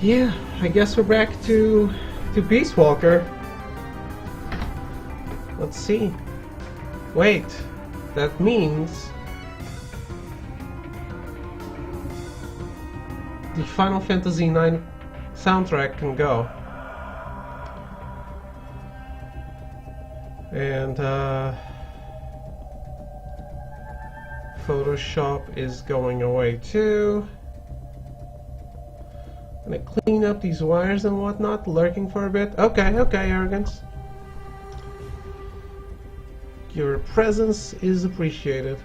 Yeah, I guess we're back to Peace Walker. Let's see. Wait, that means the Final Fantasy IX soundtrack can go. And Photoshop is going away too. I'm gonna clean up these wires and whatnot, lurking for a bit. Okay, Arrogance. Your presence is appreciated.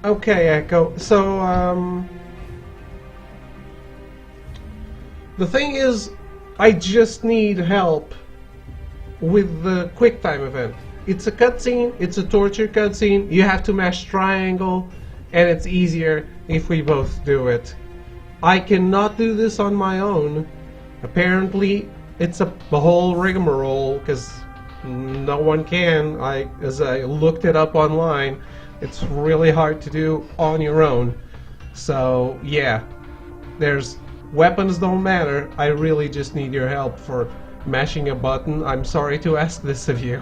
Okay, Echo. So, the thing is, I just need help with the QuickTime event. It's a cutscene, it's a torture cutscene, you have to mash triangle, and it's easier if we both do it. I cannot do this on my own. Apparently, it's a whole rigmarole, because no one can. As I looked it up online, it's really hard to do on your own. So, yeah, weapons don't matter. I really just need your help for mashing a button. I'm sorry to ask this of you.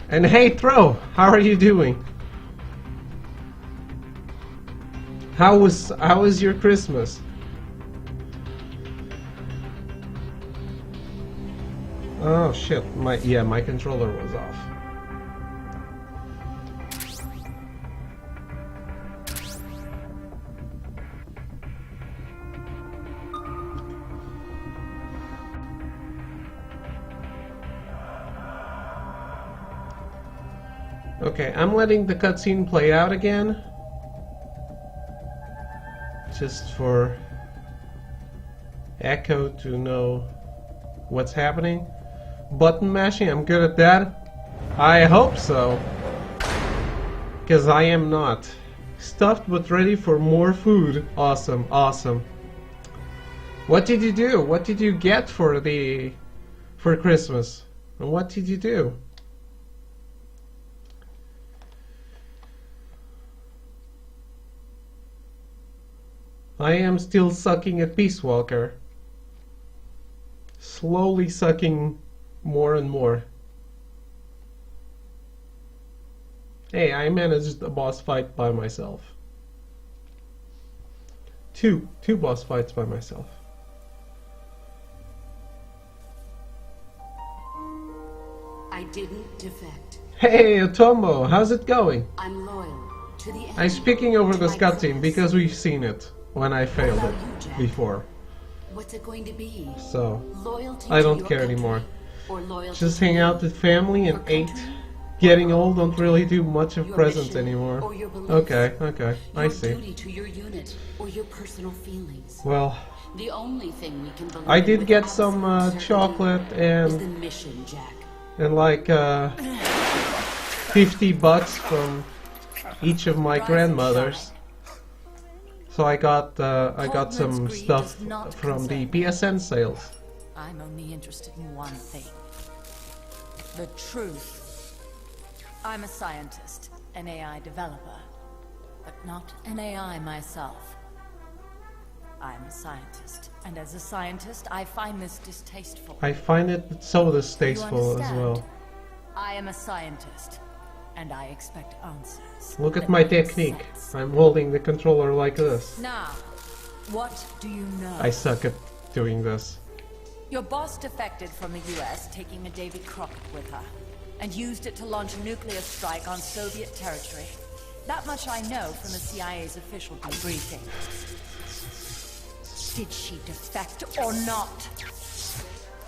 And hey, Throw, how are you doing? How was your Christmas? Oh shit, my controller was off. Okay, I'm letting the cutscene play out again. Just for Echo to know what's happening. Button mashing, I'm good at that. I hope so. Because I am not. Stuffed but ready for more food. Awesome, awesome. What did you do? What did you get for Christmas? And what did you do? I am still sucking at Peace Walker. Slowly sucking more and more. Hey, I managed a boss fight by myself. Two boss fights by myself. I didn't defect. Hey, Otomo, how's it going? I'm loyal to the end. I'm speaking over this cutscene because we've seen it when I failed it before. What's it going to be? So, Loyalty I don't to your care country, anymore. or loyalty Just to hang you, out with family and your ate. country, Getting old, don't really do much of your presents mission, anymore. or your beliefs, Okay, I your see. duty to your unit, or your personal feelings. Well, The only thing we can believe I did with get some absolute certainty chocolate is the and mission, Jack. like $50 from each of my grandmothers. So I got some stuff from the PSN sales. I'm only interested in one thing. The truth. I'm a scientist, an AI developer, but not an AI myself. I'm a scientist, and as a scientist, I find this distasteful. I find it so You distasteful as understand? well. I am a scientist, and I expect answers. Look at that my make technique. sense. I'm holding the controller like this. Now, what do you know? I suck at doing this. Your boss defected from the US, taking a Davy Crockett with her, and used it to launch a nuclear strike on Soviet territory. That much I know from the CIA's official debriefing. Did she defect or not?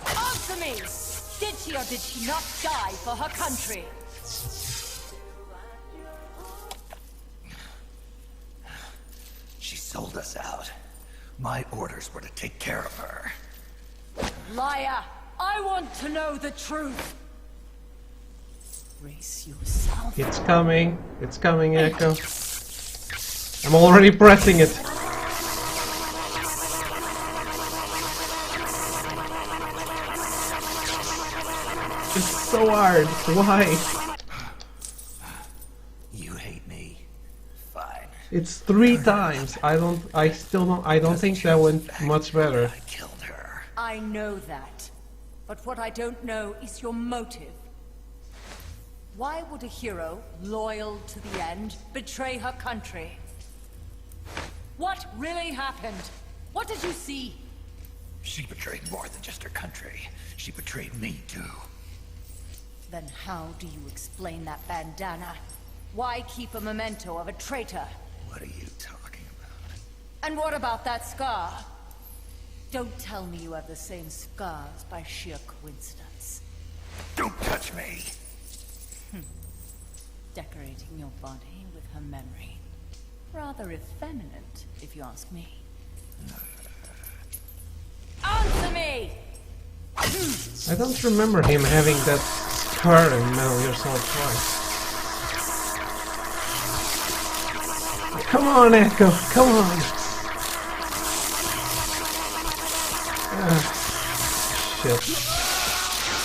Answer me! Did she or did she not die for her country? She sold us out. My orders were to take care of her. Liar! I want to know the truth! Brace yourself. It's coming. It's coming, Echo. I'm already pressing it. It's so hard. Why? It's 3 times. I don't think that went much better. I killed her. I know that. But what I don't know is your motive. Why would a hero, loyal to the end, betray her country? What really happened? What did you see? She betrayed more than just her country. She betrayed me, too. Then how do you explain that bandana? Why keep a memento of a traitor? What are you talking about? And what about that scar? Don't tell me you have the same scars by sheer coincidence. Don't touch me! Decorating your body with her memory. Rather effeminate, if you ask me. Answer me! I don't remember him having that scar in Metal Gear Solid 5. Come on, Echo, come on! Shit.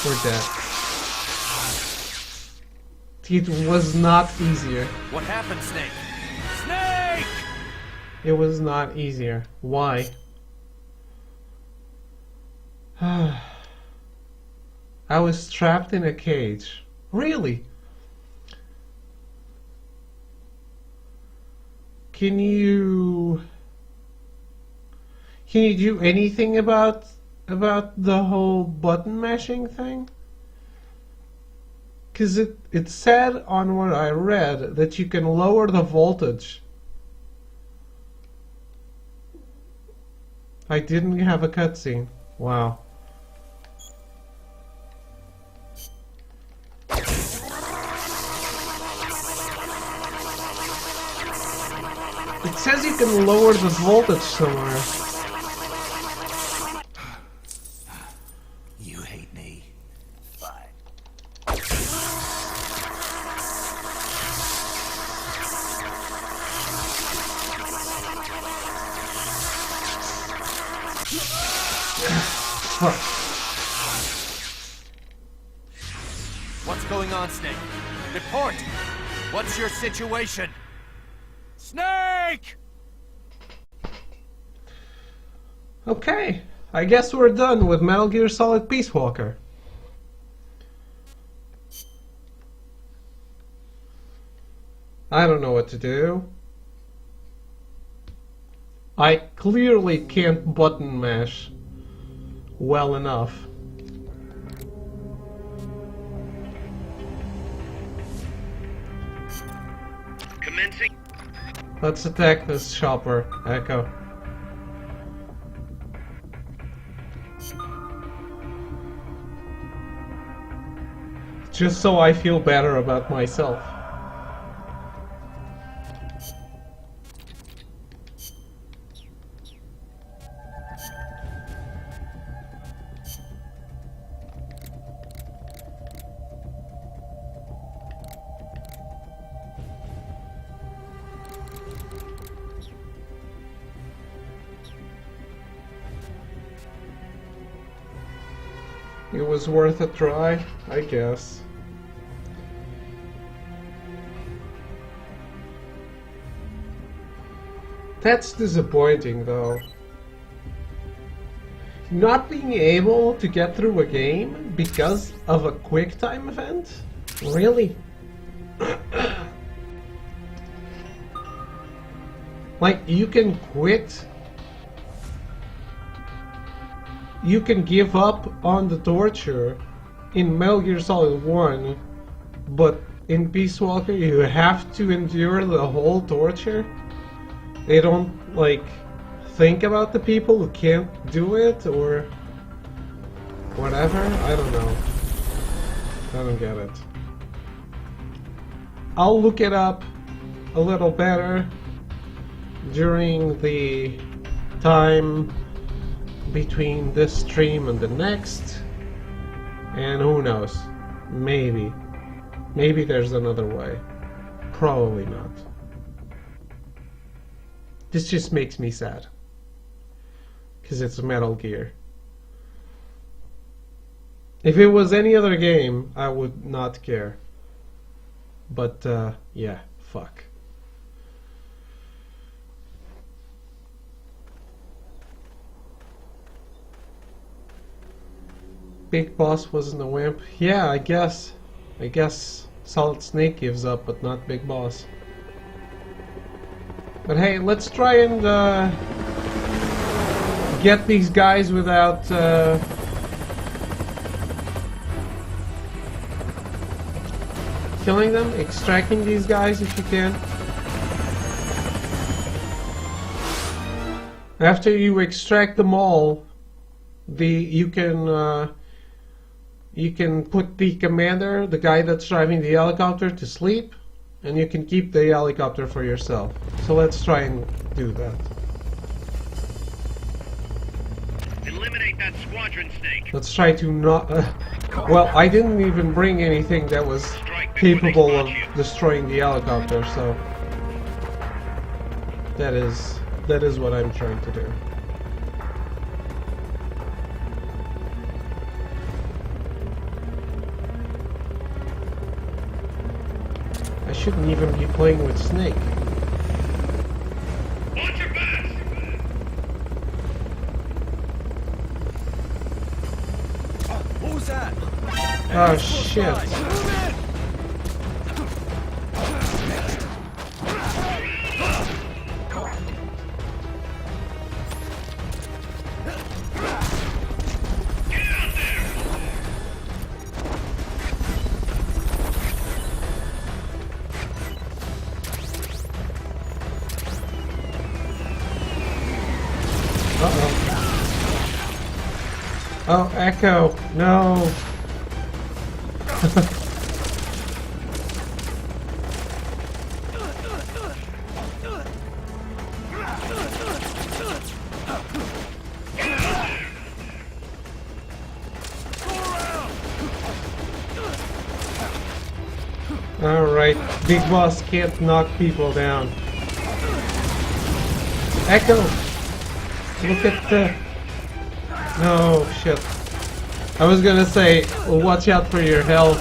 We're dead. It was not easier. What happened, Snake? Snake! It was not easier. Why? I was trapped in a cage. Really? Can you do anything about the whole button mashing thing? Because it said on what I read that you can lower the voltage. I didn't have a cutscene. Wow. It says you can lower the voltage somewhere. You hate me. Fine. Fuck. What's going on, Snake? Report! What's your situation? Snake! Okay, I guess we're done with Metal Gear Solid Peace Walker. I don't know what to do. I clearly can't button mash well enough. Commencing. Let's attack this shopper, Echo. Just so I feel better about myself. It was worth a try, I guess. That's disappointing, though. Not being able to get through a game because of a QuickTime event? Really? Like, you can quit. You can give up on the torture in Metal Gear Solid 1, but in Peace Walker you have to endure the whole torture? They don't, like, think about the people who can't do it, or whatever? I don't know. I don't get it. I'll look it up a little better during the time between this stream and the next, and who knows, maybe there's another way. Probably not. This just makes me sad because it's Metal Gear. If it was any other game, I would not care, but yeah, fuck. Big Boss wasn't a wimp. Yeah, I guess. I guess Solid Snake gives up, but not Big Boss. But hey, let's try and get these guys without killing them, extracting these guys if you can. After you extract them all, you can put the commander, the guy that's driving the helicopter, to sleep, and you can keep the helicopter for yourself. So let's try and do that. Eliminate that squadron, Snake. Let's try to not... well, I didn't even bring anything that was capable of destroying the helicopter, so... That is what I'm trying to do. I shouldn't even be playing with Snake. Watch your backs! What was that? Oh shit. Oh, Echo, no. Alright, Big Boss can't knock people down. Echo! Look at the... No, shit. I was gonna say, well, watch out for your health,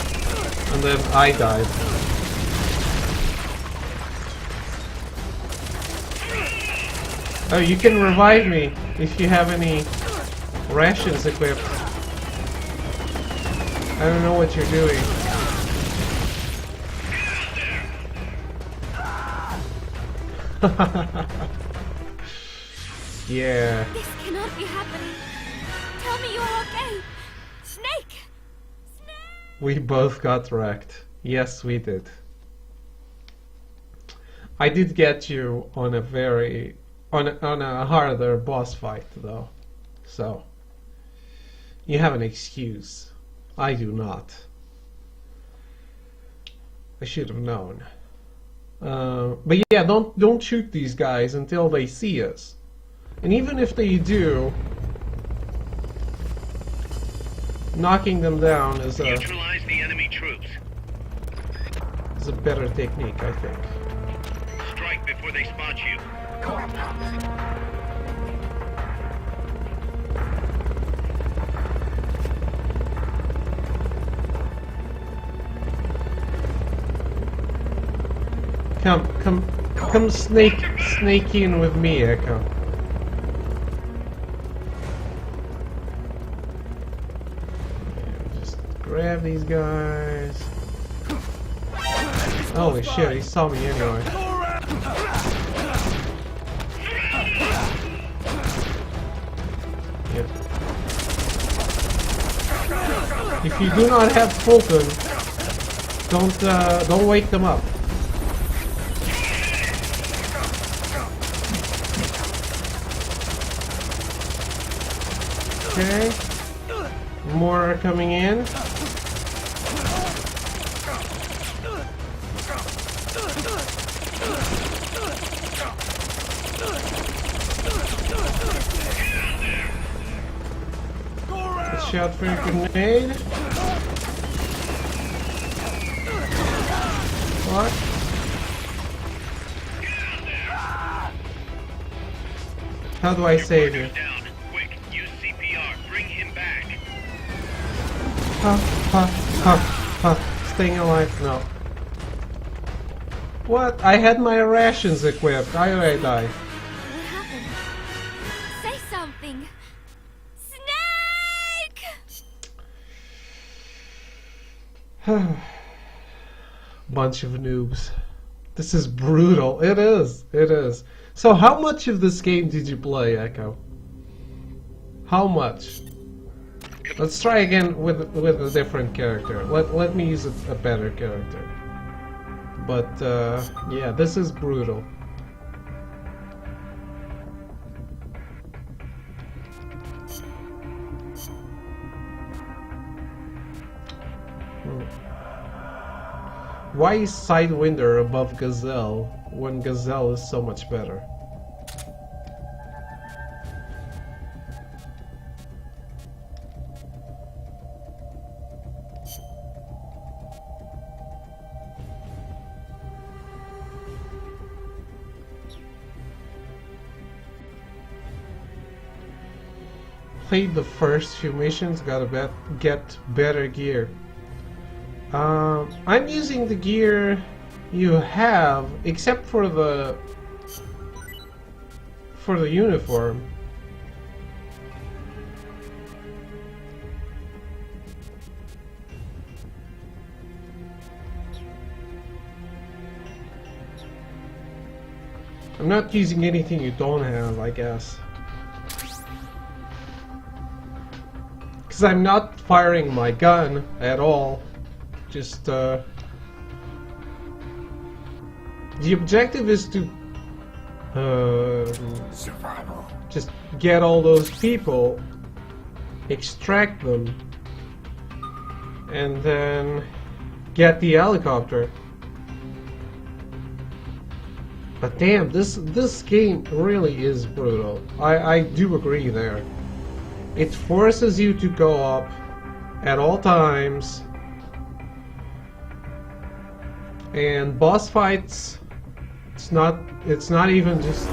and then I died. Oh, you can revive me if you have any rations equipped. I don't know what you're doing. Yeah. This cannot be happening. Tell me you're okay. Snake! Snake! We both got wrecked. Yes, we did. I did get you on a very... on a harder boss fight, though. So... you have an excuse. I do not. I should have known. But yeah, don't shoot these guys until they see us. And even if they do, knocking them down is Neutralize the enemy troops. a better technique, I think. Strike before they spot you. Come snake in with me, Echo. Just grab these guys. Holy shit, he saw me anyway. Yeah. If you do not have Fulton, don't wake them up. Okay. More are coming in. Let's shout for a grenade. What? How do I save you? Down. Quick, use CPR. Bring him back. Staying alive? No. What? I had my rations equipped. How did I die? What happened? Say something. Snake! Bunch of noobs. This is brutal. It is. It is. So how much of this game did you play, Echo? How much? Let's try again with a different character. Let me use a better character. But yeah, this is brutal. Why is Sidewinder above Gazelle when Gazelle is so much better? Played the first few missions, gotta get better gear. I'm using the gear you have, except for the uniform. I'm not using anything you don't have, I guess. Because I'm not firing my gun at all. Just, the objective is to, Survival. just get all those people, extract them, and then get the helicopter. But damn, this game really is brutal. I do agree there. It forces you to go up at all times. And boss fights, it's not even just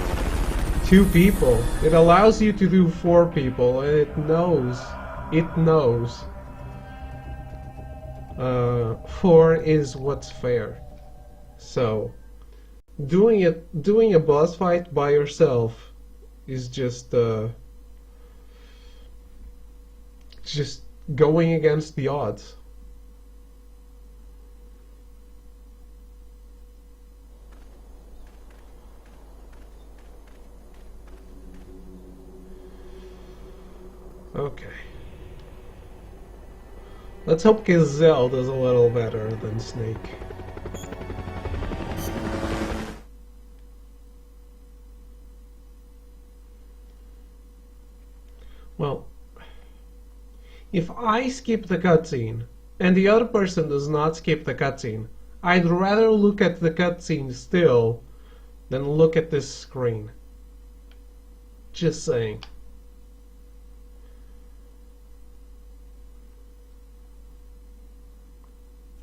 2 people. It allows you to do 4 people, and it knows 4 is what's fair. So doing a boss fight by yourself is just going against the odds. Okay. Let's hope Gazelle does a little better than Snake. Well, if I skip the cutscene and the other person does not skip the cutscene, I'd rather look at the cutscene still than look at this screen. Just saying.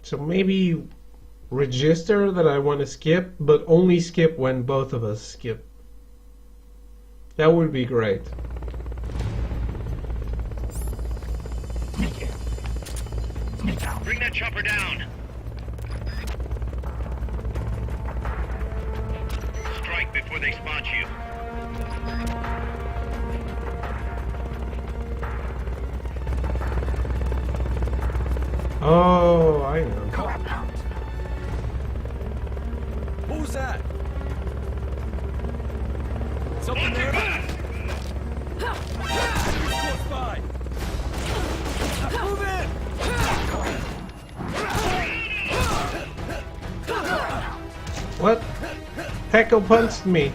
So maybe register that I want to skip, but only skip when both of us skip. That would be great. Bring that chopper down. Strike before they spot you. Oh, I know. Who's that? Something there? Close by. Move in! What? Echo punched me.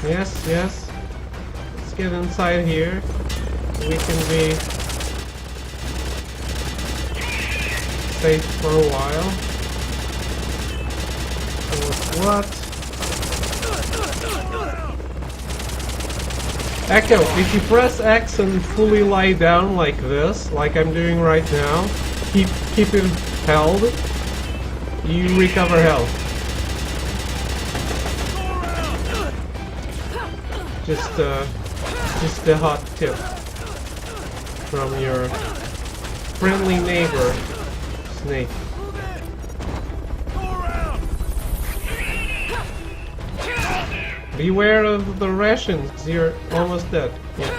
Yes, yes. Let's get inside here. We can be safe for a while. What? Echo, if you press X and fully lie down like this, like I'm doing right now, keep it held, you recover health. Just a hot tip from your friendly neighbor. Snake. Move it! Go around! Beware of the rations. You're almost dead. Yeah.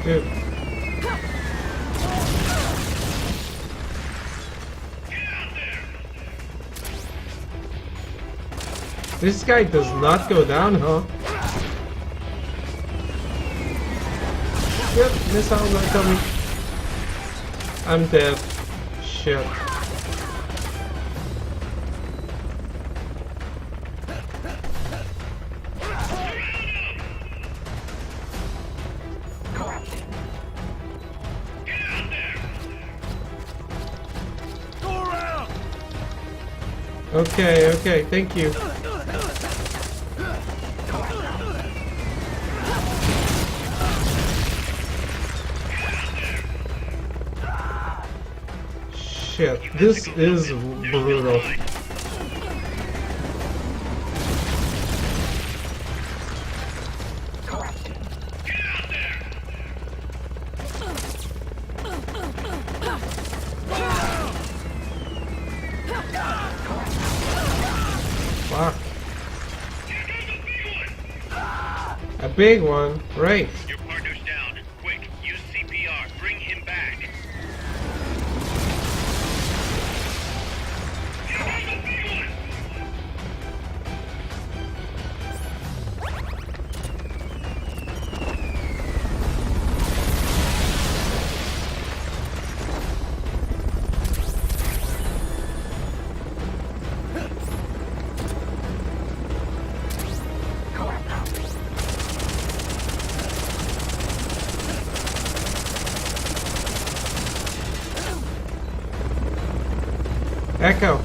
Dude. This guy does not go down, huh? Yep, missiles are coming. I'm dead. Shit. Go around! Okay, okay, thank you. Shit, this is brutal. Fuck. A big one, right. Your partner's down. Quick, use CPR. Bring him back. Echo,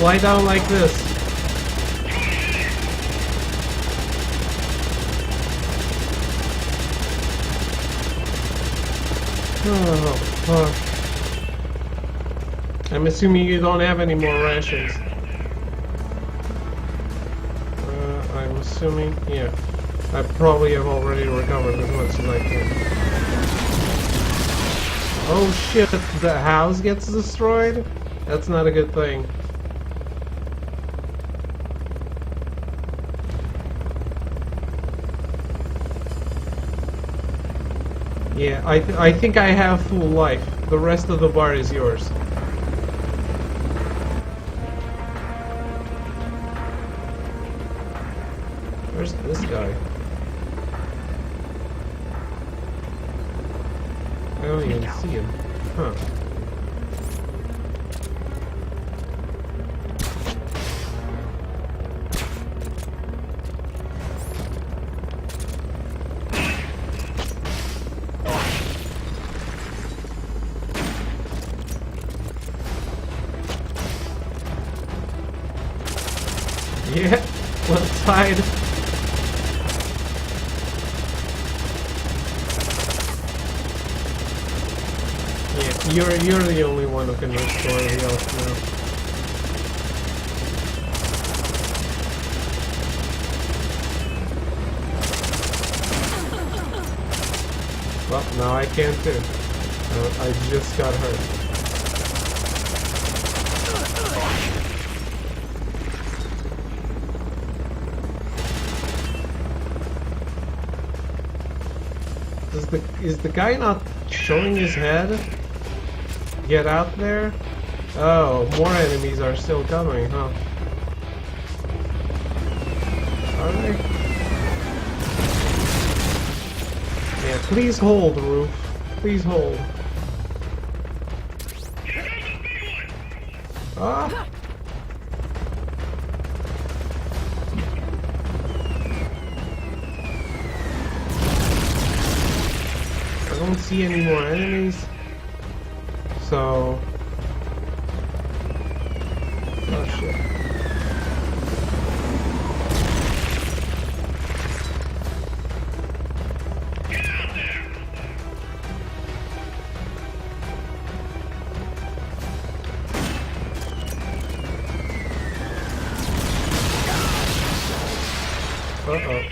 lie down like this. Oh, fuck. I'm assuming you don't have any more rations. I'm assuming, yeah. I probably have already recovered as much as I can. Oh shit, the house gets destroyed? That's not a good thing. Yeah, I think I have full life. The rest of the bar is yours. Where's this guy? I don't even see him. Huh. Yeah, one side. Yeah, you're the only one who can restore the health now. Well, now I can too. I just got hurt. Is the guy not showing his head? Get out there? Oh, more enemies are still coming, huh? Are they? Yeah, please hold, Roof. Please hold. Ah! I don't see any more enemies. So... oh shit. Uh-oh.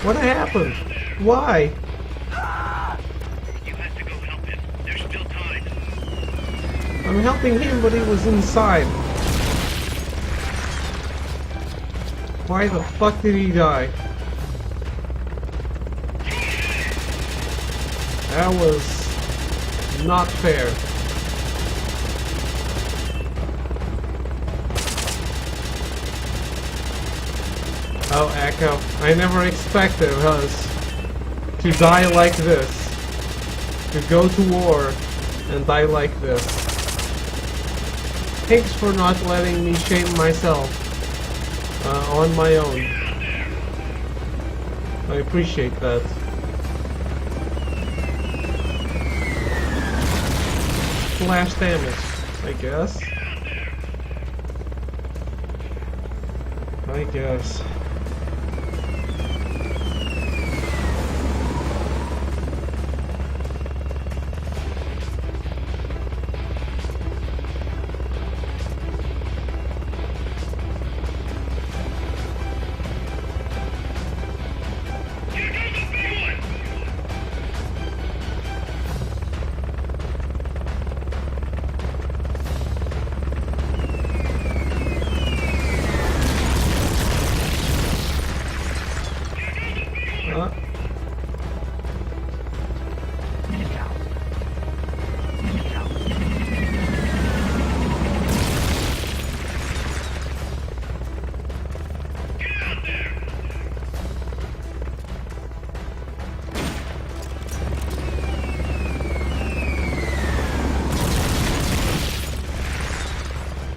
What happened? Why? You have to go help him. There's still time. I'm helping him, but he was inside. Why the fuck did he die? That was not fair. Oh, Echo, I never expected us to die like this. To go to war and die like this. Thanks for not letting me shame myself on my own. I appreciate that. Flash damage, I guess. I guess.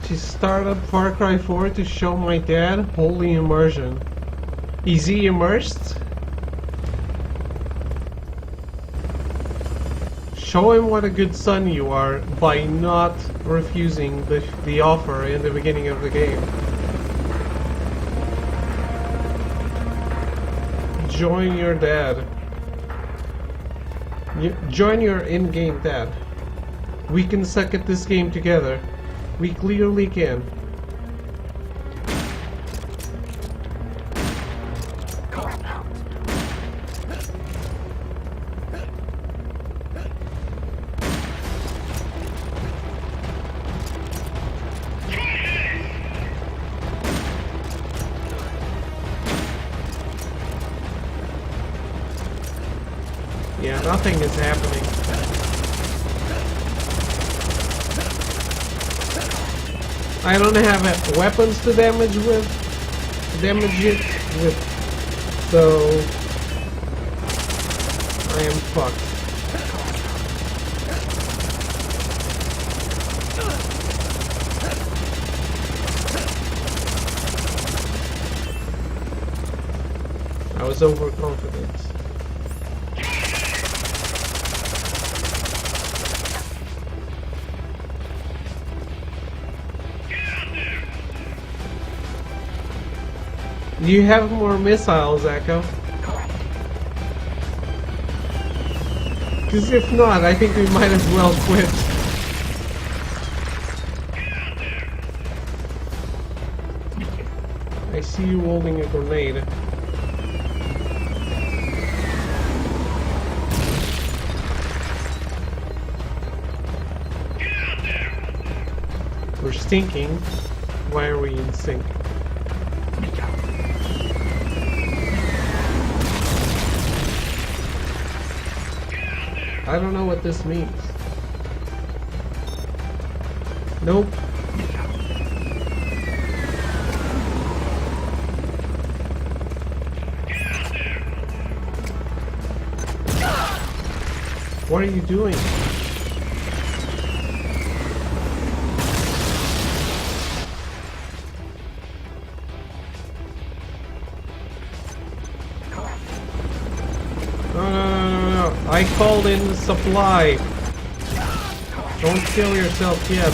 She started Far Cry 4 to show my dad holy immersion. Is he immersed? Show him what a good son you are by not refusing the offer in the beginning of the game. Join your dad. Join your in-game dad. We can suck at this game together. We clearly can. Yeah, nothing is happening. I don't have weapons to damage it with, so I am fucked. I was overconfident. Do you have more missiles, Echo? Because if not, I think we might as well quit. I see you holding a grenade. We're stinking. Why are we in sync? I don't know what this means. Nope. What are you doing? No. I called in the supply. Don't kill yourself yet.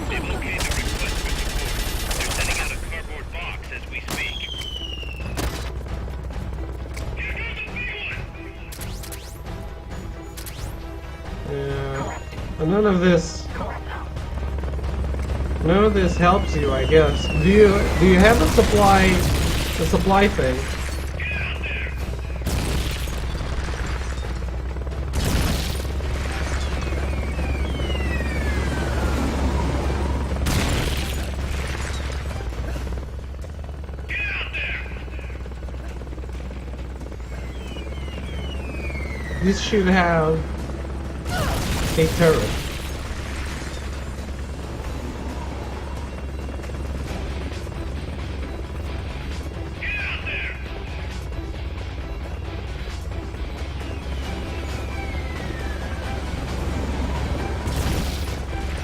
They've okayed the request for support. They're sending out a cardboard box as we speak. Here goes the big one! None of this helps you, I guess. Do you have a supply thing? This should have a turret.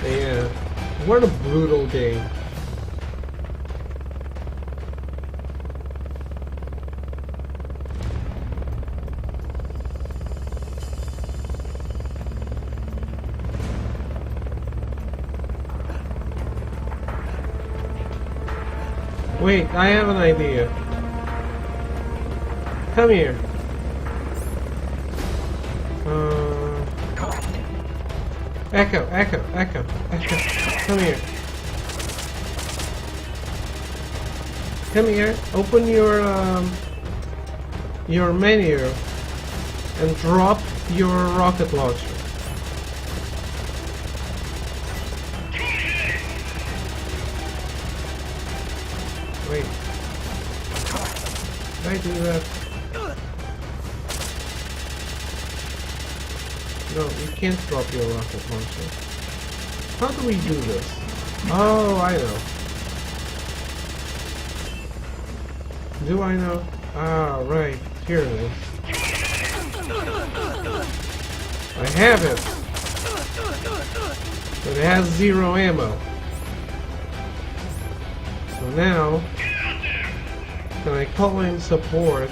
Yeah, what a brutal game. Wait, I have an idea. Come here. Echo. Come here. Come here. Open your menu and drop your rocket launcher. Wait. Did I do that? No, you can't drop your rocket launcher. How do we do this? Oh, I know. Do I know? Ah, right. Here it is. I have it. But it has 0 ammo. So now, can I call in support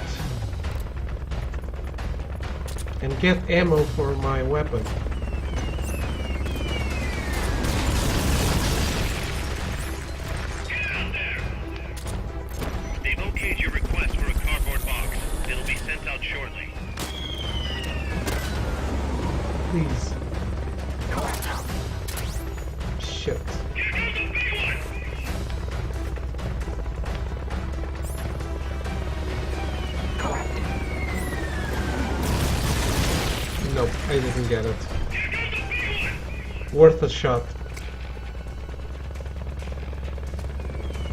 and get ammo for my weapon? They've okayed your request for a cardboard box. It'll be sent out shortly. Please. Shit. Nope, I didn't get it. Worth a shot.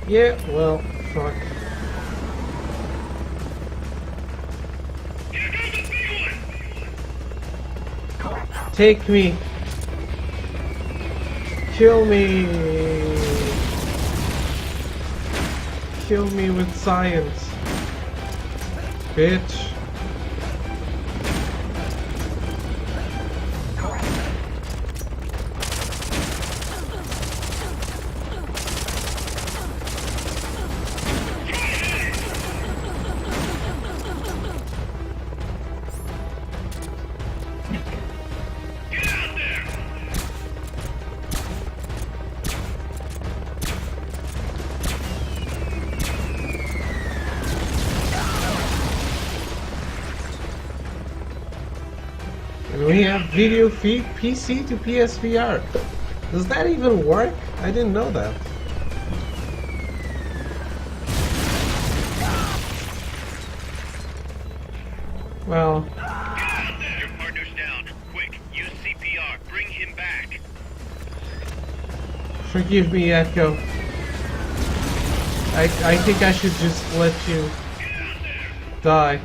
Yeah, well, fuck. Take me. Kill me. Kill me with science. Bitch. And we have video feed PC to PSVR. Does that even work? I didn't know that. Well, Your partner's down. Quick, use CPR. Bring him back. forgive me, Echo. I think I should just let you die.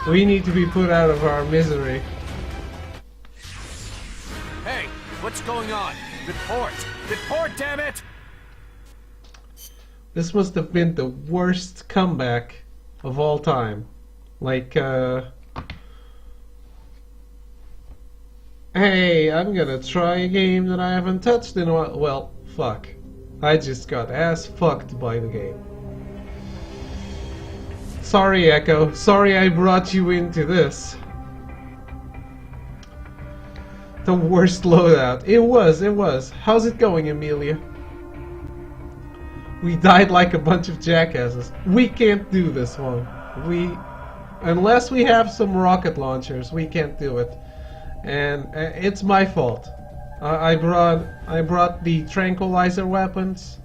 We need to be put out of our misery. Hey, what's going on? Report! Report, damn it! This must have been the worst comeback of all time. Like, hey, I'm gonna try a game that I haven't touched in a while. Well, fuck. I just got ass fucked by the game. Sorry, Echo. Sorry I brought you into this. The worst loadout. It was. How's it going, Amelia? We died like a bunch of jackasses. We can't do this one. Unless we have some rocket launchers, we can't do it. And it's my fault. I brought the tranquilizer weapons.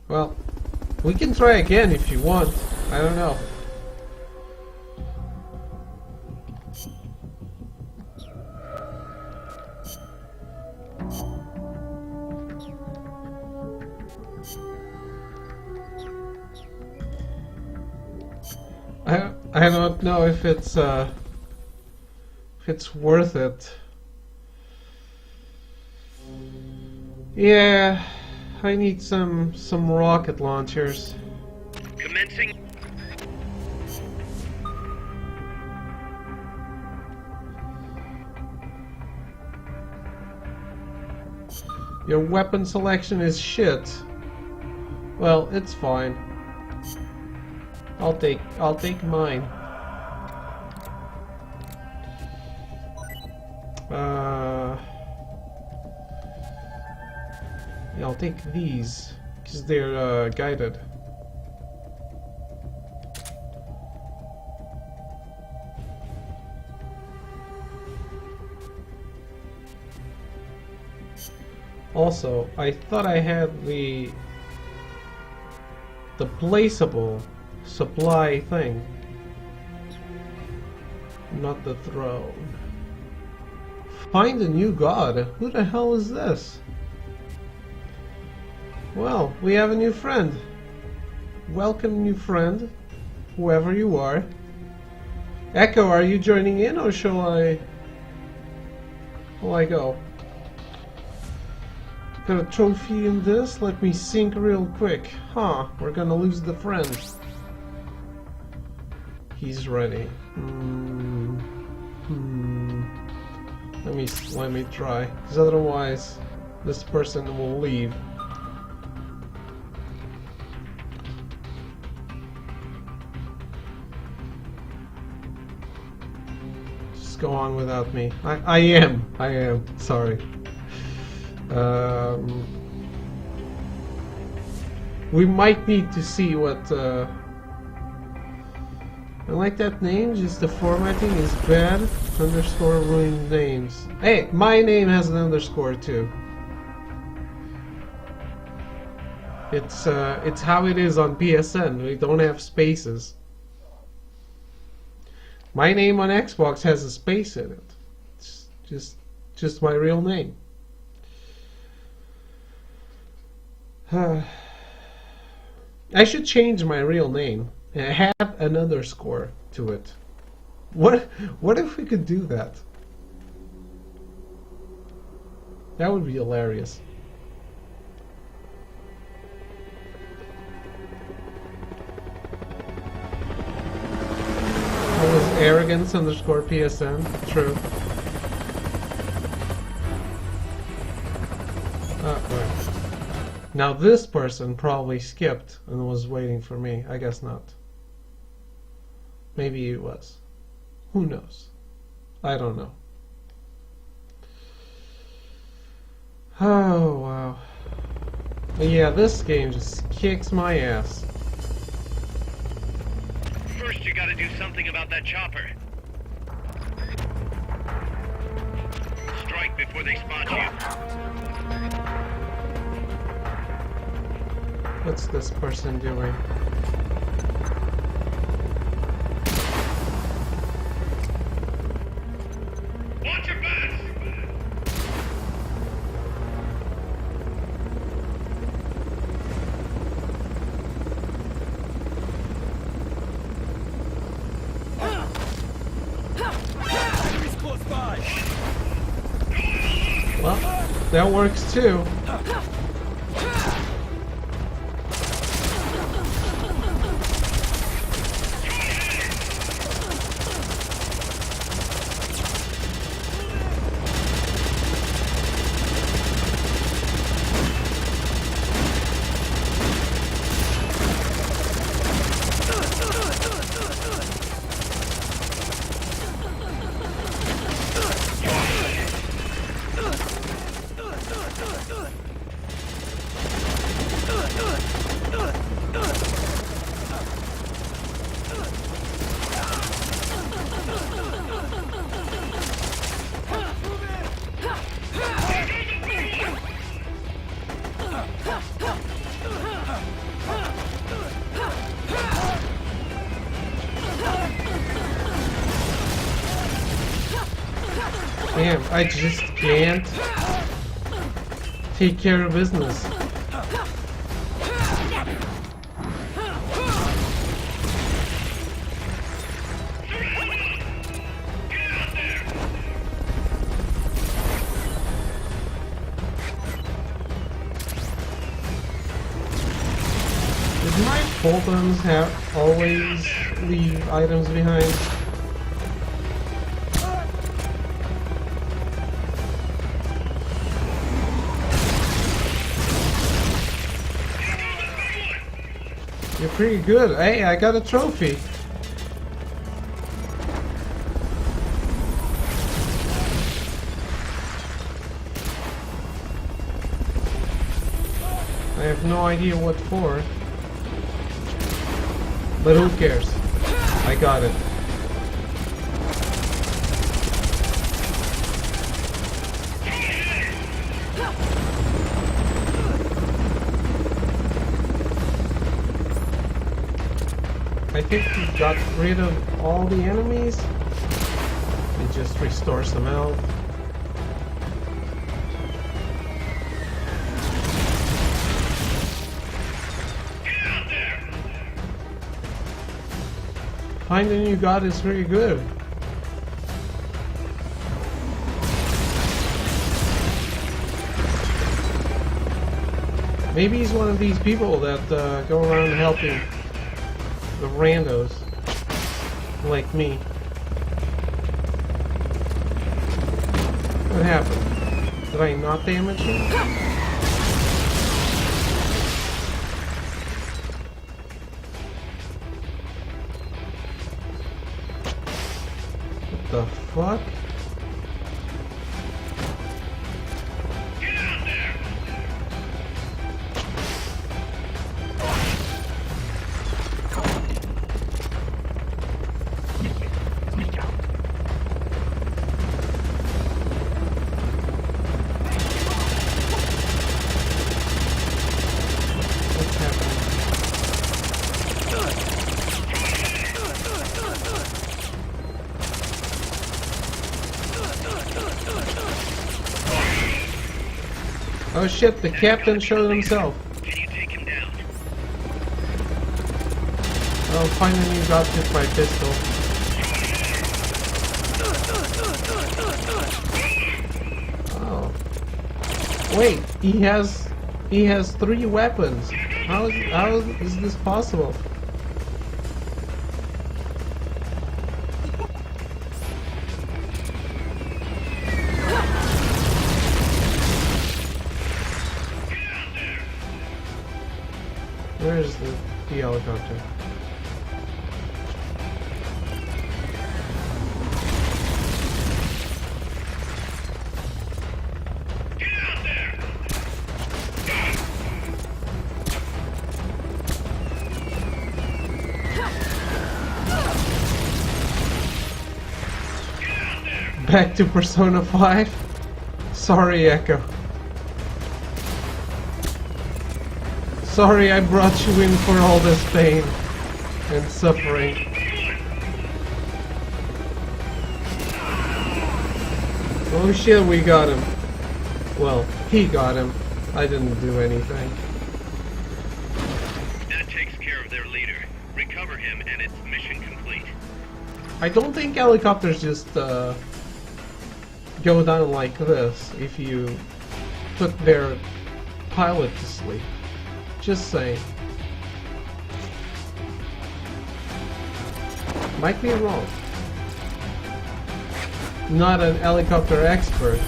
Well, we can try again if you want. I don't know. I don't know if it's worth it. Yeah, I need some rocket launchers. Commencing. Your weapon selection is shit. Well, it's fine. I'll take mine. Yeah, I'll take these because they're guided. Also, I thought I had the placeable supply thing, not the throne. Find a new god. Who the hell is this? Well, we have a new friend. Welcome, new friend, whoever you are. Echo, are you joining in, or shall I go? Got a trophy in this? Let me sync real quick. Huh, we're gonna lose the friend. He's ready. Let me try, because otherwise this person will leave. Just go on without me. I am. Sorry. We might need to see what. I like that name, just the formatting is bad. Underscore ruined names. Hey, my name has an underscore too. It's how it is on PSN. We don't have spaces. My name on Xbox has a space in it. It's just my real name. I should change my real name and have an underscore to it. What if we could do that? That would be hilarious. That was arrogance underscore PSN. True. Right. Now this person probably skipped and was waiting for me. I guess not. Maybe he was. Who knows? I don't know. Oh, wow. Yeah, this game just kicks my ass. First, you gotta do something about that chopper. Strike before they spot you. What's this person doing? Watch your back! Enemies close by. Well, that works too. Damn, I just can't take care of business. Did my Fultons have always leave items behind? You're pretty good. Hey, I got a trophy. I have no idea what for. But who cares? I got it. I think he got rid of all the enemies. It just restores them out. Finding new god is very good. Maybe he's one of these people that go around helping the randos like me. What happened? Did I not damage him? What the fuck? Oh shit, the captain showed himself. Can you take him down? Oh, finally you got hit by pistol. Oh. Wait, he has 3 weapons. How is this possible? Where's the helicopter? Back to Persona 5? Sorry, Echo. Sorry I brought you in for all this pain and suffering. Oh shit, we got him. Well, he got him. I didn't do anything. That takes care of their leader. Recover him and it's mission complete. I don't think helicopters just go down like this if you put their pilot to sleep. Just saying. Might be wrong. Not an helicopter expert.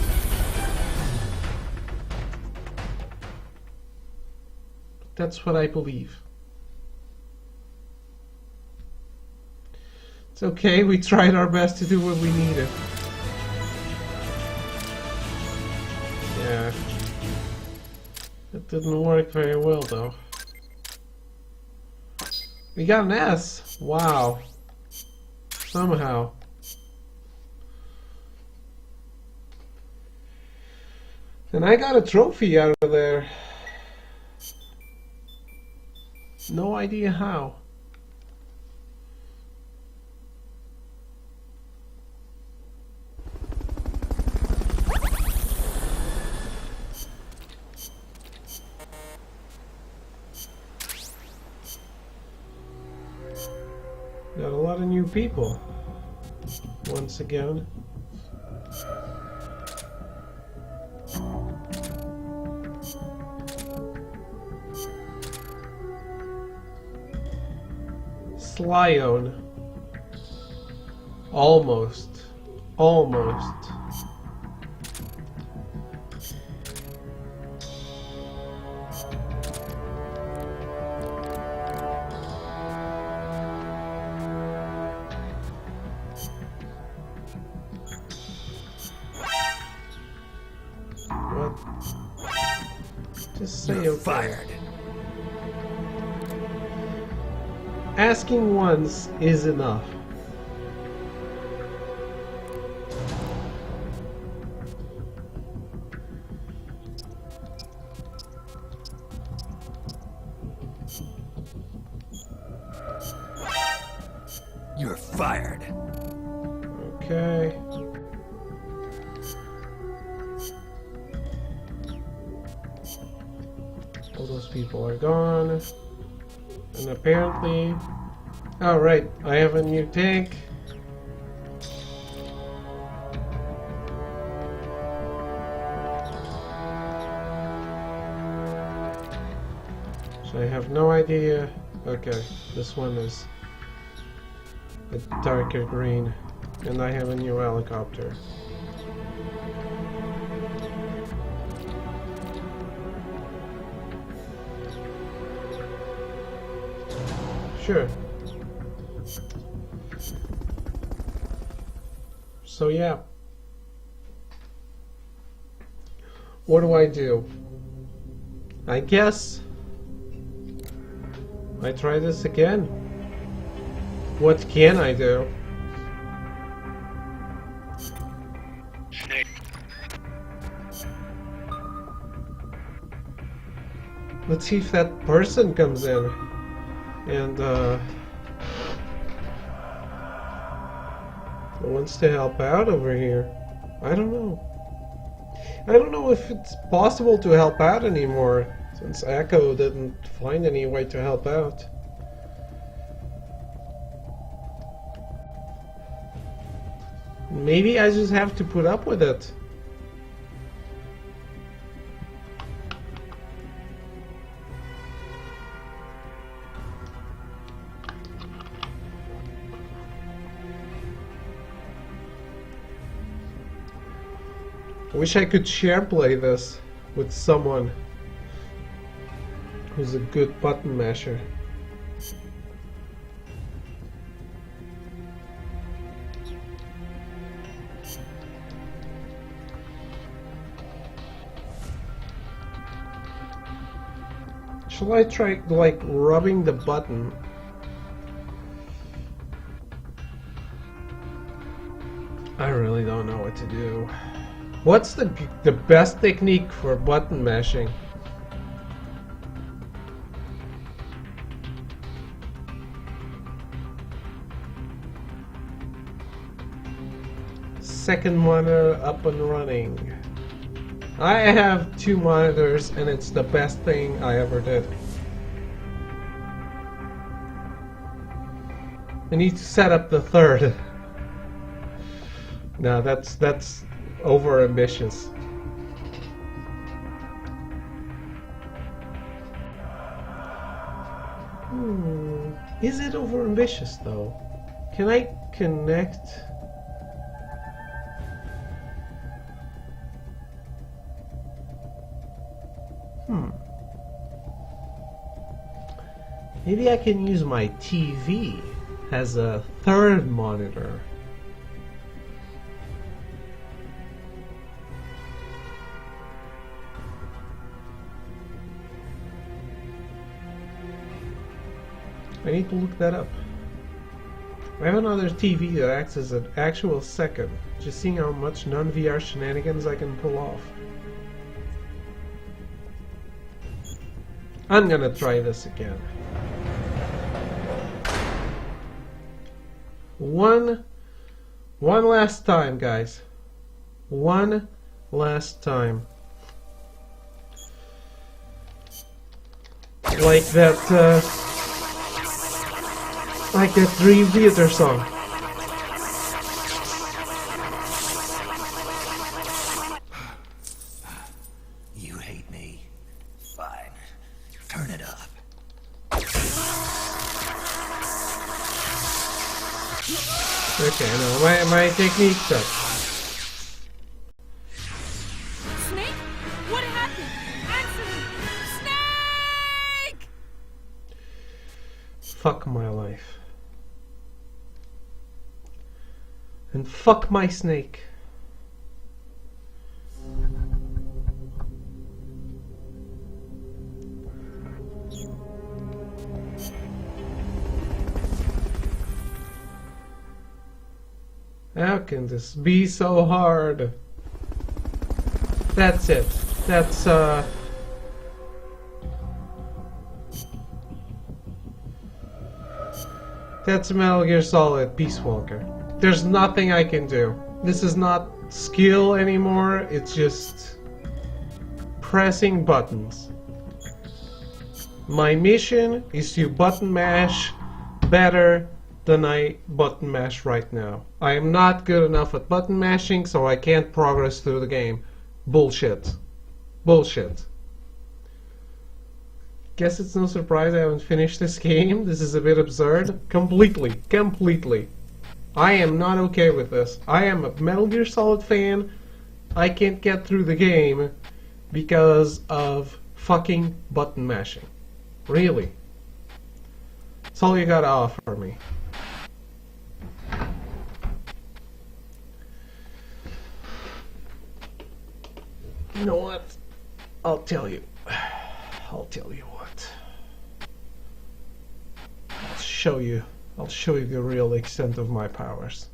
That's what I believe. It's okay, we tried our best to do what we needed. Yeah. It didn't work very well though. We got an S! Wow. Somehow. And I got a trophy out of there. No idea how. lot of new people. Once again. Slione. Almost. Almost. What? Just say You're okay. fired. Asking once is enough. You're fired. Okay. All those people are gone. And apparently... Oh, right. I have a new tank. So I have no idea. Okay, this one is a darker green. And I have a new helicopter. Sure. So yeah. What do? I guess I try this again. What can I do? Snake. Let's see if that person comes in and wants to help out over here. I don't know. I don't know if it's possible to help out anymore since Echo didn't find any way to help out. Maybe I just have to put up with it. Wish I could share play this with someone who's a good button masher. Shall I try like rubbing the button? I really don't know what to do. What's the best technique for button mashing? Second monitor up and running. I have 2 monitors and it's the best thing I ever did. I need to set up the third. No, that's over ambitious. Is it over ambitious though? Can I connect? Maybe I can use my TV as a third monitor. I need to look that up. I have another TV that acts as an actual second, just seeing how much non-VR shenanigans I can pull off. I'm gonna try this again. One last time, guys. One last time. Like that, Like that Dream Theater song. You hate me. Fine. Turn it up. Okay, no, my technique sucks. Snake? What happened? Answer me! Snake! Fuck my life. And fuck my snake. How can this be so hard? That's it. That's Metal Gear Solid Peace Walker. There's nothing I can do. This is not skill anymore, it's just pressing buttons. My mission is to button mash better than I button mash right now. I am not good enough at button mashing, so I can't progress through the game. Bullshit. Bullshit. Guess it's no surprise I haven't finished this game. This is a bit absurd. Completely. I am not okay with this. I am a Metal Gear Solid fan. I can't get through the game because of fucking button mashing. Really. That's all you gotta offer me. You know what? I'll tell you. I'll tell you what. I'll show you the real extent of my powers.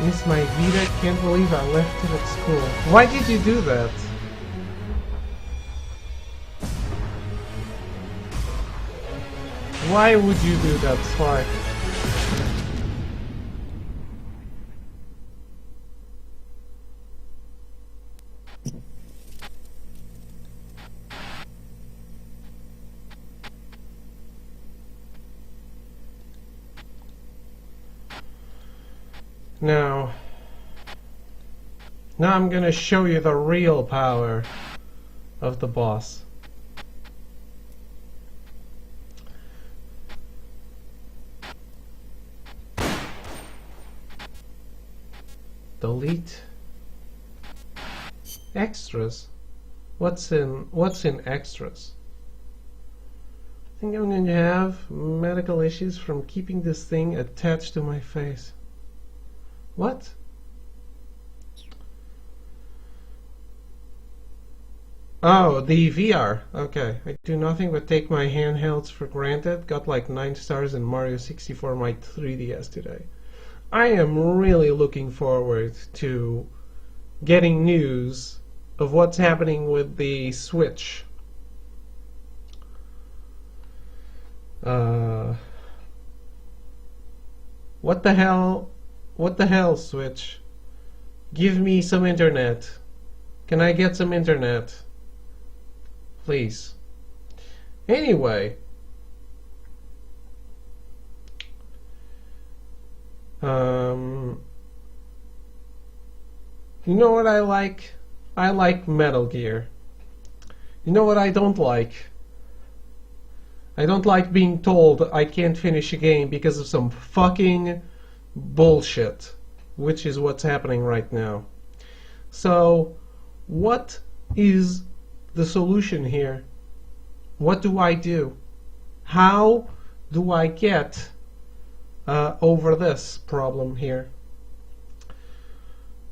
Miss my Vita, can't believe I left it at school. Why did you do that? Why would you do that, Sly? Now I'm gonna show you the real power of the boss. Delete extras. What's in extras? I think I'm gonna have medical issues from keeping this thing attached to my face. What? Oh, the VR. Okay. I do nothing but take my handhelds for granted. Got like 9 stars in Mario 64 my 3DS today. I am really looking forward to getting news of what's happening with the Switch. What the hell? What the hell, Switch? Give me some internet. Can I get some internet? Please. Anyway. You know what I like? I like Metal Gear. You know what I don't like? I don't like being told I can't finish a game because of some fucking bullshit, which is what's happening right now. So, what is the solution here? What do I do? How do I get over this problem here?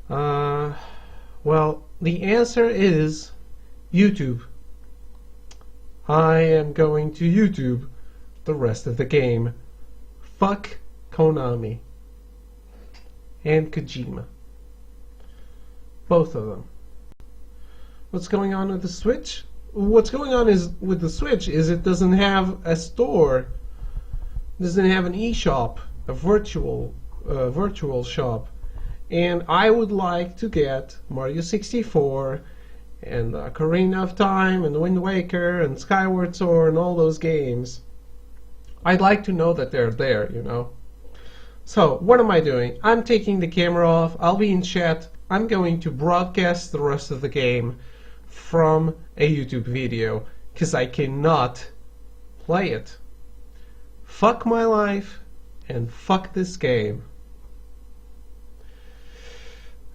Well, the answer is YouTube. I am going to YouTube the rest of the game. Fuck Konami and Kojima. Both of them. What's going on with the Switch? What's going on is with the Switch is it doesn't have a store. It doesn't have an eShop, a virtual shop. And I would like to get Mario 64 and Ocarina of Time and Wind Waker and Skyward Sword and all those games. I'd like to know that they're there, you know. So, what am I doing? I'm taking the camera off. I'll be in chat. I'm going to broadcast the rest of the game from a YouTube video because I cannot play it. Fuck my life and fuck this game.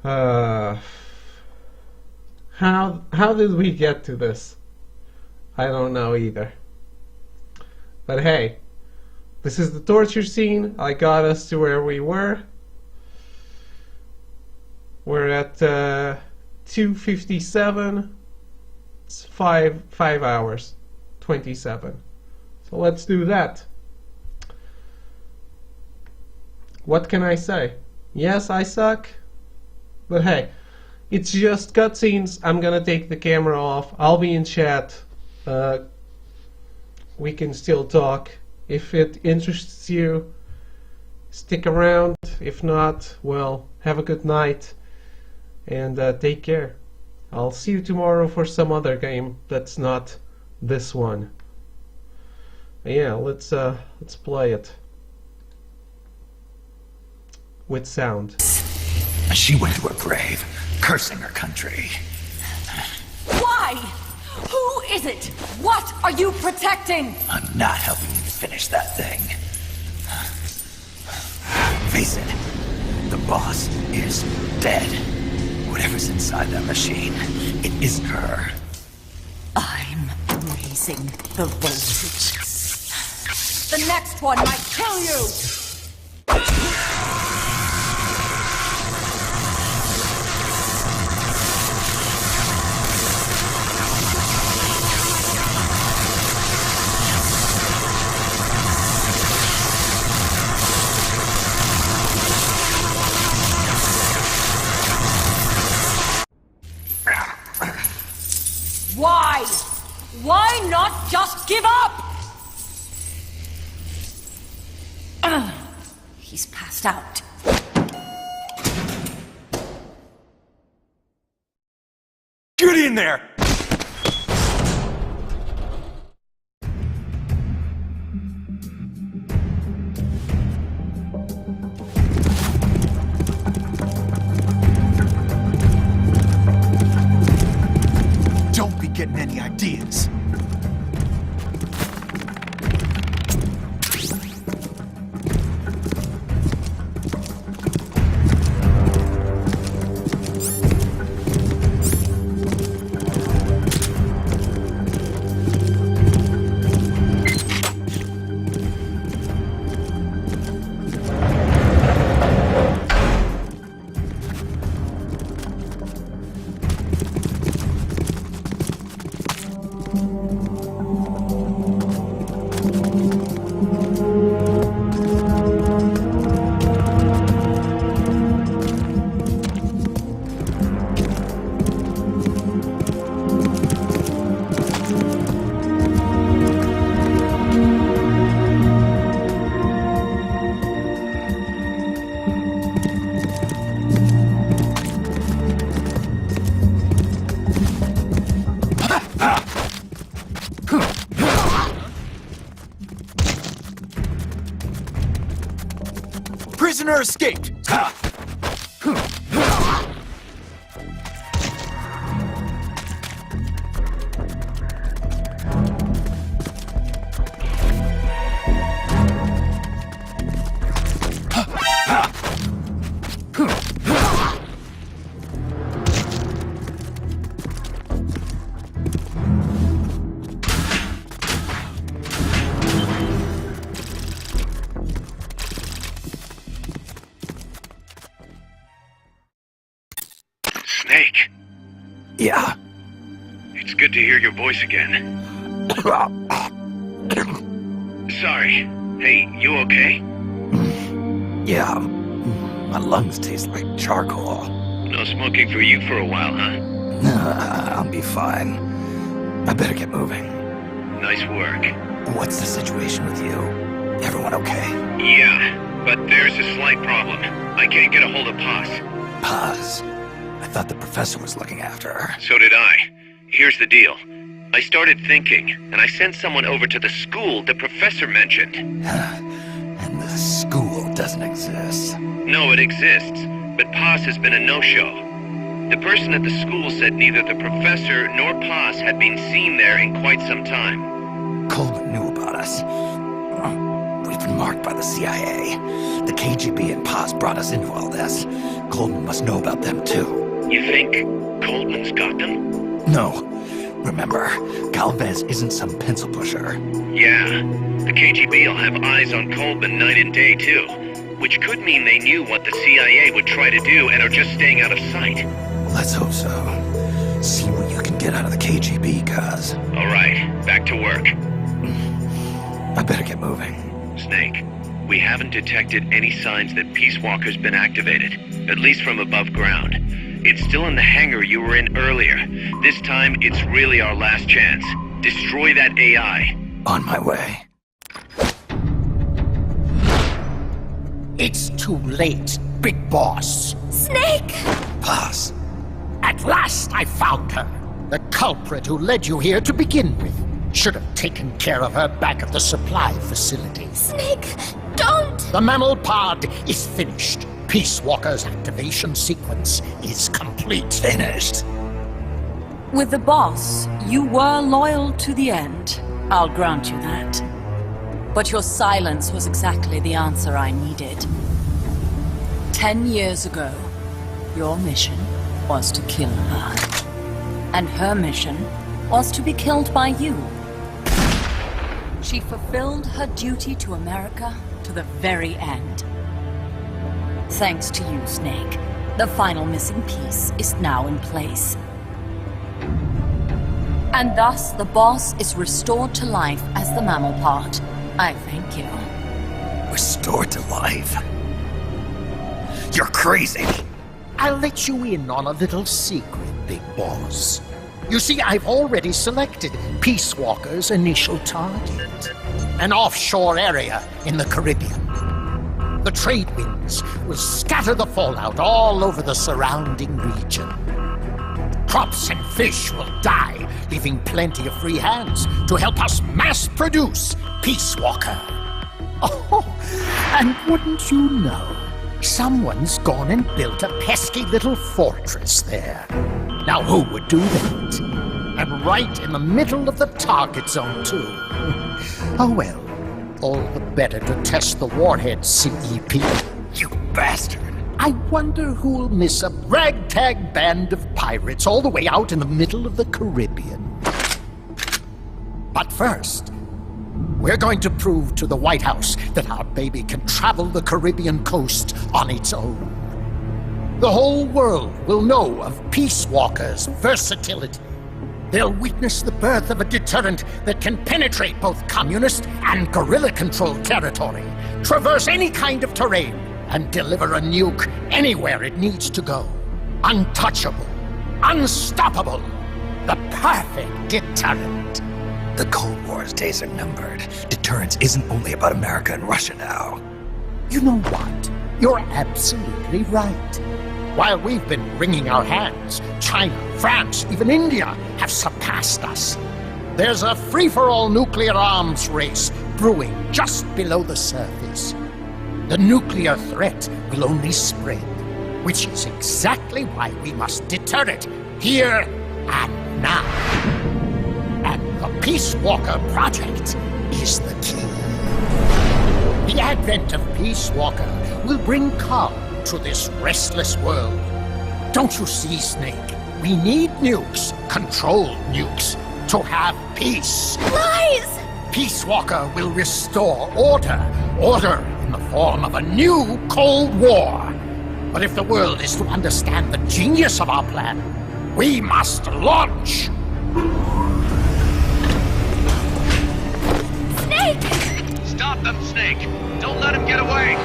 How did we get to this? I don't know either. But hey, this is the torture scene. I got us to where we were. We're at 2:57. It's 5 hours, 27. So let's do that. What can I say? Yes, I suck. But hey, it's just cutscenes. I'm gonna take the camera off. I'll be in chat. We can still talk. If it interests you, stick around. If not, well, have a good night. And take care. I'll see you tomorrow for some other game that's not this one. Yeah, let's play it. With sound. She went to her grave, cursing her country. Why? Who is it? What are you protecting? I'm not helping you finish that thing. Face it, the boss is dead. Whatever's inside that machine, it isn't her. I'm raising the voltage. The next one might kill you! Why? Why not just give up? He's passed out. Get in there! Don't be getting any ideas. prisoner escaped! Ha! Snake, Yeah. it's good to hear your voice again. Sorry. Hey, you okay? Yeah. My lungs taste like charcoal. No smoking for you for a while, huh? I'll be fine. I better get moving. Nice work. What's the situation with you? Everyone okay? Yeah, but there's a slight problem. I can't get a hold of Paz. Paz. I thought the professor was looking after her. So did I. Here's the deal. I started thinking, and I sent someone over to the school the professor mentioned. And the school doesn't exist. No, it exists, but Paz has been a no-show. The person at the school said neither the professor nor Paz had been seen there in quite some time. Coleman knew about us. We've been marked by the CIA. The KGB and Paz brought us into all this. Coleman must know about them too. You think Coldman's got them? No. Remember, Galvez isn't some pencil pusher. Yeah, the KGB will have eyes on Coleman night and day too, which could mean they knew what the CIA would try to do and are just staying out of sight. Let's hope so. See what you can get out of the KGB, Guz. All right, back to work. I better get moving. Snake, we haven't detected any signs that Peace Walker's been activated, at least from above ground. It's still in the hangar you were in earlier. This time, it's really our last chance. Destroy that AI. On my way. It's too late, Big Boss. Snake! Paz. At last I found her. The culprit who led you here to begin with. Should have taken care of her back at the supply facility. Snake, don't! The mammal pod is finished. Peace Walker's activation sequence is complete. Finished. With the boss, you were loyal to the end. I'll grant you that. But your silence was exactly the answer I needed. 10 years ago, your mission was to kill her. And her mission was to be killed by you. She fulfilled her duty to America to the very end. Thanks to you, Snake, the final missing piece is now in place. And thus, the boss is restored to life as the mammal part. I thank you. Restored to life? You're crazy. I'll let you in on a little secret, Big Boss. You see, I've already selected Peace Walker's initial target. An offshore area in the Caribbean. The trade winds will scatter the fallout all over the surrounding region. Crops and fish will die, leaving plenty of free hands to help us mass produce Peace Walker. Oh, and wouldn't you know, someone's gone and built a pesky little fortress there. Now who would do that? And right in the middle of the target zone, too. Oh well, all the better to test the warhead, CEP. You bastard. I wonder who'll miss a ragtag band of pirates all the way out in the middle of the Caribbean. But first, we're going to prove to the White House that our baby can travel the Caribbean coast on its own. The whole world will know of Peace Walker's versatility. They'll witness the birth of a deterrent that can penetrate both communist and guerrilla-controlled territory, traverse any kind of terrain, and deliver a nuke anywhere it needs to go. Untouchable, unstoppable, the perfect deterrent. The Cold War's days are numbered. Deterrence isn't only about America and Russia now. You know what? You're absolutely right. While we've been wringing our hands, China, France, even India have surpassed us. There's a free-for-all nuclear arms race brewing just below the surface. the nuclear threat will only spread, which is exactly why we must deter it here and now. And the Peace Walker Project is the key. The advent of Peace Walker will bring calm to this restless world. Don't you see, Snake? We need nukes, controlled nukes, to have peace. Lies! Peace Walker will restore order. Order in the form of a new Cold War. But if the world is to understand the genius of our plan, we must launch. Snake! Stop them, Snake! Don't let him get away!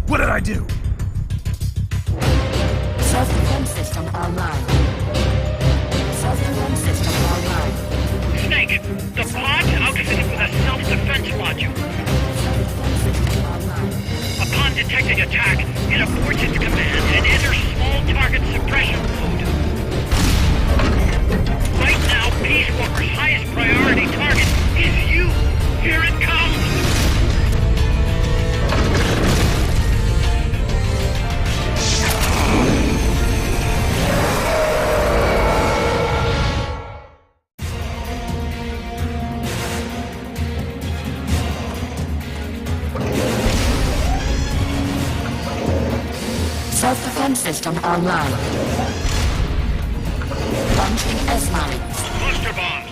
What did I do? Self-defense system online. Self-defense system online. Snake, the pod's outfitted with a self-defense module. Self-defense system online. Upon detecting attack, it aborts its command and enters small target suppression mode. Right now, Peace Walker's highest priority target is you. Here it comes! Self-defense system online. Launching S-mines. Cluster bombs!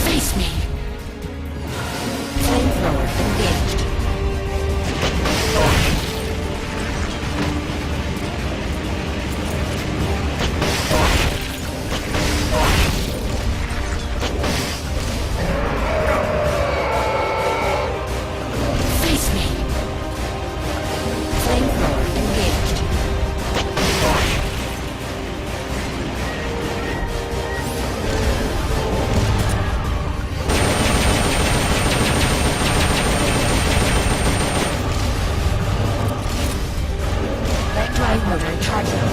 Face me. Flamethrower engaged. Face me. Flamethrower engaged. Red drive motor charging.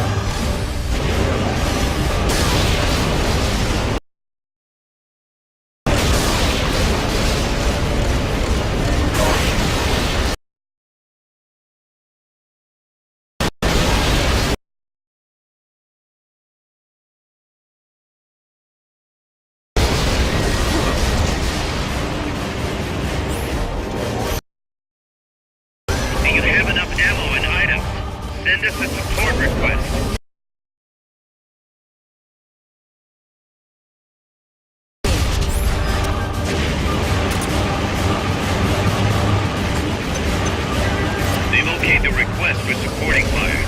Do you have enough ammo and items? Send us a support request. They've okayed the request for supporting fire.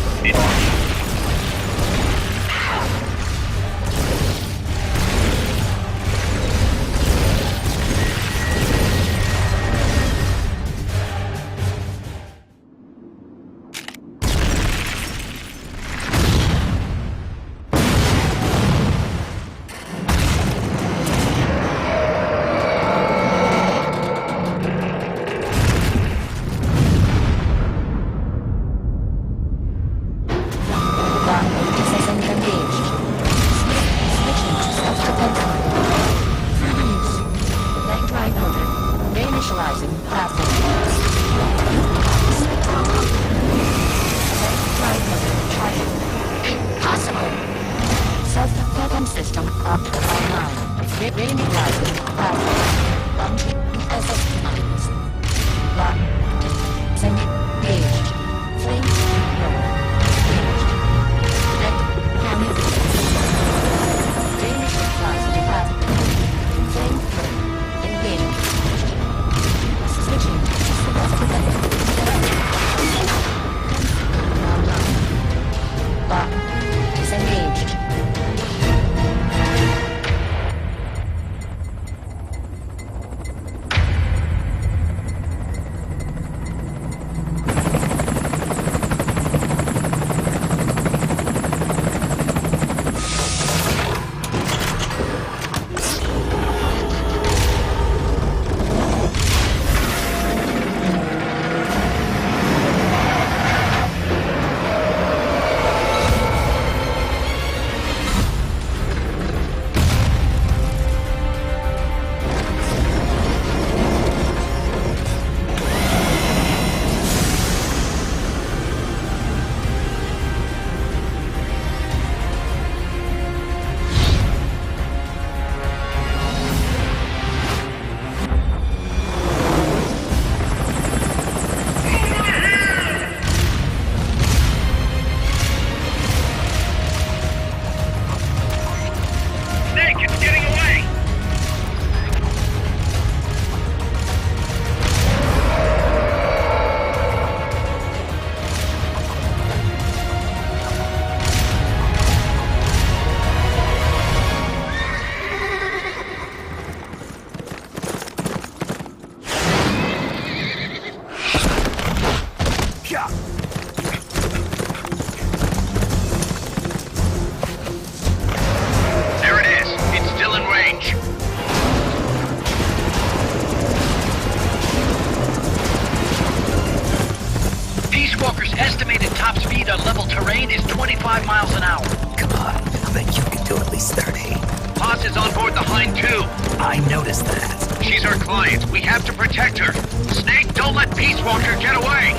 top speed on level terrain is 25 miles an hour. Come on, I bet you can do at least 30. Paz is on board the Hind too. I noticed that. She's our client. We have to protect her. Snake, don't let Peace Walker get away!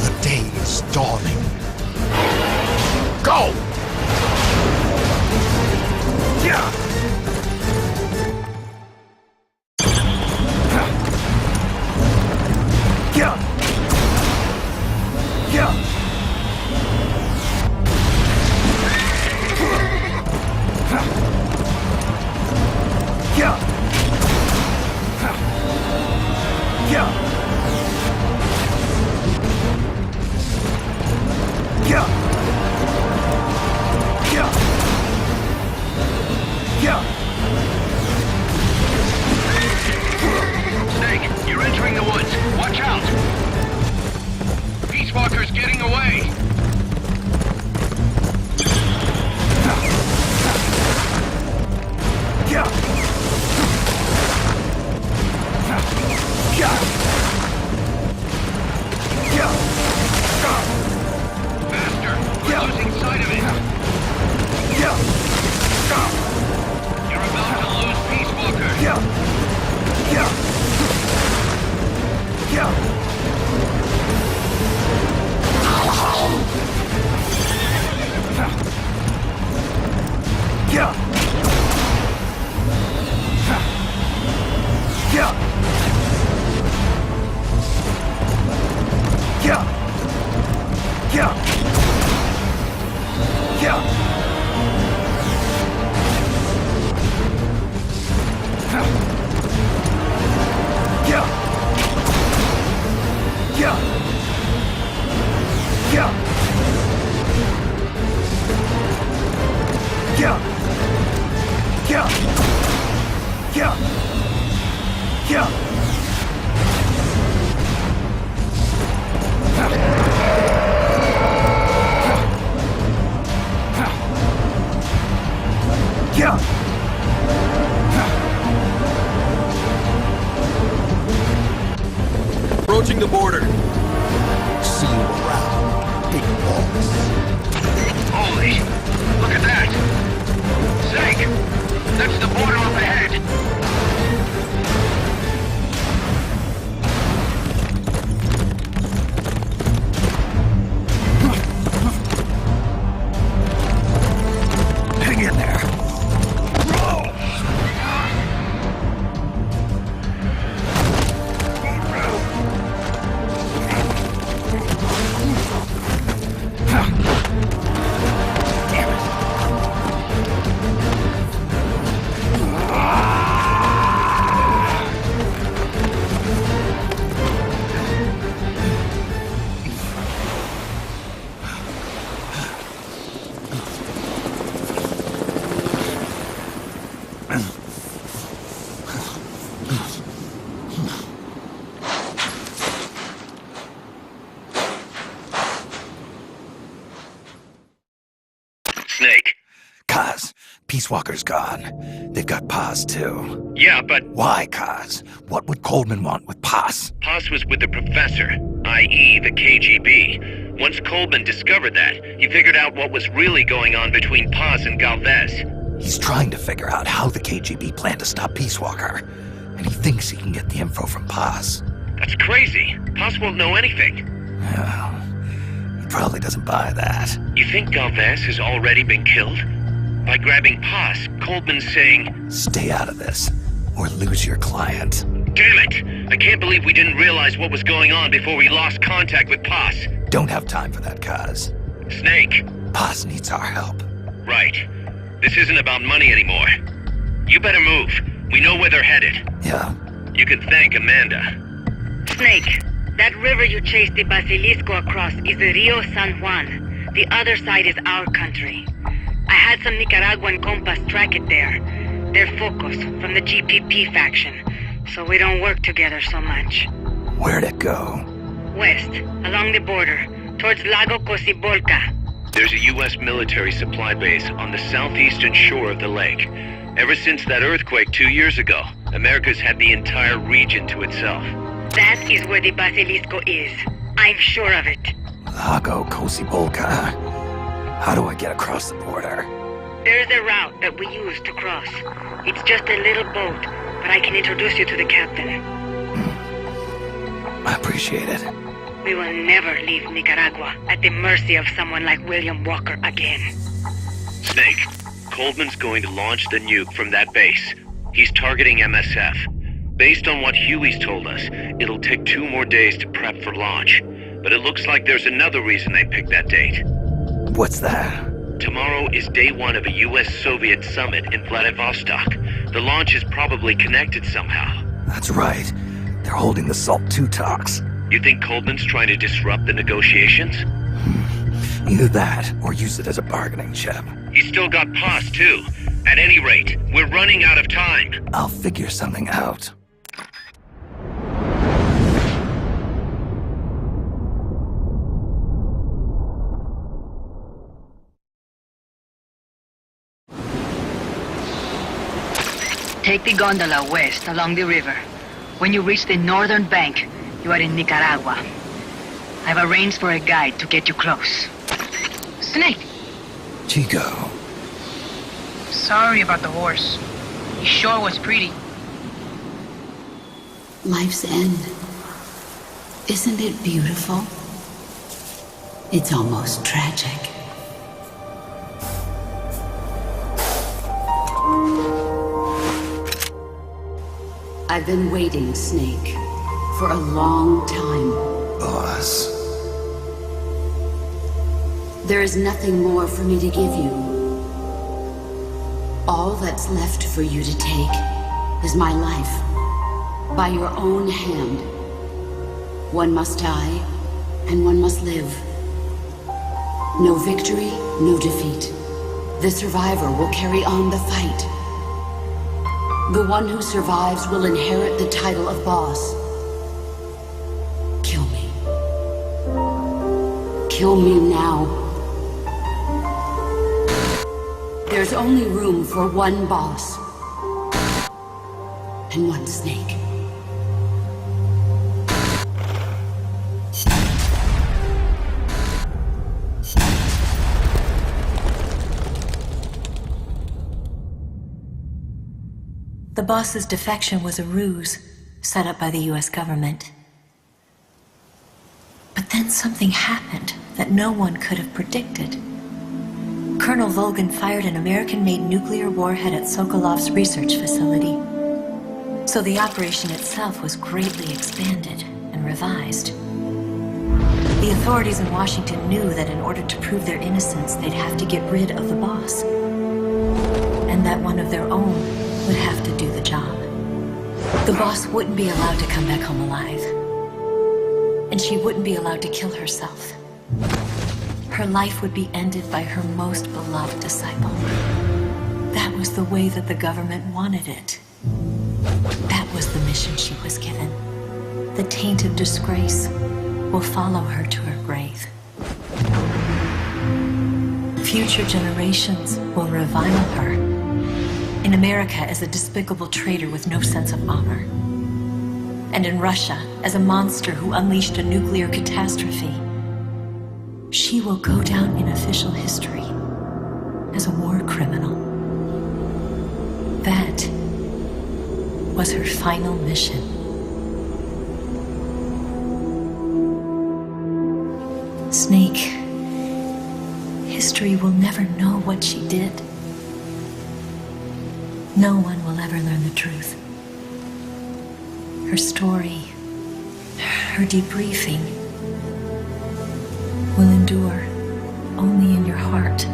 The day is dawning. Go! Yeah! Yeah! Yeah! Yeah! Yeah! Yeah! Yeah! Yeah! Snake, you're entering the woods. Watch out! Peace Walker's getting away! Yeah! Yeah! Yeah! Faster! We're Yeah. losing sight of it! Yeah! You're about to lose Peace Walker! Yeah! Yeah! Yeah! Yeah! Yeah! Yeah! Yeah! Yeah! Yeah! Yeah! Yeah! Yeah! Yeah! Yeah! Yeah! Yeah! Approaching the border. See you around, big boss. Holy! Look at that! Snake! That's the border up ahead! Hang in there. Damn it. Snake. Kaz, Peace Walker's gone. They've got Paz too. Yeah, but Why, Kaz? What would Coleman want with Paz? Paz was with the professor, i.e. the KGB. Once Coleman discovered that, he figured out what was really going on between Paz and Galvez. He's trying to figure out how the KGB plan to stop Peace Walker. And he thinks he can get the info from Paz. That's crazy. Paz won't know anything. Well, he probably doesn't buy that. You think Galvez has already been killed? By grabbing Paz, Coleman's saying, Stay out of this, or lose your client. damn it! I can't believe we didn't realize what was going on before we lost contact with Paz. Don't have time for that, Kaz. Snake. Paz needs our help. Right. This isn't about money anymore. You better move. We know where they're headed. Yeah? You can thank Amanda. Snake, that river you chased the Basilisco across is the Rio San Juan. The other side is our country. I had some Nicaraguan compas track it there. They're Focos, from the GPP faction, so we don't work together so much. Where'd it go? West, along the border, towards Lago Cocibolca. There's a U.S. military supply base on the southeastern shore of the lake. Ever since that earthquake 2 years ago, America's had the entire region to itself. That is where the Basilisco is. I'm sure of it. Lago Kosibolka. How do I get across the border? There's a route that we use to cross. It's just a little boat, but I can introduce you to the captain. I appreciate it. We will never leave Nicaragua at the mercy of someone like William Walker again. Snake, Coldman's going to launch the nuke from that base. He's targeting MSF. Based on what Huey's told us, it'll take 2 more days to prep for launch. But it looks like there's another reason they picked that date. What's that? Tomorrow is day 1 of a US-Soviet summit in Vladivostok. The launch is probably connected somehow. That's right. They're holding the SALT II talks. You think Coldman's trying to disrupt the negotiations? Either that, or use it as a bargaining chip. He's still got POS, too. At any rate, we're running out of time. I'll figure something out. Take the gondola west along the river. When you reach the northern bank, you are in Nicaragua. I've arranged for a guide to get you close. Snake! Chico. Sorry about the horse. He sure was pretty. Life's end. Isn't it beautiful? It's almost tragic. I've been waiting, Snake, for a long time. Boss. There is nothing more for me to give you. All that's left for you to take is my life, by your own hand. One must die, and one must live. No victory, no defeat. The survivor will carry on the fight. The one who survives will inherit the title of boss. Kill me. Kill me now. There's only room for one boss. And one snake. The boss's defection was a ruse set up by the US government. But then something happened that no one could have predicted. Colonel Volgin fired an American-made nuclear warhead at Sokolov's research facility. So the operation itself was greatly expanded and revised. The authorities in Washington knew that in order to prove their innocence, they'd have to get rid of the boss. And that one of their own would have to do the job. The boss wouldn't be allowed to come back home alive. And she wouldn't be allowed to kill herself. Her life would be ended by her most beloved disciple. That was the way that the government wanted it. That was the mission she was given. The taint of disgrace will follow her to her grave. Future generations will revile her. In America as a despicable traitor with no sense of honor. And in Russia as a monster who unleashed a nuclear catastrophe. She will go down in official history as a war criminal. That was her final mission. Snake, history will never know what she did. No one will ever learn the truth. Her story, her debriefing, will endure only in your heart.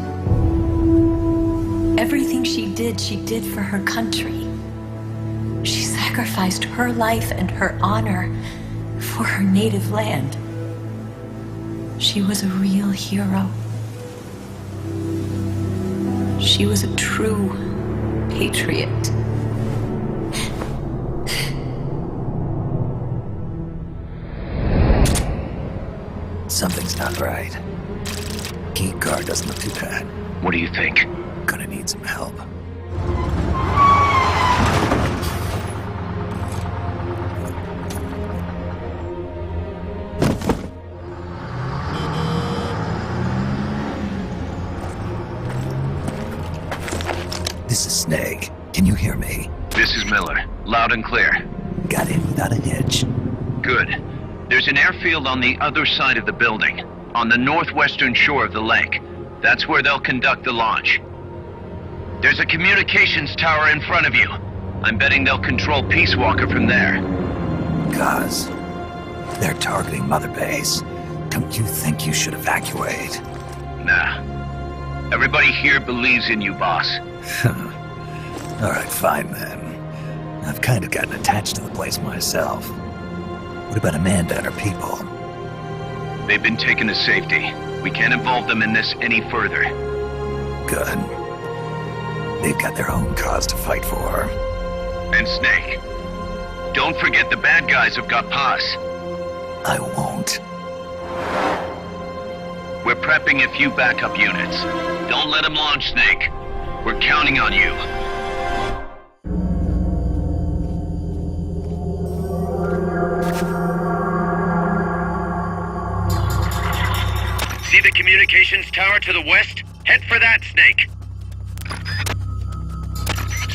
Everything she did for her country. She sacrificed her life and her honor for her native land. She was a real hero. She was a true patriot. Something's not right. Key card doesn't look too bad. What do you think? Gonna need some help. This is Snake. Can you hear me? This is Miller. Loud and clear. Got in without a hitch. Good. There's an airfield on the other side of the building, on the northwestern shore of the lake. That's where they'll conduct the launch. There's a communications tower in front of you. I'm betting they'll control Peace Walker from there. Cuz they're targeting Mother Base. Don't you think you should evacuate? Nah. Everybody here believes in you, boss. Alright, fine then. I've kind of gotten attached to the place myself. What about Amanda and her people? They've been taken to safety. We can't involve them in this any further. Good. They've got their own cause to fight for. And Snake. Don't forget the bad guys have got Paz. I won't. We're prepping a few backup units. Don't let them launch, Snake. We're counting on you. See the communications tower to the west? Head for that, Snake.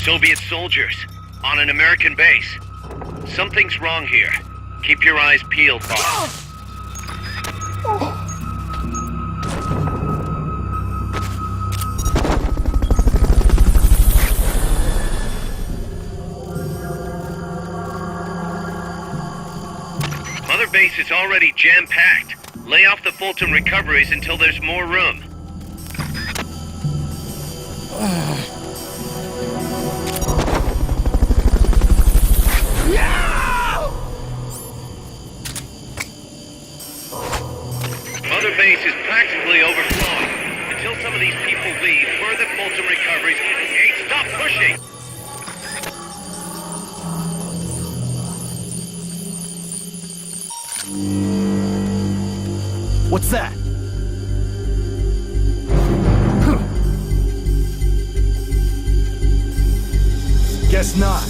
Soviet soldiers on an American base. Something's wrong here. Keep your eyes peeled, boss. Mother Base is already jam-packed. Lay off the Fulton recoveries until there's more room. Mother Base is practically overflowing. Until some of these people leave, further Fulton recoveries. Hey, stop pushing! What's that? Guess not.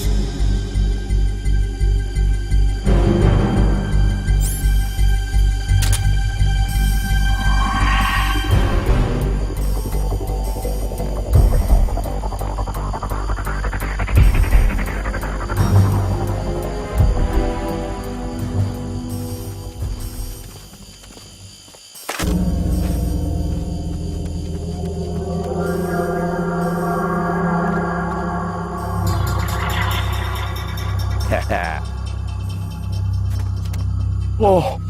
Oh.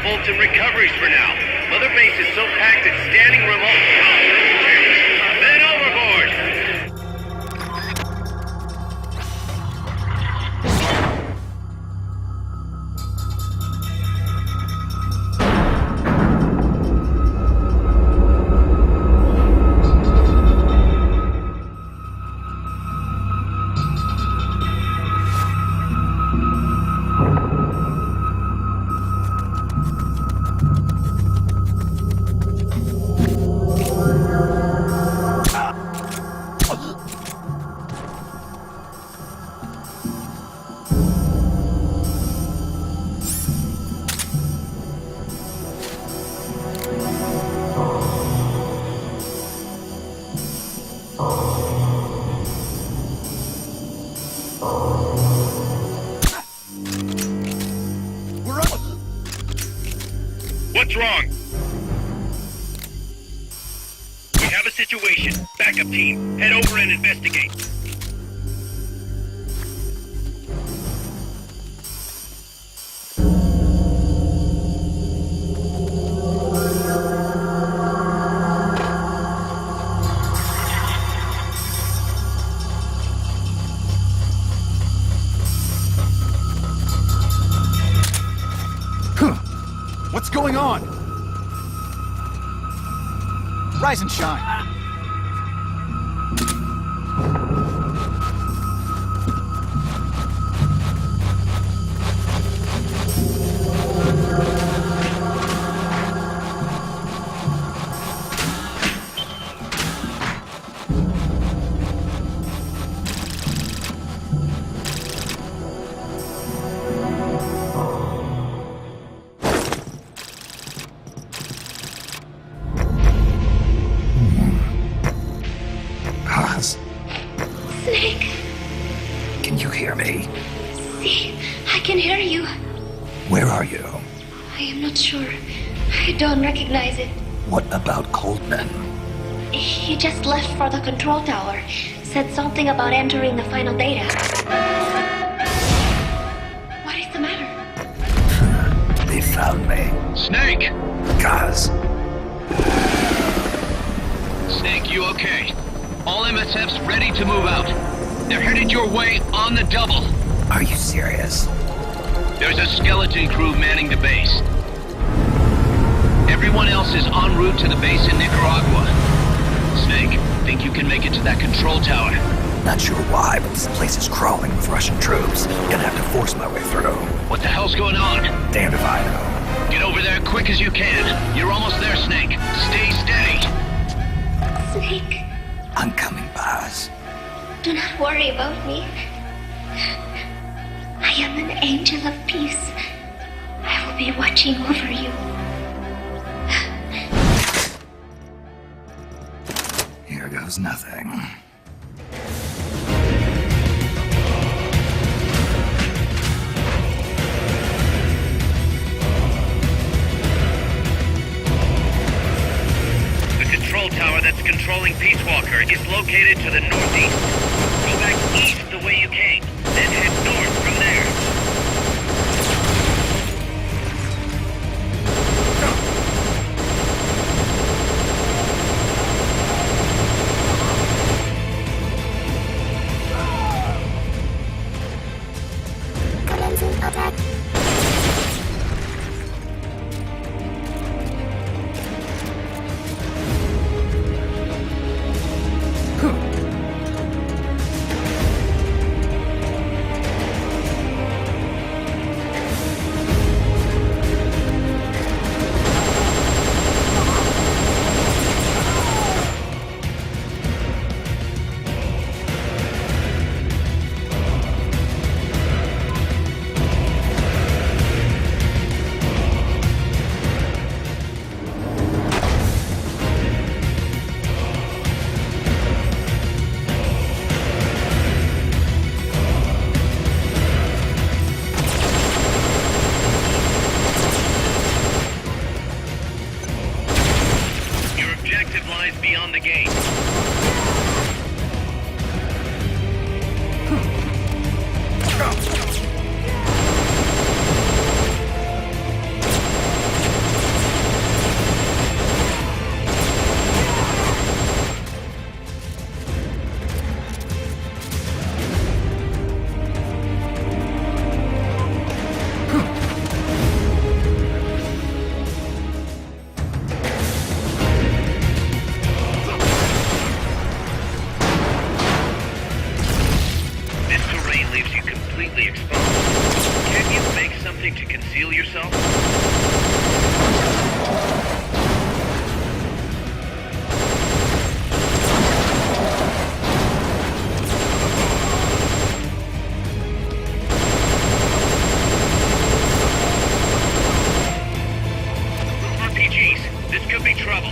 Fulton recoveries for now. Mother Base is so packed it's standing room only. Men overboard! What's wrong? We have a situation. Backup team, head over and investigate. going on? Rise and shine. Paz, Snake, can you hear me? see, I can hear you. Where are you? I am not sure. I don't recognize it. What about Coldman? He just left for the control tower. Said something about entering the final data. What is the matter? They found me. Snake! Kaz, Snake, you okay? All MSF's ready to move out. They're headed your way on the double. are you serious? There's a skeleton crew manning the base. Everyone else is en route to the base in Nicaragua. Snake, think you can make it to that control tower? Not sure why, but this place is crawling with Russian troops. Gonna have to force my way through. What the hell's going on? Damned if I know. Get over there quick as you can. You're almost there, Snake. Stay steady. Snake, I'm coming, Paz. do not worry about me. I am an angel of peace. I will be watching over you. Here goes nothing. The control tower that's controlling Peace Walker is located to the northeast. Go back east the way you came, then head north from there. Commencing attack. Your objective lies beyond the gate. This terrain leaves you completely exposed. Can you make something to conceal yourself? RPGs, this could be trouble.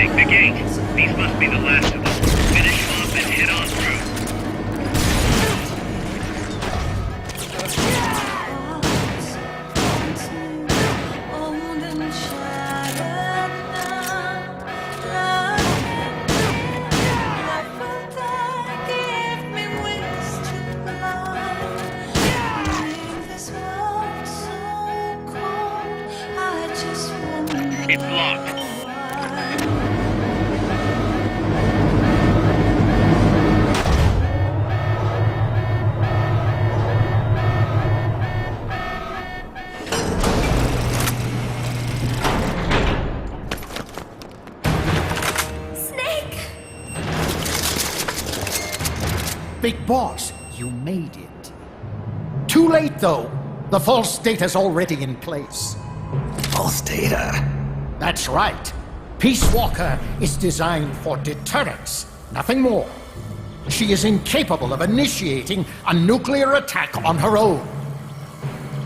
Snake, the gate. These must be the last of them. Finish them up and head on through. It's locked. Snake! Big Boss, you made it. Too late, though. The false data's already in place. False data? That's right. Peace Walker is designed for deterrence, nothing more. She is incapable of initiating a nuclear attack on her own.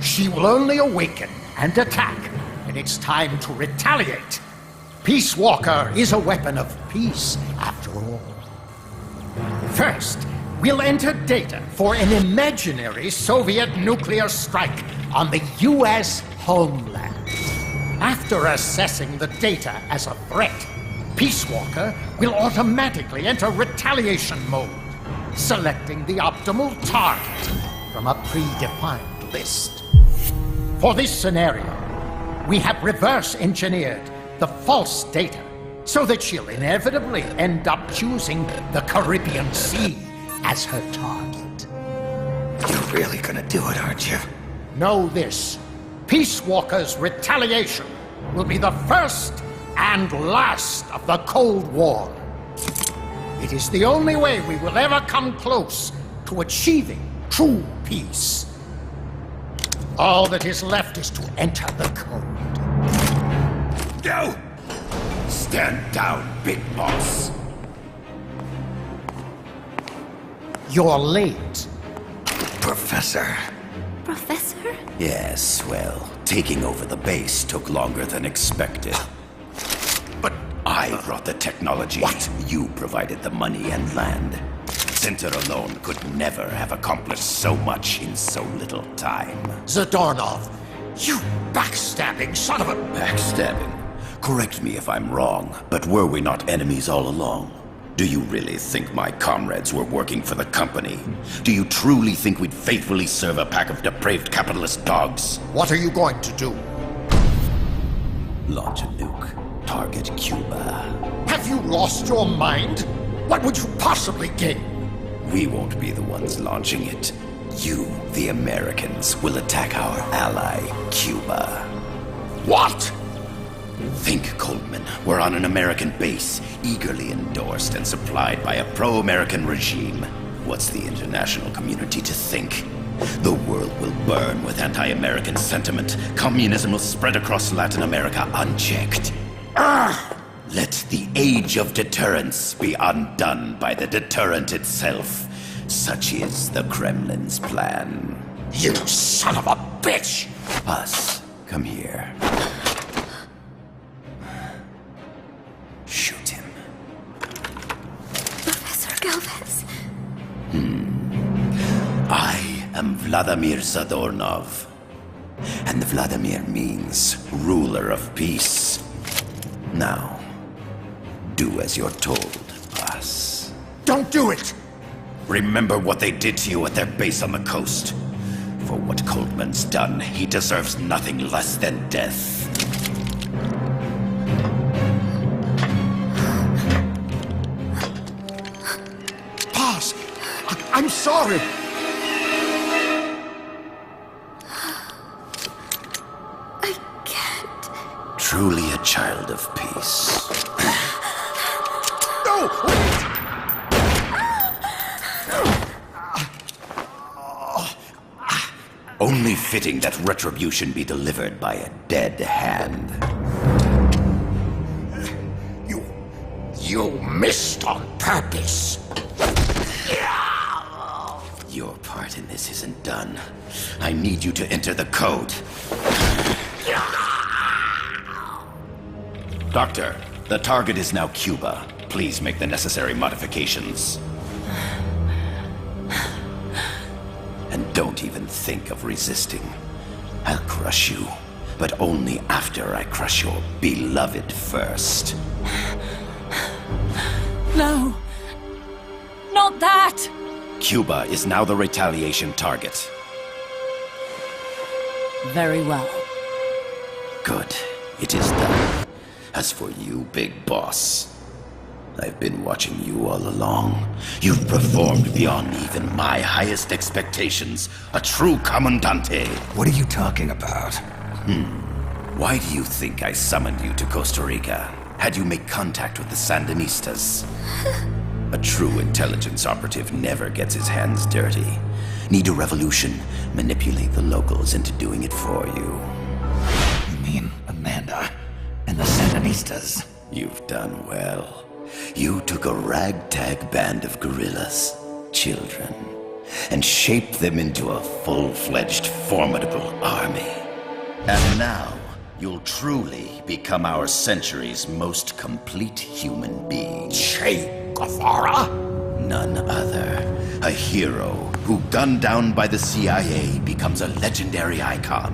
She will only awaken and attack when it's time to retaliate. Peace Walker is a weapon of peace, after all. First, we'll enter data for an imaginary Soviet nuclear strike on the U.S. homeland. After assessing the data as a threat, Peace Walker will automatically enter retaliation mode, selecting the optimal target from a predefined list. For this scenario, we have reverse engineered the false data so that she'll inevitably end up choosing the Caribbean Sea as her target. You're really gonna do it, aren't you? Know this. Peace Walker's retaliation will be the first and last of the Cold War. It is the only way we will ever come close to achieving true peace. All that is left is to enter the code. Go! Stand down, Big Boss. You're late. Professor. Professor? Yes, well, taking over the base took longer than expected. But I brought the technology. What? You provided the money and land. Center alone could never have accomplished so much in so little time. Zadornov, you backstabbing son of a... Backstabbing? Correct me if I'm wrong, but were we not enemies all along? Do you really think my comrades were working for the company? Do you truly think we'd faithfully serve a pack of depraved capitalist dogs? What are you going to do? Launch a nuke. Target Cuba. Have you lost your mind? What would you possibly gain? We won't be the ones launching it. You, the Americans, will attack our ally, Cuba. What? Think, Coldman. We're on an American base, eagerly endorsed and supplied by a pro-American regime. What's the international community to think? The world will burn with anti-American sentiment. Communism will spread across Latin America unchecked. Let the age of deterrence be undone by the deterrent itself. Such is the Kremlin's plan. You son of a bitch! Us, come here. Shoot him. Professor Galvez. I am Vladimir Zadornov. And Vladimir means ruler of peace. Now, do as you're told, boss. Don't do it! Remember what they did to you at their base on the coast. For what Coldman's done, he deserves nothing less than death. Boss, I'm sorry. I can't. Truly a child of peace. No! Wait! Only fitting that retribution be delivered by a dead hand. You missed on purpose. Your part in this isn't done. I need you to enter the code. Doctor, The target is now Cuba. Please make the necessary modifications. And don't even think of resisting. I'll crush you, but only after I crush your beloved first. No. Not that! Cuba is now the retaliation target. Very well. Good. It is done. As for you, Big Boss, I've been watching you all along. You've performed beyond even my highest expectations. A true Comandante. What are you talking about? Why do you think I summoned you to Costa Rica? Had you make contact with the Sandinistas? A true intelligence operative never gets his hands dirty. Need a revolution? Manipulate the locals into doing it for you. You mean Amanda and the Sandinistas? You've done well. You took a ragtag band of guerrillas, children, and shaped them into a full-fledged, formidable army. And now, you'll truly become our century's most complete human being. Che Guevara? None other. A hero who, gunned down by the CIA, becomes a legendary icon.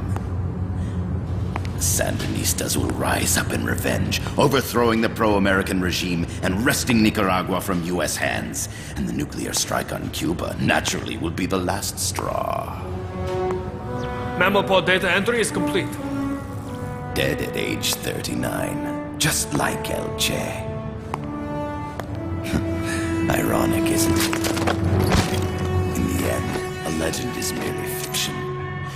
The Sandinistas will rise up in revenge, overthrowing the pro-American regime and wresting Nicaragua from U.S. hands. And the nuclear strike on Cuba, naturally, will be the last straw. Mammal data entry is complete. Dead at age 39, just like El Che. Ironic, isn't it? In the end, a legend is merely fiction.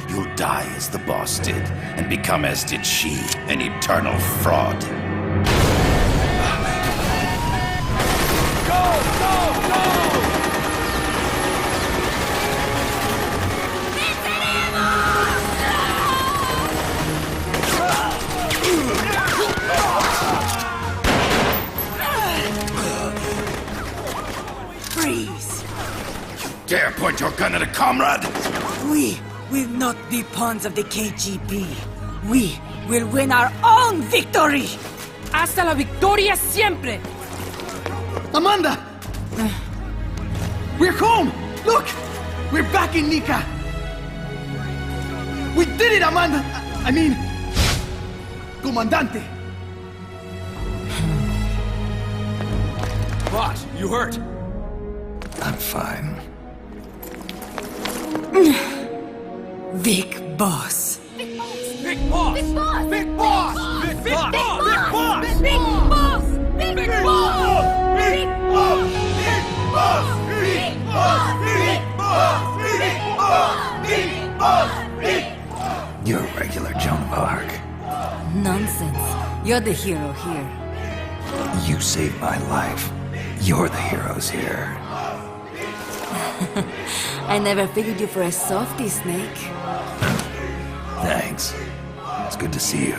You'll die as the boss did, and become as did she, an eternal fraud. Freeze! Dare point your gun at a comrade? We will not be pawns of the KGB. We will win our own victory! Hasta la victoria siempre! Amanda! We're home! Look! We're back in Nica! We did it, Amanda! I mean... Comandante! Boss, you hurt? I'm fine. Big Boss. Big Boss! Big Boss! Big Boss! Big Big Boss! Boss! Big Boss! Big Boss! Big Boss! Big Boss! Big Boss! Big Boss! Big Boss! You're a regular Joan of Arc. Nonsense. You're the hero here. You saved my life. You're the heroes here. I never figured you for a softie, Snake. Thanks. It's good to see you.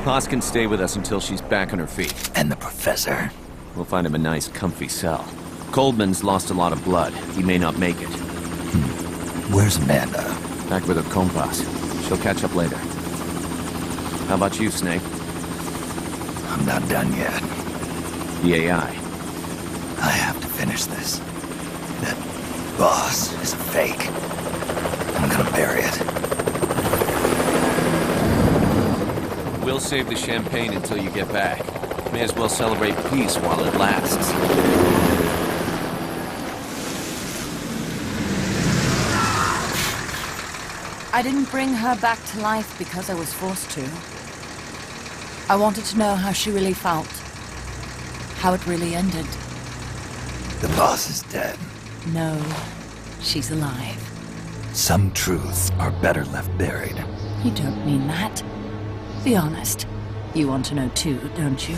Haas can stay with us until she's back on her feet. And the professor? We'll find him a nice, comfy cell. Coldman's lost a lot of blood. He may not make it. Where's Amanda? Back with her compas. She'll catch up later. How about you, Snake? I'm not done yet. The AI. I have to finish this. That boss is a fake. I'm gonna bury it. We'll save the champagne until you get back. May as well celebrate peace while it lasts. I didn't bring her back to life because I was forced to. I wanted to know how she really felt. How it really ended. The boss is dead. No, she's alive. Some truths are better left buried. You don't mean that. Be honest. You want to know too, don't you?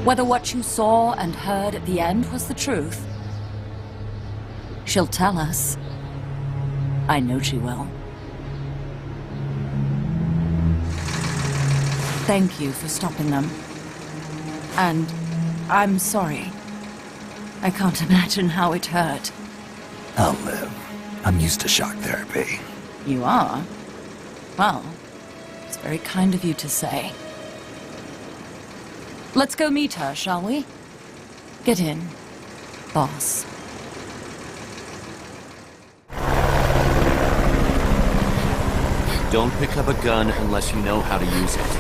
Whether what you saw and heard at the end was the truth. She'll tell us. I know she will. Thank you for stopping them. And I'm sorry. I can't imagine how it hurt. I'll live. I'm used to shock therapy. You are? Well, it's very kind of you to say. Let's go meet her, shall we? Get in, boss. Don't pick up a gun unless you know how to use it.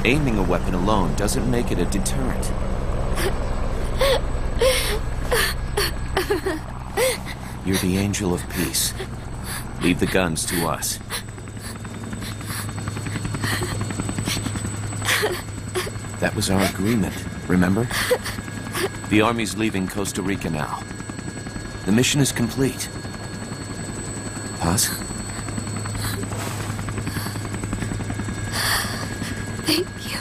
Aiming a weapon alone doesn't make it a deterrent. You're the angel of peace. Leave the guns to us. That was our agreement, remember? The army's leaving Costa Rica now. The mission is complete. Paz? Thank you.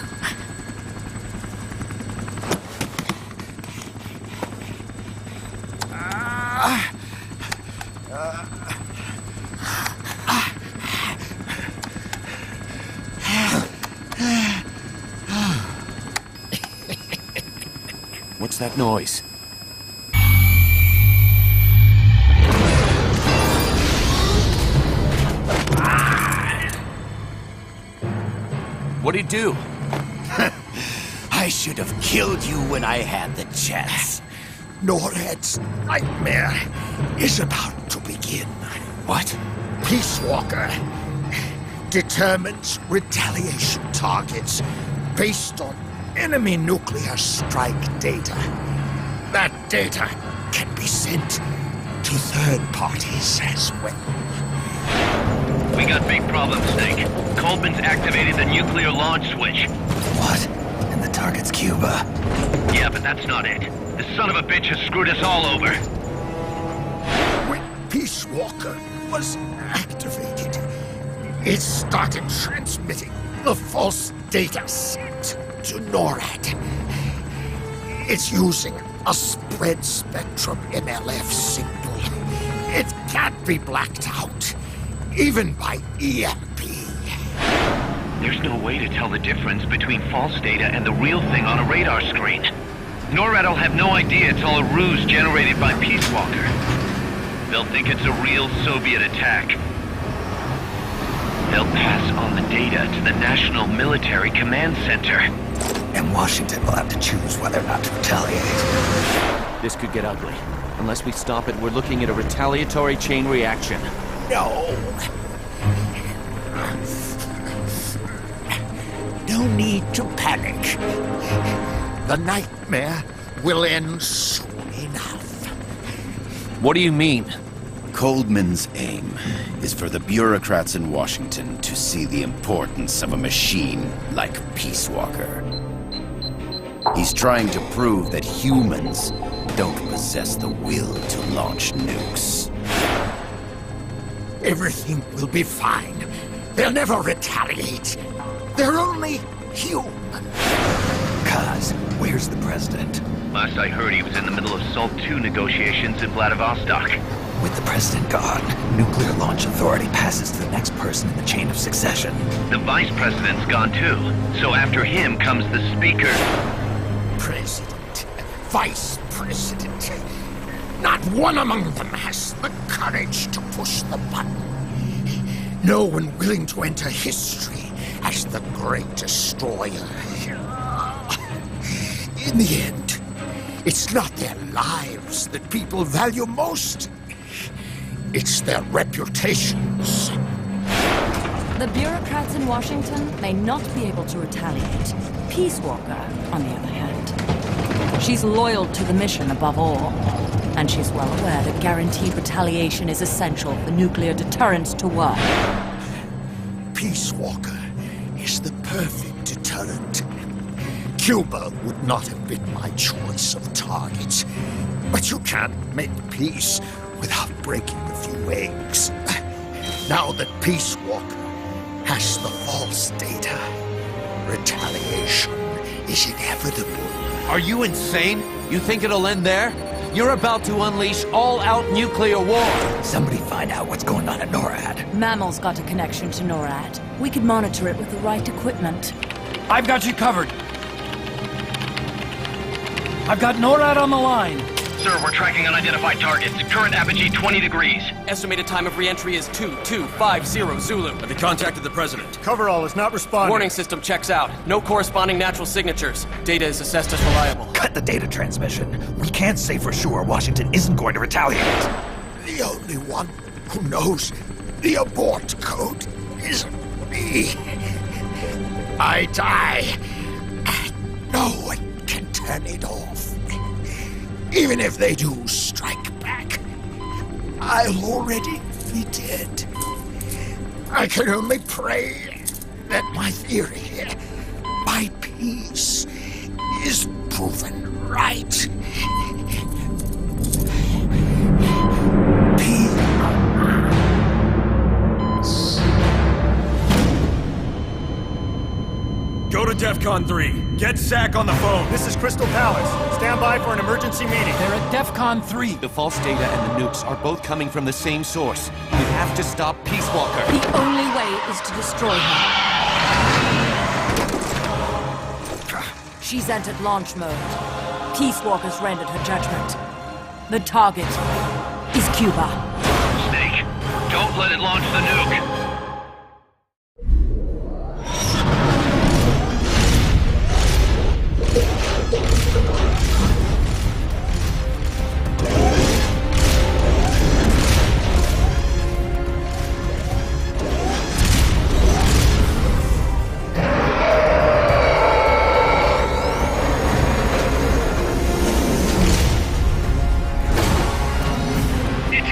What's that noise? What'd he do? I should have killed you when I had the chance. NORAD's nightmare is about to begin. What? Peace Walker determines retaliation targets based on enemy nuclear strike data. That data can be sent to third parties as well. We got big problems, Snake. Coldman's activated the nuclear launch switch. What? And the target's Cuba? Yeah, but that's not it. The son of a bitch has screwed us all over. When Peace Walker was activated, it started transmitting the false data set to NORAD. It's using a spread spectrum MLF signal. It can't be blacked out, even by EMP. There's no way to tell the difference between false data and the real thing on a radar screen. NORAD will have no idea it's all a ruse generated by Peace Walker. They'll think it's a real Soviet attack. They'll pass on the data to the National Military Command Center. And Washington will have to choose whether or not to retaliate. This could get ugly. Unless we stop it, we're looking at a retaliatory chain reaction. No. No need to panic. The nightmare will end soon enough. What do you mean? Coldman's aim is for the bureaucrats in Washington to see the importance of a machine like Peace Walker. He's trying to prove that humans don't possess the will to launch nukes. Everything will be fine. They'll never retaliate. They're only human. Kaz, where's the president? Last I heard, he was in the middle of SALT II negotiations in Vladivostok. With the president gone, Nuclear Launch Authority passes to the next person in the chain of succession. The vice president's gone too. So after him comes the speaker. President, vice president. Not one among them has the courage to push the button. No one willing to enter history as the great destroyer. In the end, it's not their lives that people value most. It's their reputations. The bureaucrats in Washington may not be able to retaliate. Peace Walker, on the other hand. She's loyal to the mission above all. And she's well aware that guaranteed retaliation is essential for nuclear deterrence to work. Peace Walker is the perfect deterrent. Cuba would not have been my choice of target. But you can't make peace without breaking a few eggs. Now that Peace Walker has the false data, retaliation is inevitable. Are you insane? You think it'll end there? You're about to unleash all-out nuclear war! Somebody find out what's going on at NORAD. Mammal's got a connection to NORAD. We could monitor it with the right equipment. I've got you covered. I've got NORAD on the line. Sir, we're tracking unidentified targets. Current apogee 20 degrees. Estimated time of re-entry is 2250 Zulu. Have you contacted the president? Coverall is not responding. Warning system checks out. No corresponding natural signatures. Data is assessed as reliable. Cut the data transmission. We can't say for sure Washington isn't going to retaliate. The only one who knows the abort code is me. I die, and no one can turn it off. Even if they do strike back, I'll already be dead. I can only pray that my theory, my peace, is proven right. Go to DEFCON 3. Get Zack on the phone. This is Crystal Palace. Stand by for an emergency meeting. They're at DEFCON 3. The false data and the nukes are both coming from the same source. We have to stop Peace Walker. The only way is to destroy her. She's entered launch mode. Peace Walker's rendered her judgment. The target is Cuba. Snake, don't let it launch the nuke.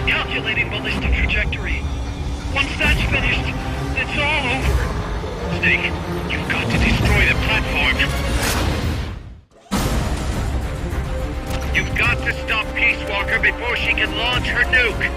Calculating ballistic trajectory. Once that's finished, it's all over. Snake, you've got to destroy the platform. You've got to stop Peace Walker before she can launch her nuke.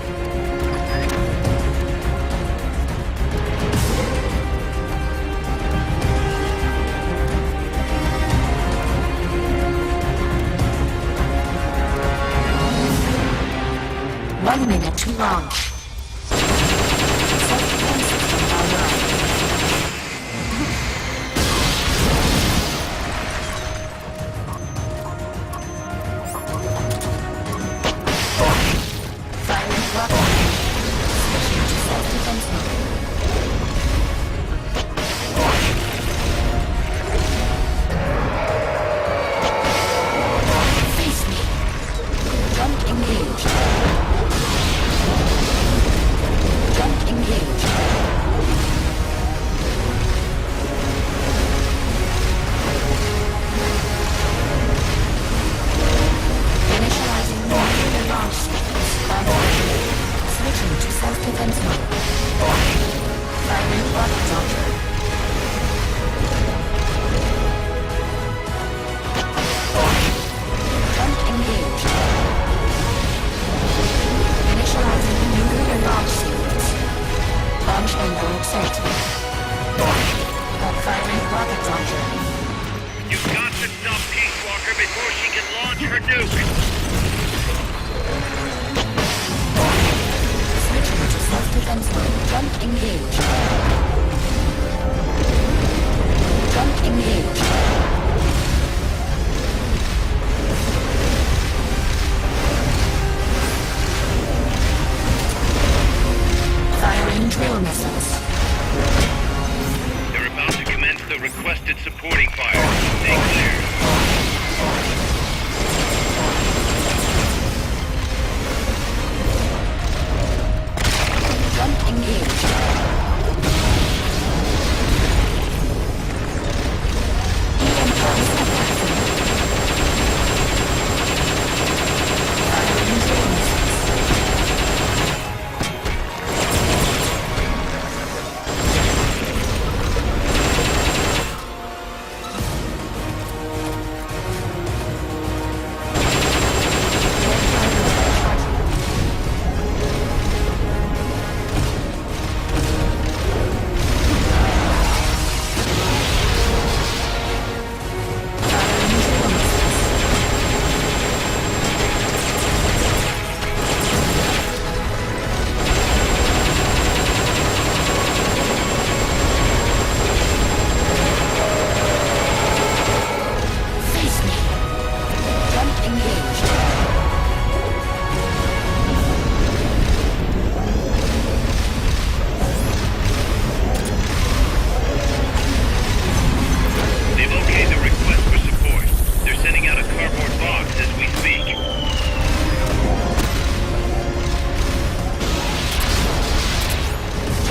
One minute to launch. Face me. Jump engaged. Jump engaged. Initializing nuclear launch sequence. Switching to self-defense mode. Firing rocket launcher. Jump engaged. Initializing nuclear launch sequence. Launch angle set. Firing rocket launcher. You've got to stop Peace Walker before she can launch her nuke. Switching to self-defense mode. Jump engaged. Jump engaged. Firing drill missiles. They're about to commence the requested supporting fire. Stay clear. Jump engaged. Firing drill missiles.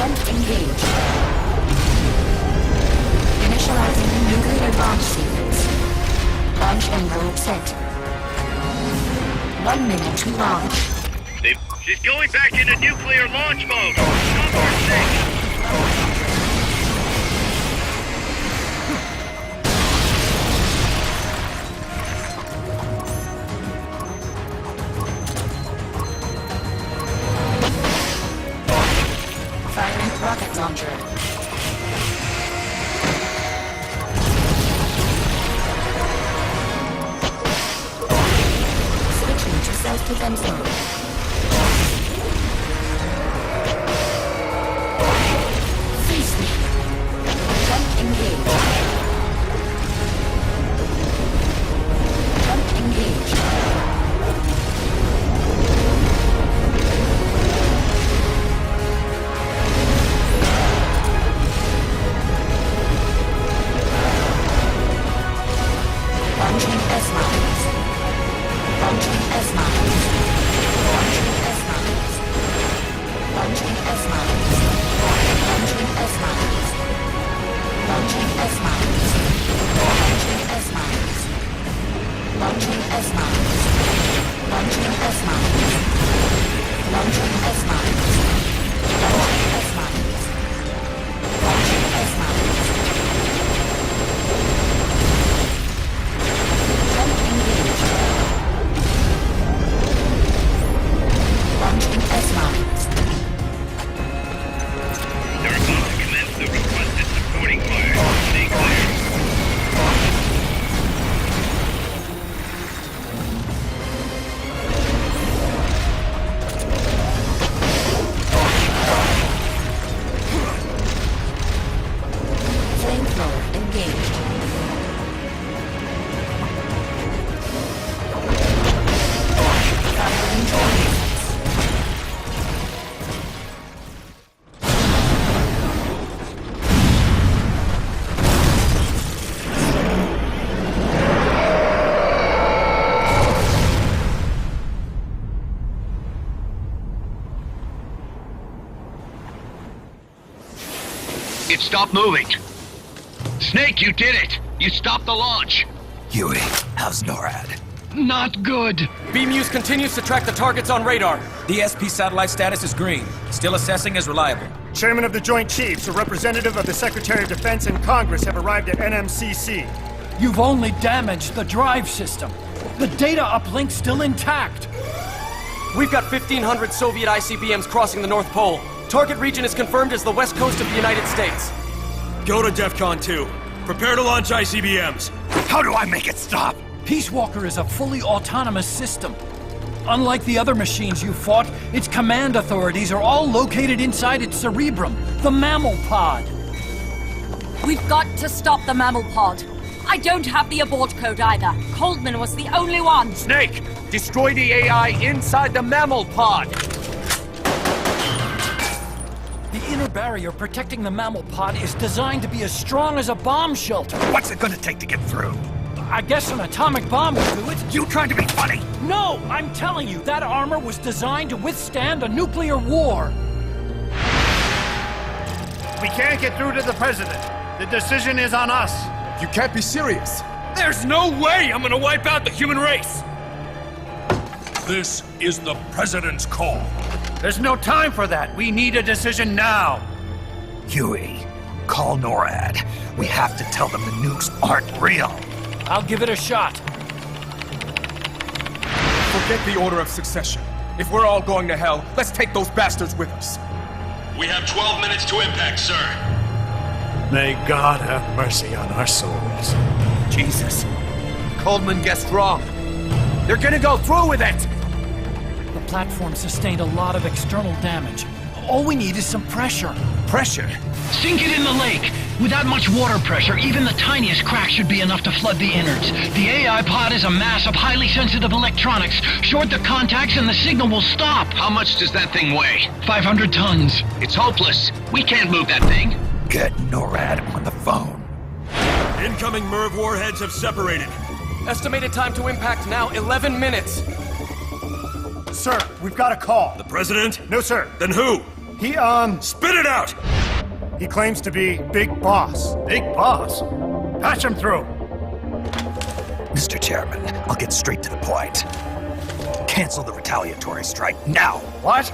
Jump engage. Initializing nuclear launch sequence. Launch envelope set. 1 minute to launch. She's going back into nuclear launch mode. Cover Snake. Firing rocket launcher. Switching to self-defense mode. Face me. Jump engage. Jump engage. Launching S-Mines. Launching S-Mines. Launching S-Mines. Launching S-Mines. Launching S-Mines. Launching S-Mines. Launching S-Mines. Launching S-Mines. Launching S-Mines. Launching S-Mines. Launching S-Mines. Launching S-Mines. Jump engage. Launching S-Mines. They're about to commence the requested supporting fire. Stay clear. Flamethrower engaged. Firing tornadoes. It stopped moving. Snake, you did it! You stopped the launch! Huey, how's NORAD? Not good. BeamUse continues to track the targets on radar. The SP satellite status is green. Still assessing as reliable. Chairman of the Joint Chiefs, a representative of the Secretary of Defense and Congress have arrived at NMCC. You've only damaged the drive system. The data uplink's still intact. We've got 1,500 Soviet ICBMs crossing the North Pole. Target region is confirmed as the west coast of the United States. Go to DEFCON 2. Prepare to launch ICBMs. How do I make it stop? Peace Walker is a fully autonomous system. Unlike the other machines you fought, its command authorities are all located inside its cerebrum, the mammal pod. We've got to stop the mammal pod. I don't have the abort code either. Coldman was the only one. Snake, destroy the AI inside the mammal pod. The inner barrier protecting the mammal pod is designed to be as strong as a bomb shelter. What's it gonna take to get through? I guess an atomic bomb will do it. You trying to be funny? No, I'm telling you, that armor was designed to withstand a nuclear war. We can't get through to the President. The decision is on us. You can't be serious. There's no way I'm gonna wipe out the human race! This is the President's call. There's no time for that. We need a decision now. Huey, call NORAD. We have to tell them the nukes aren't real. I'll give it a shot. Forget the order of succession. If we're all going to hell, let's take those bastards with us. We have 12 minutes to impact, sir. May God have mercy on our souls. Jesus. Coldman guessed wrong. They're gonna go through with it! The platform sustained a lot of external damage. All we need is some pressure. Pressure? Sink it in the lake. Without much water pressure, even the tiniest crack should be enough to flood the innards. The AI pod is a mass of highly sensitive electronics. Short the contacts and the signal will stop. How much does that thing weigh? 500 tons. It's hopeless. We can't move that thing. Get NORAD on the phone. Incoming MIRV warheads have separated. Estimated time to impact now, 11 minutes. Sir, we've got a call. The President? No, sir. Then who? He, Spit it out! He claims to be Big Boss. Big Boss? Patch him through. Mr. Chairman, I'll get straight to the point. Cancel the retaliatory strike now! What?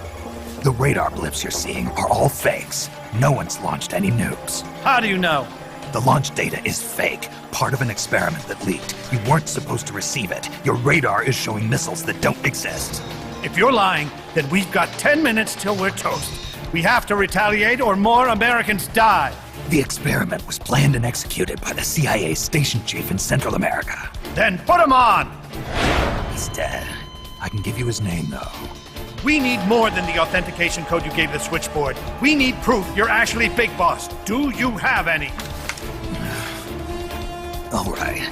The radar blips you're seeing are all fakes. No one's launched any nukes. How do you know? The launch data is fake, part of an experiment that leaked. You weren't supposed to receive it. Your radar is showing missiles that don't exist. If you're lying, then we've got 10 minutes till we're toast. We have to retaliate or more Americans die. The experiment was planned and executed by the CIA station chief in Central America. Then put him on! He's dead. I can give you his name, though. We need more than the authentication code you gave the switchboard. We need proof you're actually Big Boss. Do you have any? All right.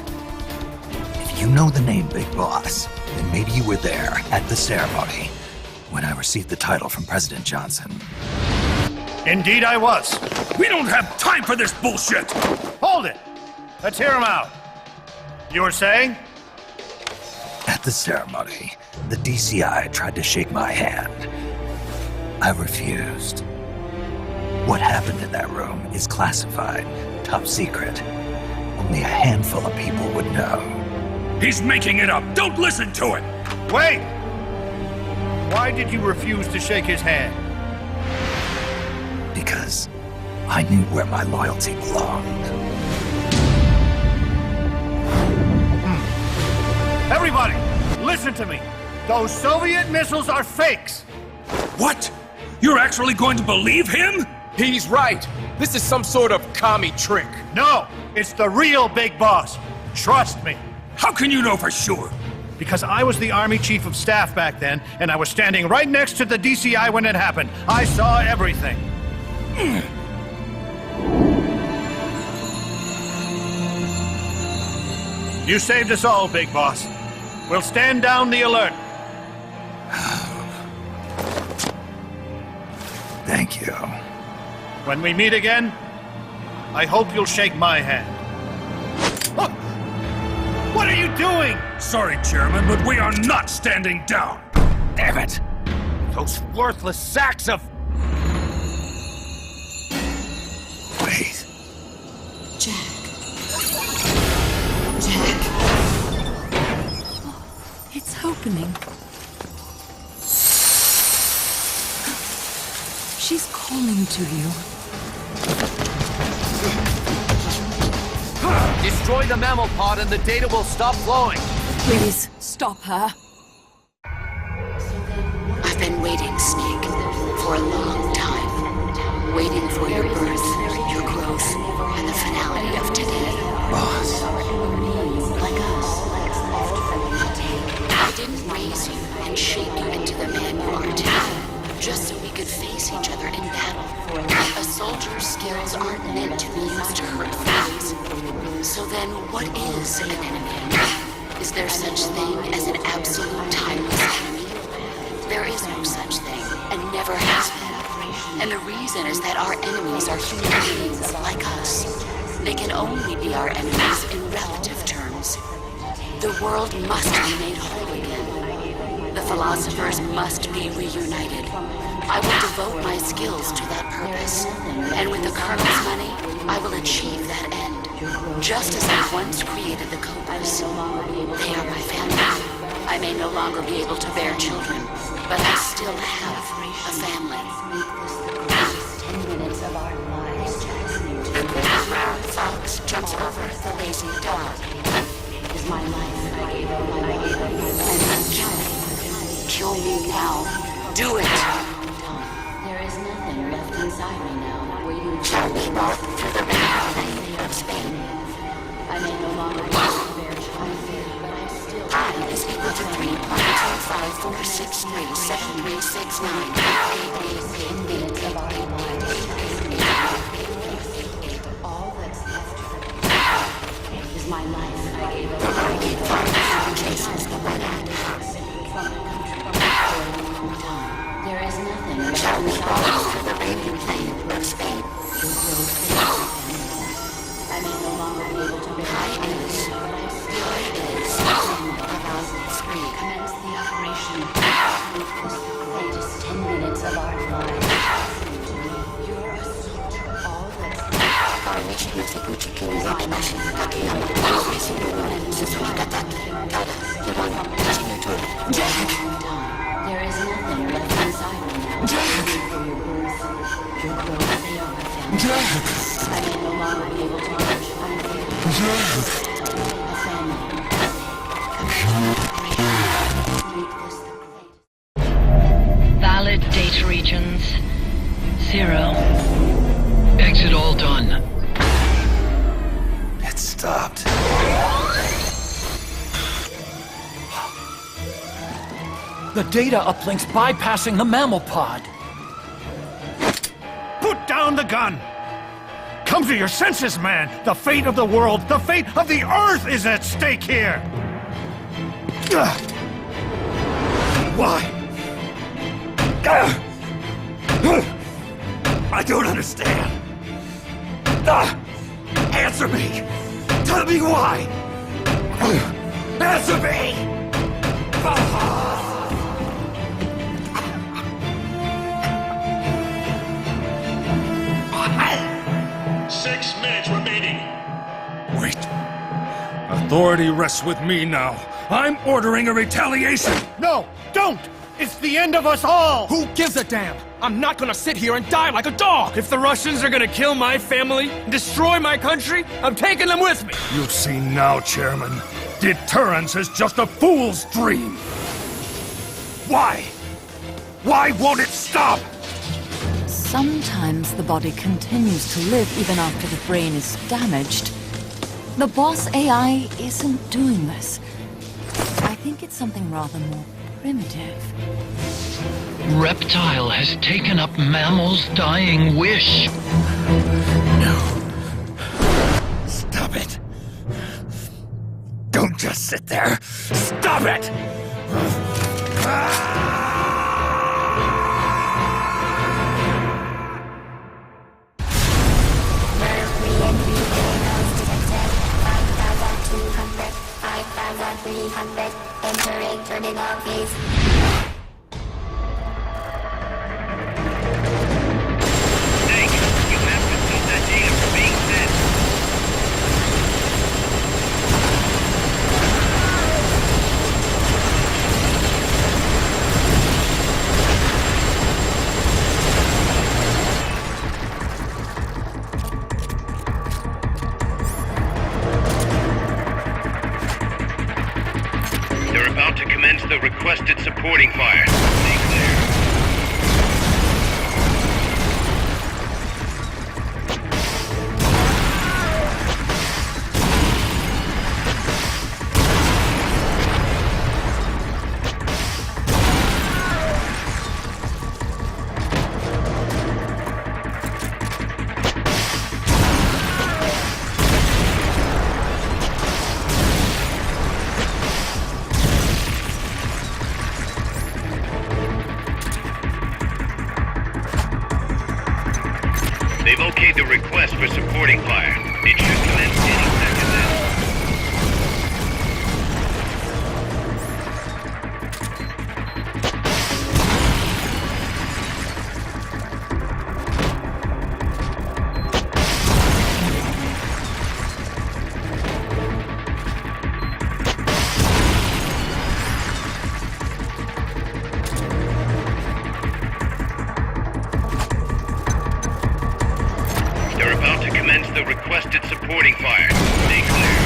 If you know the name Big Boss, then maybe you were there at the ceremony when I received the title from President Johnson. Indeed I was. We don't have time for this bullshit! Hold it! Let's hear him out. You were saying? At the ceremony, the DCI tried to shake my hand. I refused. What happened in that room is classified, top secret. Only a handful of people would know. He's making it up! Don't listen to it! Wait! Why did you refuse to shake his hand? Because I knew where my loyalty belonged. Everybody, listen to me. Those Soviet missiles are fakes. What? You're actually going to believe him? He's right. This is some sort of commie trick. No, it's the real Big Boss. Trust me. How can you know for sure? Because I was the Army Chief of Staff back then, and I was standing right next to the DCI when it happened. I saw everything. You saved us all, Big Boss. We'll stand down the alert. Thank you. When we meet again, I hope you'll shake my hand. Oh! What are you doing? Sorry, Chairman, but we are not standing down. Damn it! Those worthless sacks of... Wait. Jack. Jack. Oh, it's opening. She's calling to you. Destroy the mammal pod and the data will stop flowing. Please, stop her. I've been waiting, Snake, for a long time. Waiting for your birth, your growth, and the finality of today. Boss. Like us, I didn't raise you and shape you into the man you are today, just so we could face each other in battle. A soldier's skills aren't meant to be used to hurt foes. So then, what is an enemy? Is there such thing as an absolute timeless enemy? There is no such thing, and never has been. And the reason is that our enemies are human beings like us. They can only be our enemies in relative terms. The world must be made whole again. The philosophers must be reunited. I will devote my skills to that purpose, and with the Colonel's money, I will achieve that end. Just as I once created the Cobras. They are my family. I may no longer be able to bear children, but I still have a family. 10 minutes of our lives. The brown fox jumps over the lazy dog. Is my life. And kill me. Kill me now. Do it. There is nothing left inside me now, waiting for me north through the reality of Spain. I may no longer be able to bear children, but I still have is equal to 3.2546373669. 10 minutes of our lives. All that's left is my life. I gave up chases the red ant. There is nothing left inside for the Arabian plain of Spain. I may no longer be able to bear children, but I still is. Commence the operation. The greatest 10 minutes of our lives. There is nothing left inside me now. Except for your birth, your growth, and your family. I may no longer be able to watch a family. Valid data regions. 0. Exit all done. It stopped. The data uplink's bypassing the mammal pod. Put down the gun! Come to your senses, man! The fate of the world, the fate of the Earth is at stake here! Why? I don't understand. Answer me! Tell me why! Answer me! 6 minutes remaining. Wait. Authority rests with me now. I'm ordering a retaliation. No, don't! It's the end of us all! Who gives a damn? I'm not gonna sit here and die like a dog! If the Russians are gonna kill my family and destroy my country, I'm taking them with me! You see now, Chairman. Deterrence is just a fool's dream. Why? Why won't it stop? Sometimes the body continues to live even after the brain is damaged. The boss AI isn't doing this. I think it's something rather more primitive. Reptile has taken up Mammal's dying wish. No. Stop it. Don't just sit there. Stop it! Entering terminal phase. Snake, you have to stop that data from being sent. They're about to commence the requested supporting fire. Stay clear. They've okayed the request for supporting fire. It should commence any second now. They're about to commence the requested supporting fire. Stay clear.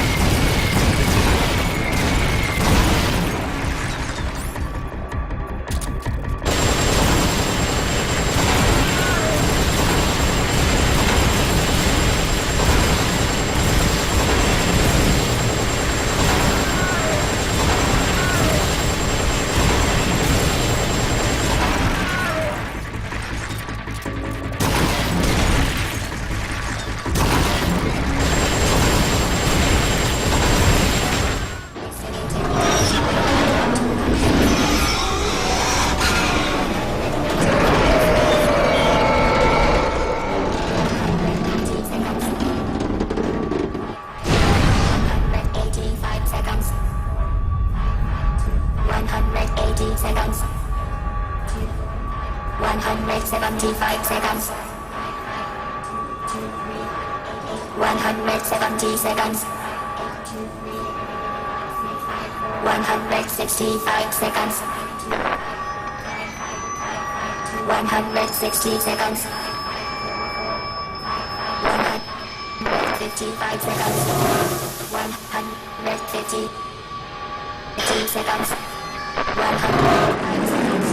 170 seconds. 165 seconds. 160 seconds. 155 seconds. 150 seconds. 105 seconds.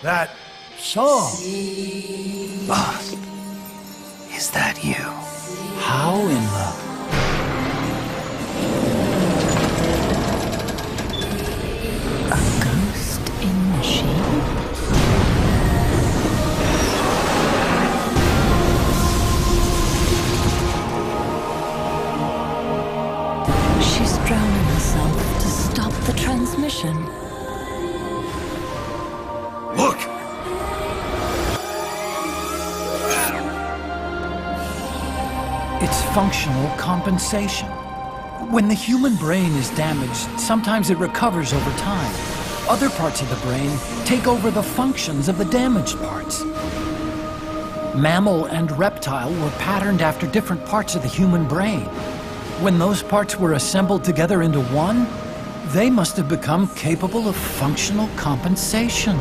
That song. Boss, is that you? How in the... A ghost in machine? She's drowning herself to stop the transmission. Look! It's functional compensation. When the human brain is damaged, sometimes it recovers over time. Other parts of the brain take over the functions of the damaged parts. Mammal and reptile were patterned after different parts of the human brain. When those parts were assembled together into one, they must have become capable of functional compensation.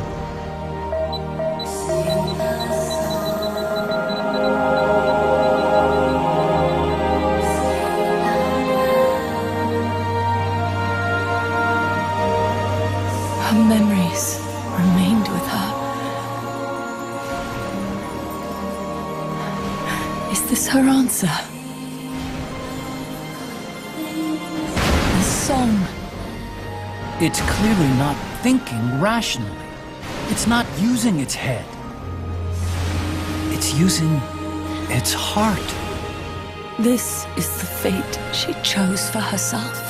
Her memories remained with her. Is this her answer? The song. It's clearly not thinking rationally. It's not using its head. It's using its heart. This is the fate she chose for herself.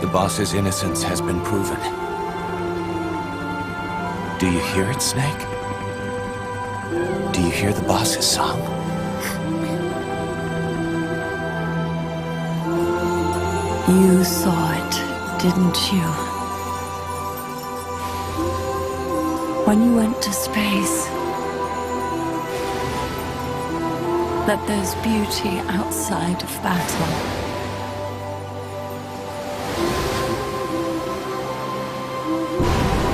The boss's innocence has been proven. Do you hear it, Snake? Do you hear the boss's song? You saw it, didn't you? When you went to space, that there's beauty outside of battle.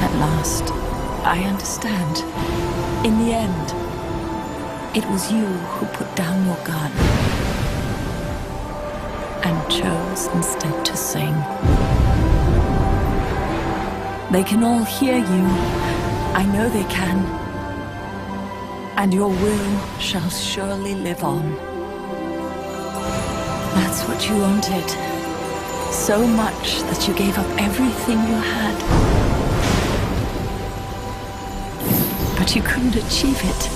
At last, I understand. In the end, it was you who put down your gun and chose instead to sing. They can all hear you. I know they can. And your will shall surely live on. That's what you wanted. So much that you gave up everything you had. But you couldn't achieve it.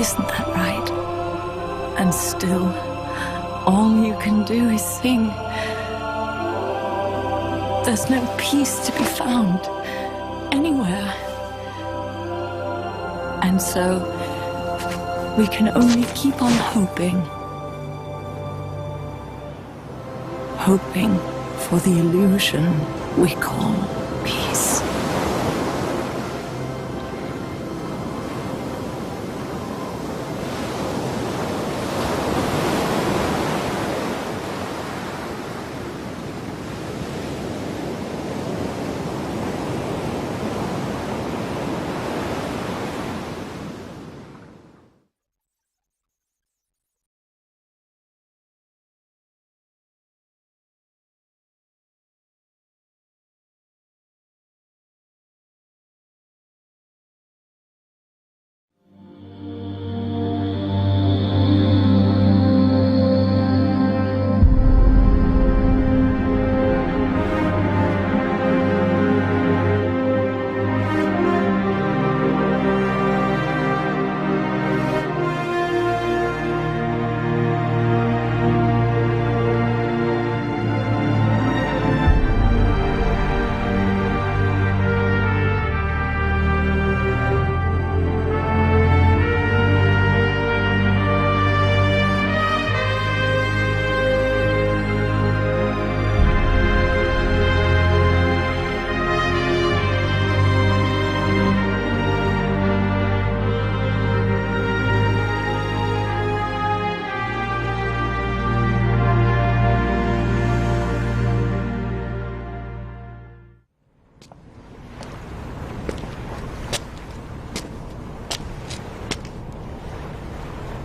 Isn't that right? And still, all you can do is sing. There's no peace to be found anywhere. And so, we can only keep on hoping. Hoping for the illusion we call peace.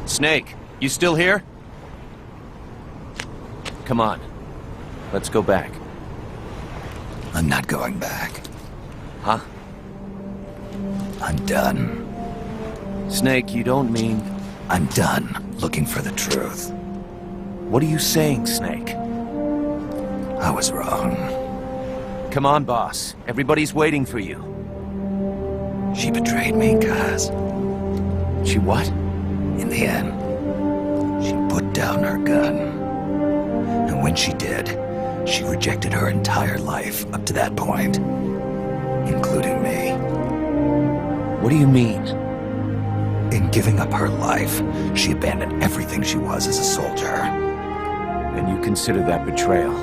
Snake, you still here? Come on. Let's go back. I'm not going back. Huh? I'm done. Snake, you don't mean... I'm done looking for the truth. What are you saying, Snake? I was wrong. Come on, boss. Everybody's waiting for you. She betrayed me, Kaz. She what? In the end, she put down her gun. And when she did, she rejected her entire life up to that point, including me. What do you mean? In giving up her life, she abandoned everything she was as a soldier. And you consider that betrayal?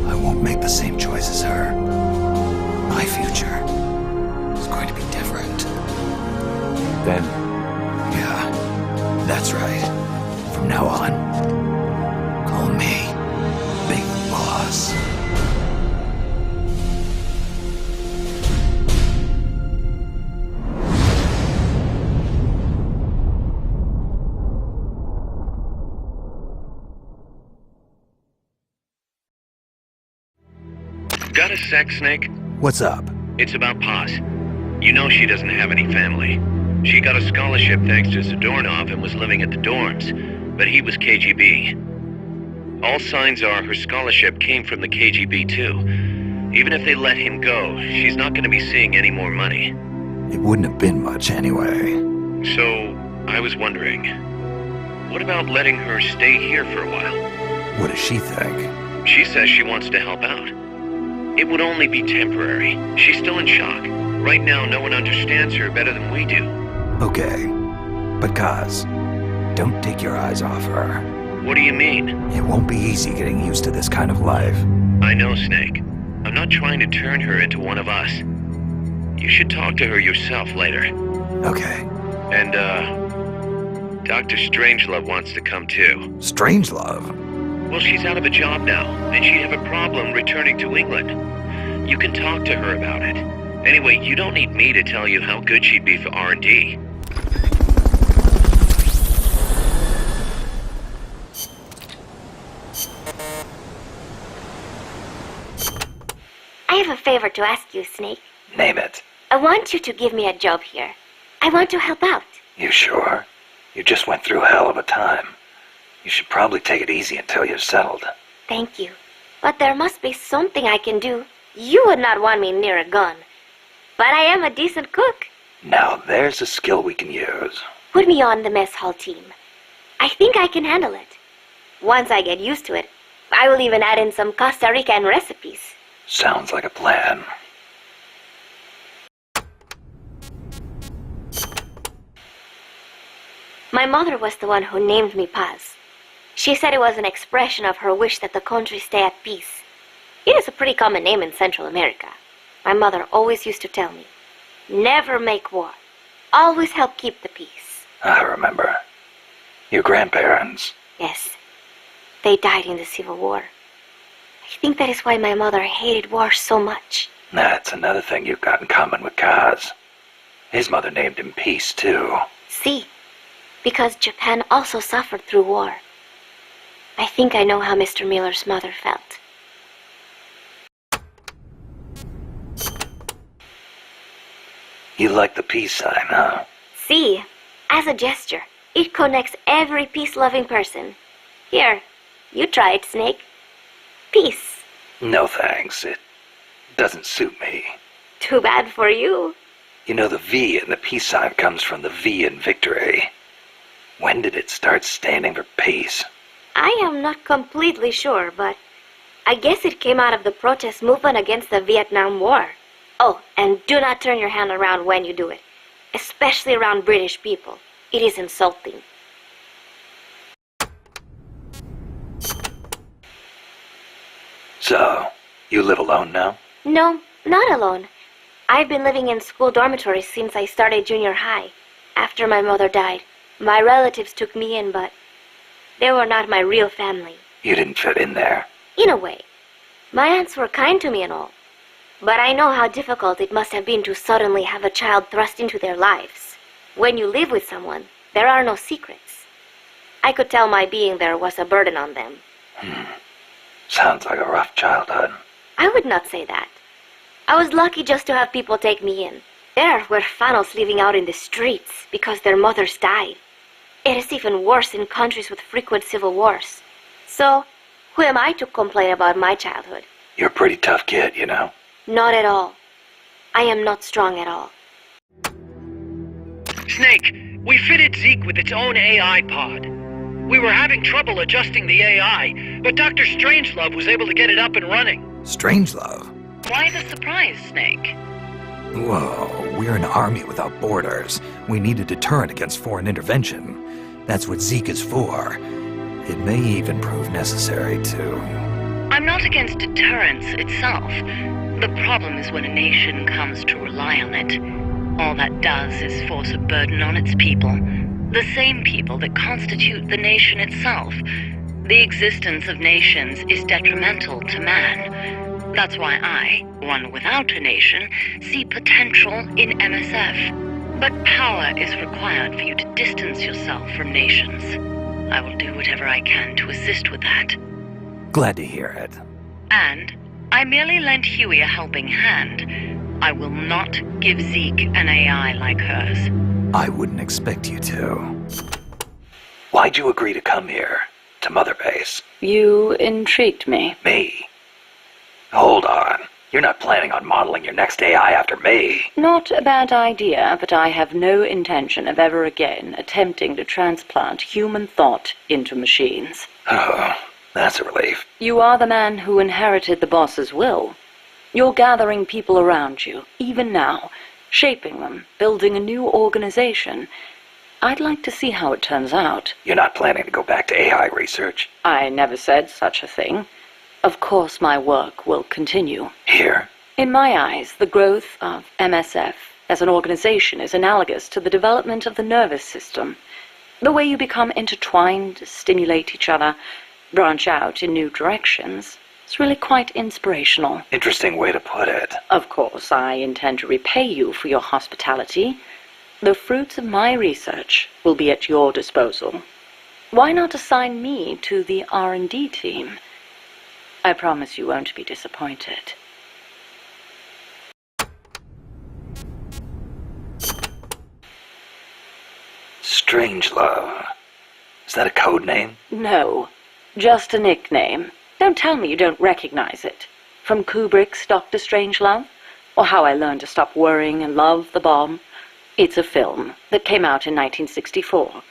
I won't make the same choice as her. My future is going to be different. Then? Yeah, that's right. From now on, call me Big Boss. Got a sec, Snake? What's up? It's about Paz. You know she doesn't have any family. She got a scholarship thanks to Zadornov and was living at the dorms, but he was KGB. All signs are her scholarship came from the KGB too. Even if they let him go, she's not going to be seeing any more money. It wouldn't have been much anyway. So, I was wondering, what about letting her stay here for a while? What does she think? She says she wants to help out. It would only be temporary. She's still in shock. Right now, no one understands her better than we do. Okay, but Kaz, don't take your eyes off her. What do you mean? It won't be easy getting used to this kind of life. I know, Snake. I'm not trying to turn her into one of us. You should talk to her yourself later. Okay. And, Dr. Strangelove wants to come too. Strangelove? Well, she's out of a job now, and she'd have a problem returning to England. You can talk to her about it. Anyway, you don't need me to tell you how good she'd be for R&D. I have a favor to ask you, Snake. Name it. I want you to give me a job here. I want to help out. You sure? You just went through hell of a time. You should probably take it easy until you're settled. Thank you. But there must be something I can do. You would not want me near a gun. But I am a decent cook. Now there's a skill we can use. Put me on the mess hall team. I think I can handle it. Once I get used to it, I will even add in some Costa Rican recipes. Sounds like a plan. My mother was the one who named me Paz. She said it was an expression of her wish that the country stay at peace. It is a pretty common name in Central America. My mother always used to tell me, never make war. Always help keep the peace. I remember. Your grandparents. Yes. They died in the Civil War. I think that is why my mother hated war so much. That's another thing you've got in common with Kaz. His mother named him Peace, too. See, because Japan also suffered through war. I think I know how Mr. Miller's mother felt. You like the peace sign, huh? See, as a gesture, it connects every peace-loving person. Here, you try it, Snake. Peace. No thanks. It doesn't suit me. Too bad for you. You know, the V in the peace sign comes from the V in victory. When did it start standing for peace? I am not completely sure, but I guess it came out of the protest movement against the Vietnam War. Oh, and do not turn your hand around when you do it, especially around British people. It is insulting. So, you live alone now? No, not alone. I've been living in school dormitories since I started junior high. After my mother died, my relatives took me in, but they were not my real family. You didn't fit in there. In a way. My aunts were kind to me and all. But I know how difficult it must have been to suddenly have a child thrust into their lives. When you live with someone, there are no secrets. I could tell my being there was a burden on them. Sounds like a rough childhood. I would not say that. I was lucky just to have people take me in. There were huérfanos living out in the streets because their mothers died. It is even worse in countries with frequent civil wars. So, who am I to complain about my childhood? You're a pretty tough kid, you know. Not at all. I am not strong at all. Snake, we fitted Zeke with its own AI pod. We were having trouble adjusting the AI, but Dr. Strangelove was able to get it up and running. Strangelove? Why the surprise, Snake? Whoa, we're an army without borders. We need a deterrent against foreign intervention. That's what Zeke is for. It may even prove necessary to... I'm not against deterrence itself. The problem is when a nation comes to rely on it. All that does is force a burden on its people. The same people that constitute the nation itself. The existence of nations is detrimental to man. That's why I, one without a nation, see potential in MSF. But power is required for you to distance yourself from nations. I will do whatever I can to assist with that. Glad to hear it. And I merely lent Huey a helping hand. I will not give Zeke an AI like hers. I wouldn't expect you to. Why'd you agree to come here? To Mother Base? You intrigued me. Me? Hold on. You're not planning on modeling your next AI after me. Not a bad idea, but I have no intention of ever again attempting to transplant human thought into machines. Oh, that's a relief. You are the man who inherited the boss's will. You're gathering people around you, even now, shaping them, building a new organization. I'd like to see how it turns out. You're not planning to go back to AI research? I never said such a thing. Of course my work will continue. Here? In my eyes, the growth of MSF as an organization is analogous to the development of the nervous system. The way you become intertwined, stimulate each other, branch out in new directions. It's really quite inspirational. Interesting way to put it. Of course, I intend to repay you for your hospitality. The fruits of my research will be at your disposal. Why not assign me to the R&D team? I promise you won't be disappointed. Strangelove. Is that a code name? No, just a nickname. Don't tell me you don't recognize it. From Kubrick's Dr. Strangelove? Or How I Learned to Stop Worrying and Love the Bomb? It's a film that came out in 1964.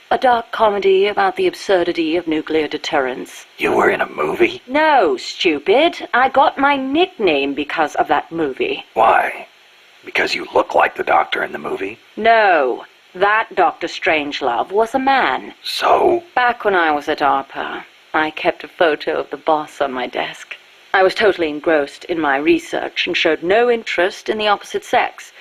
A dark comedy about the absurdity of nuclear deterrence. You were in a movie? No, stupid. I got my nickname because of that movie. Why? Because you look like the doctor in the movie? No, that Dr. Strangelove was a man. So? Back when I was at ARPA, I kept a photo of the boss on my desk. I was totally engrossed in my research and showed no interest in the opposite sex.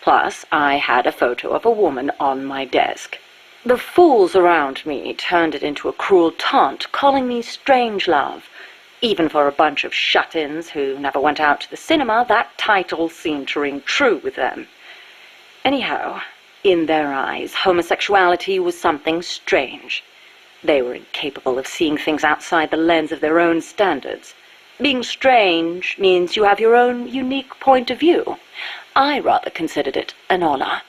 Plus, I had a photo of a woman on my desk. The fools around me turned it into a cruel taunt, calling me Strangelove. Even for a bunch of shut-ins who never went out to the cinema, that title seemed to ring true with them. Anyhow, in their eyes, homosexuality was something strange. They were incapable of seeing things outside the lens of their own standards. Being strange means you have your own unique point of view. I rather considered it an honor.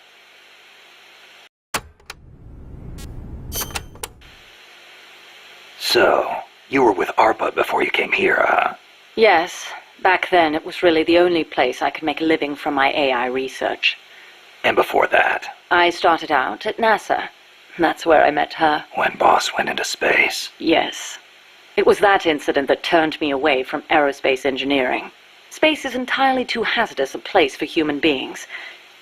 So, you were with ARPA before you came here, huh? Yes, back then it was really the only place I could make a living from my AI research. And before that? I started out at NASA. That's where I met her. When Boss went into space? Yes. It was that incident that turned me away from aerospace engineering. Space is entirely too hazardous a place for human beings.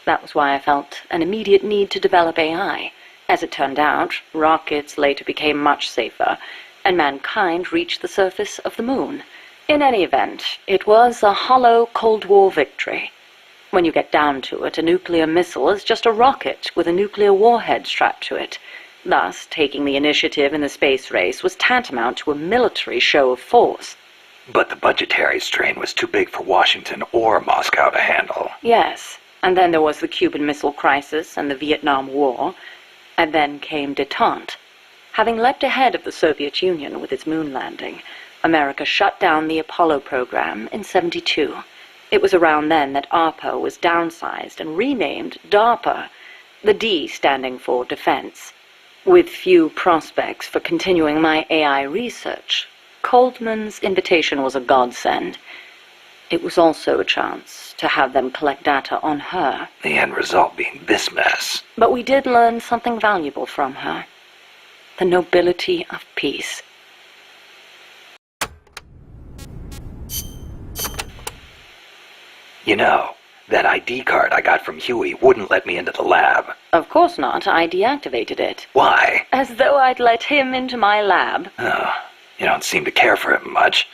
That was why I felt an immediate need to develop AI. As it turned out, rockets later became much safer, and mankind reached the surface of the moon. In any event, it was a hollow Cold War victory. When you get down to it, a nuclear missile is just a rocket with a nuclear warhead strapped to it. Thus, taking the initiative in the space race was tantamount to a military show of force. But the budgetary strain was too big for Washington or Moscow to handle. Yes, and then there was the Cuban Missile Crisis and the Vietnam War, and then came détente. Having leapt ahead of the Soviet Union with its moon landing, America shut down the Apollo program in '72. It was around then that ARPA was downsized and renamed DARPA, the D standing for Defense. With few prospects for continuing my AI research, Coldman's invitation was a godsend. It was also a chance to have them collect data on her. The end result being this mess. But we did learn something valuable from her. The nobility of peace. You know, that ID card I got from Huey wouldn't let me into the lab. Of course not. I deactivated it. Why? As though I'd let him into my lab. Oh, you don't seem to care for him much,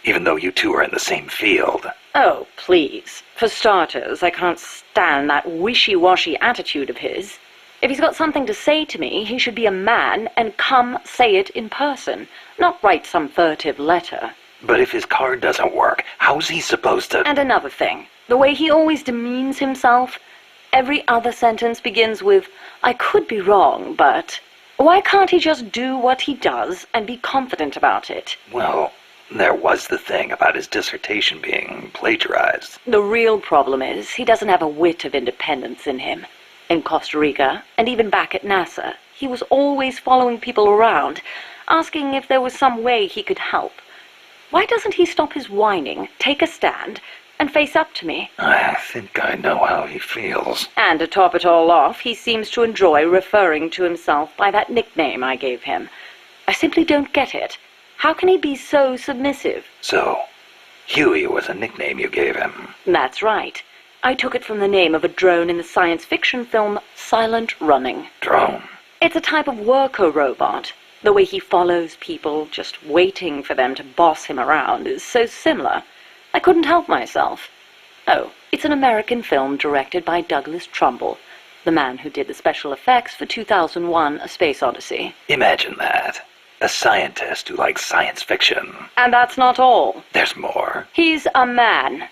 even though you two are in the same field. Oh, please. For starters, I can't stand that wishy-washy attitude of his. If he's got something to say to me, he should be a man and come say it in person, not write some furtive letter. But if his card doesn't work, how's he supposed to— And another thing, the way he always demeans himself. Every other sentence begins with, I could be wrong, but— Why can't he just do what he does and be confident about it? Well, there was the thing about his dissertation being plagiarized. The real problem is he doesn't have a whit of independence in him. In Costa Rica, and even back at NASA, he was always following people around, asking if there was some way he could help. Why doesn't he stop his whining, take a stand, and face up to me? I think I know how he feels. And to top it all off, he seems to enjoy referring to himself by that nickname I gave him. I simply don't get it. How can he be so submissive? So, Huey was a nickname you gave him? That's right. I took it from the name of a drone in the science fiction film Silent Running. Drone? It's a type of worker robot. The way he follows people, just waiting for them to boss him around, is so similar. I couldn't help myself. Oh, it's an American film directed by Douglas Trumbull, the man who did the special effects for 2001: A Space Odyssey. Imagine that. A scientist who likes science fiction. And that's not all. There's more. He's a man.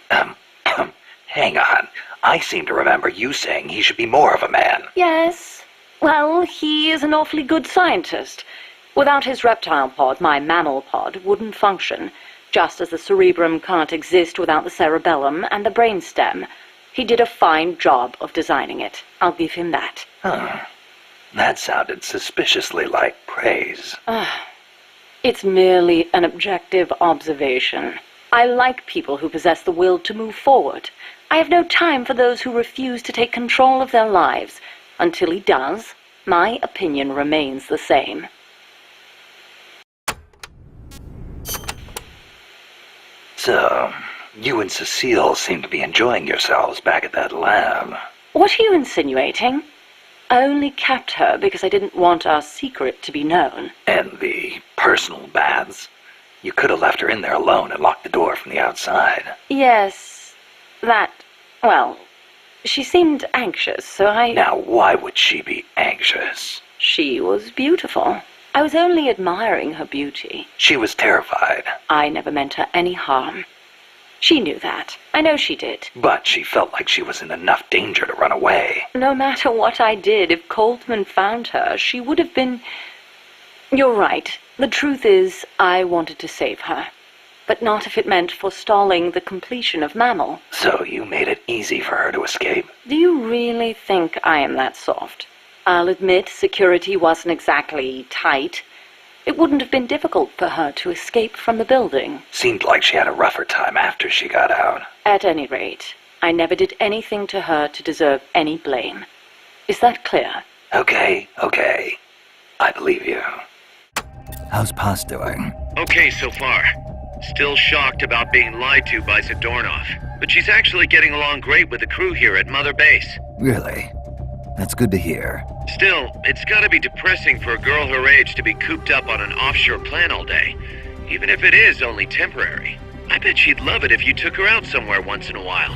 Hang on. I seem to remember you saying he should be more of a man. Yes. Well, he is an awfully good scientist. Without his reptile pod, my mammal pod wouldn't function, just as the cerebrum can't exist without the cerebellum and the brainstem. He did a fine job of designing it. I'll give him that. Huh. That sounded suspiciously like praise. It's merely an objective observation. I like people who possess the will to move forward. I have no time for those who refuse to take control of their lives. Until he does, my opinion remains the same. So, you and Cecile seem to be enjoying yourselves back at that lab. What are you insinuating? I only kept her because I didn't want our secret to be known. And the personal baths? You could have left her in there alone and locked the door from the outside. Yes, well, she seemed anxious, so I... Now, why would she be anxious? She was beautiful. I was only admiring her beauty. She was terrified. I never meant her any harm. She knew that. I know she did. But she felt like she was in enough danger to run away. No matter what I did, if Coltman found her, she would have been... You're right. The truth is, I wanted to save her. But not if it meant forestalling the completion of Mammal. So you made it easy for her to escape? Do you really think I am that soft? I'll admit security wasn't exactly tight. It wouldn't have been difficult for her to escape from the building. Seemed like she had a rougher time after she got out. At any rate, I never did anything to her to deserve any blame. Is that clear? Okay. I believe you. How's Paz doing? Okay so far. Still shocked about being lied to by Zadornov. But she's actually getting along great with the crew here at Mother Base. Really? That's good to hear. Still, it's gotta be depressing for a girl her age to be cooped up on an offshore plant all day. Even if it is only temporary. I bet she'd love it if you took her out somewhere once in a while.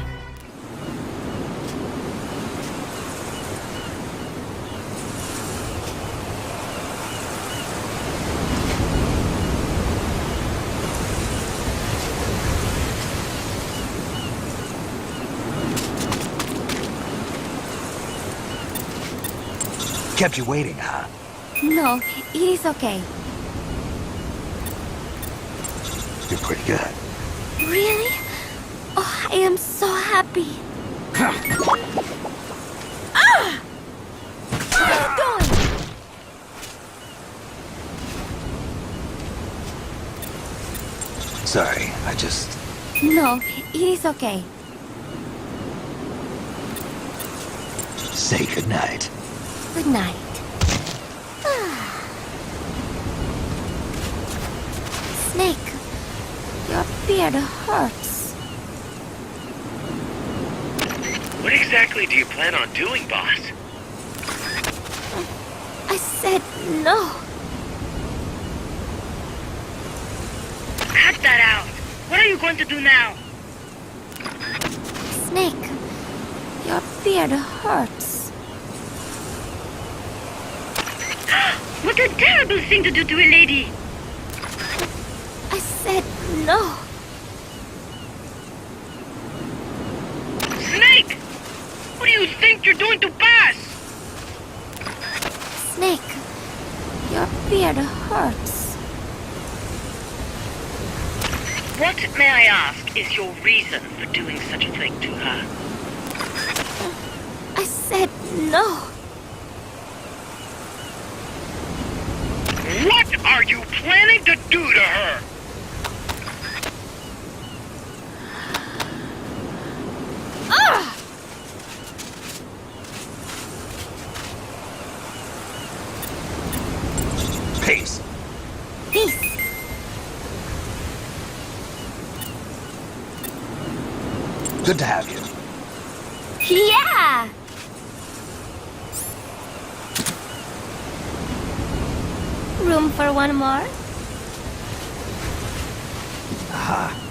Kept you waiting, huh? No, it is okay. You're pretty good. Really? Oh, I am so happy. Ah! What are you doing? Sorry, I just... No, it is okay. Say goodnight. Good night. Snake, your beard hurts. What exactly do you plan on doing, boss? I said no. Cut that out. What are you going to do now? Snake, your beard hurts. What a terrible thing to do to a lady! I said no. Snake! What do you think you're doing to Paz? Snake, your beard hurts. What, may I ask, is your reason for doing such a thing to her? I said no. What are you planning to do to her? Ah! Peace. Peace. Good to have you. Yeah! Room for one more? Aha.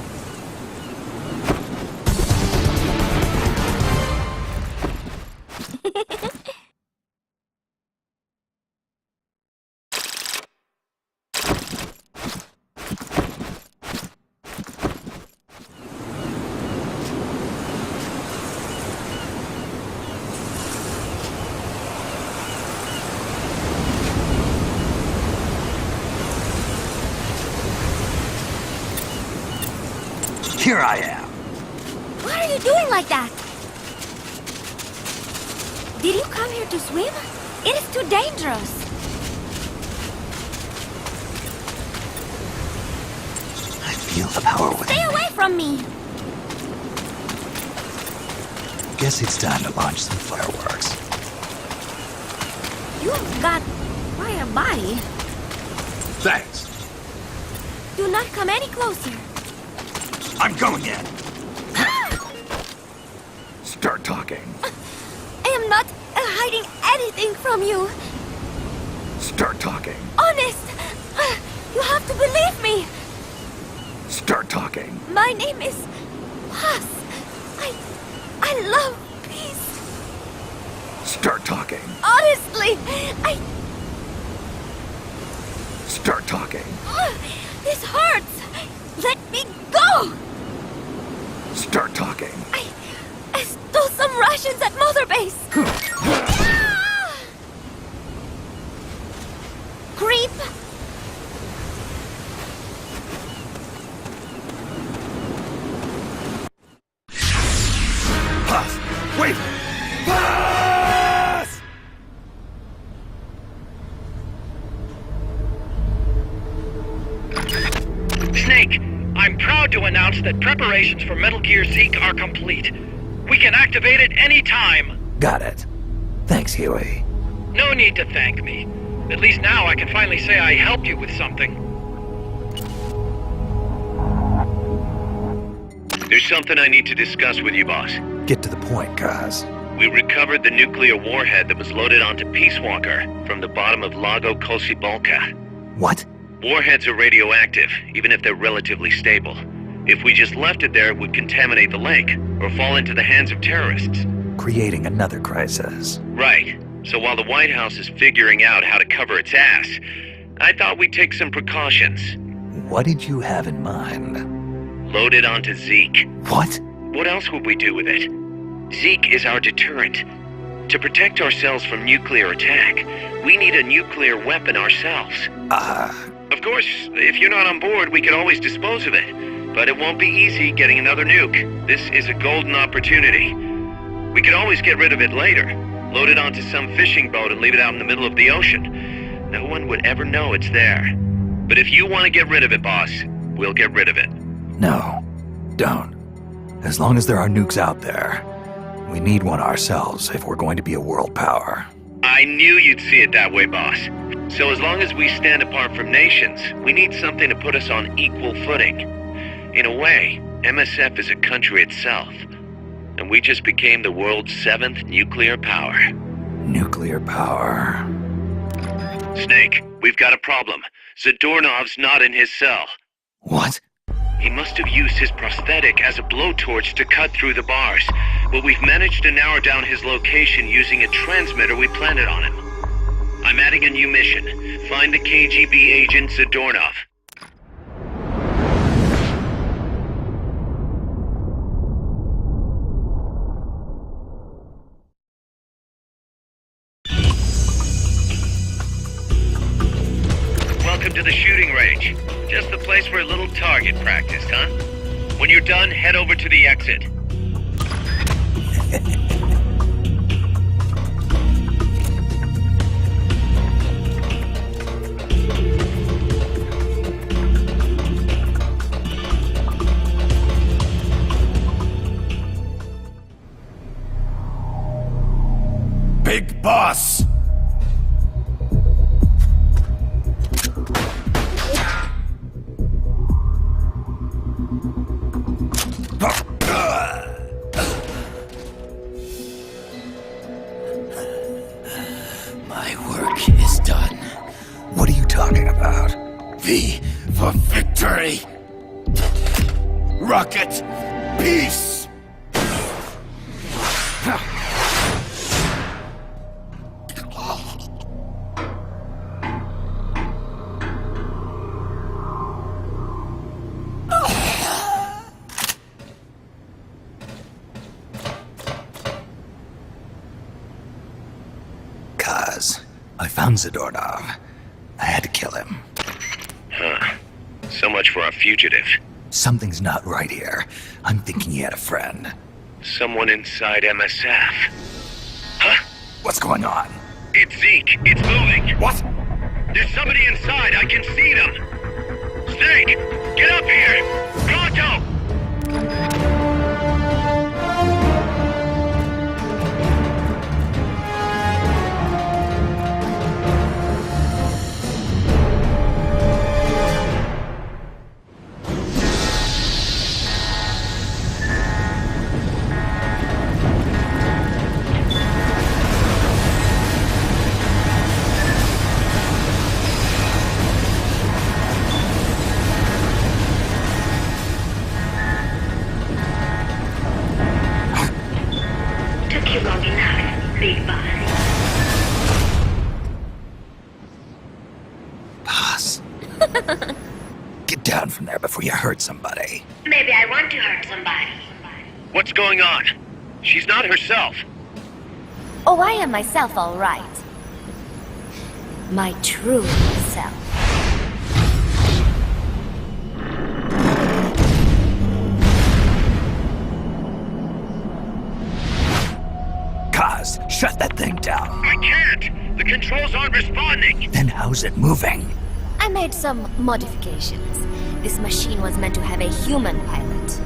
Here I am. Why are you doing like that? Did you come here to swim? It is too dangerous. I feel the power within. Stay away from me! Guess it's time to launch some fireworks. You've got quite a body. Thanks. Do not come any closer. I'm going in. Start talking. I am not hiding anything from you. Start talking. Honest! You have to believe me! Start talking. My name is Paz. I love peace. Start talking. Honestly, Start talking. This hurts. Let me go. Start talking. I stole some rations at Mother Base. Creep. Paz! Wait! Paz! Snake, I'm proud to announce that preparations for Metal Gear Zeke are complete. We can activate it any time. Got it. Thanks, Huey. No need to thank me. At least now I can finally say I helped you with something. There's something I need to discuss with you, boss. Get to the point, Kaz. We recovered the nuclear warhead that was loaded onto Peace Walker from the bottom of Lago Kosibalka. What? Warheads are radioactive, even if they're relatively stable. If we just left it there, it would contaminate the lake, or fall into the hands of terrorists. Creating another crisis. Right. So while the White House is figuring out how to cover its ass, I thought we'd take some precautions. What did you have in mind? Load it onto Zeke. What? What else would we do with it? Zeke is our deterrent. To protect ourselves from nuclear attack, we need a nuclear weapon ourselves. Of course, if you're not on board, we could always dispose of it. But it won't be easy getting another nuke. This is a golden opportunity. We could always get rid of it later. Load it onto some fishing boat and leave it out in the middle of the ocean. No one would ever know it's there. But if you want to get rid of it, boss, we'll get rid of it. No, don't. As long as there are nukes out there, we need one ourselves if we're going to be a world power. I knew you'd see it that way, boss. So as long as we stand apart from nations, we need something to put us on equal footing. In a way, MSF is a country itself. And we just became the world's 7th nuclear power. Nuclear power. Snake, we've got a problem. Zadornov's not in his cell. What? He must have used his prosthetic as a blowtorch to cut through the bars, but we've managed to narrow down his location using a transmitter we planted on him. I'm adding a new mission. Find the KGB agent Zadornov. Welcome to the shooting range. Just the place for a little target practice, huh? When you're done, head over to the exit. Big boss! My work is done. What are you talking about? V for victory. Rocket, peace. Kaz, I found Zadornov. I had to kill him. Huh. So much for our fugitive. Something's not right here. I'm thinking he had a friend. Someone inside MSF. Huh? What's going on? It's Zeke. It's moving. What? There's somebody inside. I can see them. Snake, get up here! Pronto! Get down from there before you hurt somebody. Maybe I want to hurt somebody. What's going on? She's not herself. Oh, I am myself, all right. My true self. Kaz, shut that thing down. I can't! The controls aren't responding! Then how's it moving? I made some modifications. This machine was meant to have a human pilot.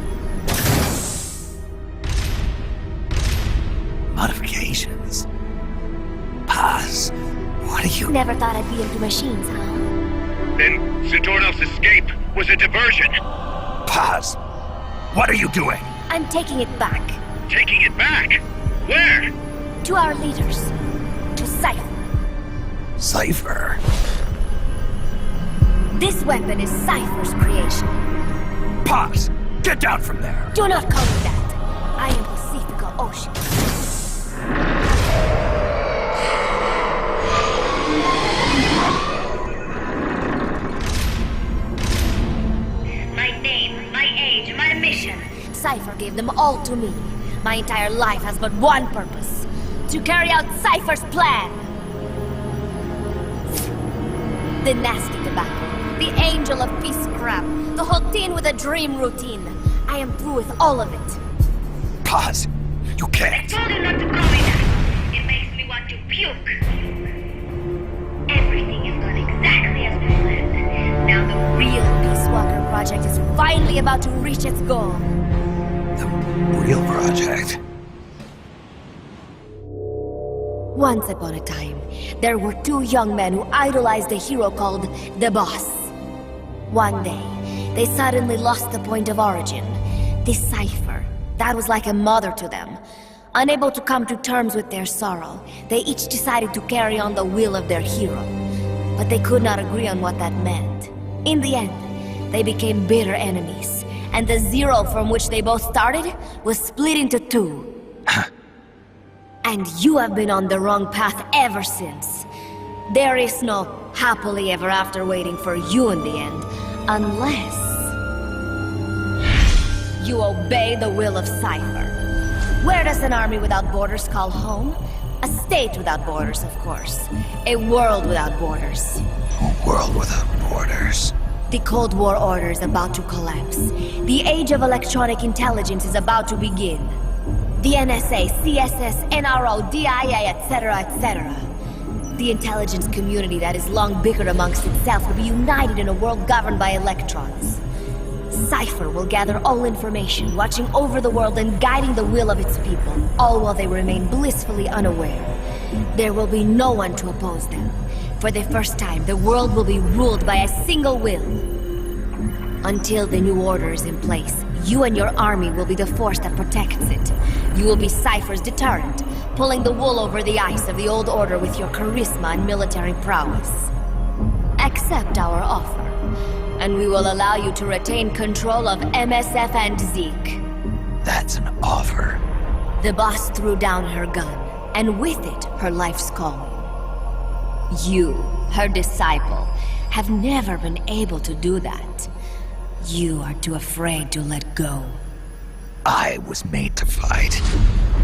Modifications? Paz, what are you... Never thought I'd be into machines, huh? Then Zadornov's escape was a diversion. Paz, what are you doing? I'm taking it back. Taking it back? Where? To our leaders. To Cypher. Cypher? This weapon is Cypher's creation. Paz, get down from there. Do not call me that. I am Pacifica Ocean. My name, my age, my mission. Cypher gave them all to me. My entire life has but one purpose. To carry out Cypher's plan. The nasty tobacco. The angel of peace crap. The whole teen with a dream routine. I am through with all of it. Paz, you can't. I told you not to call me that. It makes me want to puke. Everything is gone exactly as we planned. Now the Real Peace Walker project is finally about to reach its goal. The real project? Once upon a time, there were two young men who idolized a hero called the Boss. One day, they suddenly lost the point of origin. This Cypher, that was like a mother to them. Unable to come to terms with their sorrow, they each decided to carry on the will of their hero. But they could not agree on what that meant. In the end, they became bitter enemies, and the Zero from which they both started was split into two. And you have been on the wrong path ever since. There is no happily ever after waiting for you in the end, unless you obey the will of Cypher. Where does an army without borders call home? A state without borders, of course. A world without borders. A world without borders. The Cold War order is about to collapse. The age of electronic intelligence is about to begin. The NSA, CSS, NRO, DIA, etc., etc. The intelligence community that has long bickered amongst itself will be united in a world governed by electrons. Cypher will gather all information, watching over the world and guiding the will of its people, all while they remain blissfully unaware. There will be no one to oppose them. For the first time, the world will be ruled by a single will. Until the new order is in place, you and your army will be the force that protects it. You will be Cypher's deterrent, pulling the wool over the eyes of the old order with your charisma and military prowess. Accept our offer, and we will allow you to retain control of MSF and Zeke. That's an offer. The boss threw down her gun, and with it, her life's calling. You, her disciple, have never been able to do that. You are too afraid to let go. I was made to fight.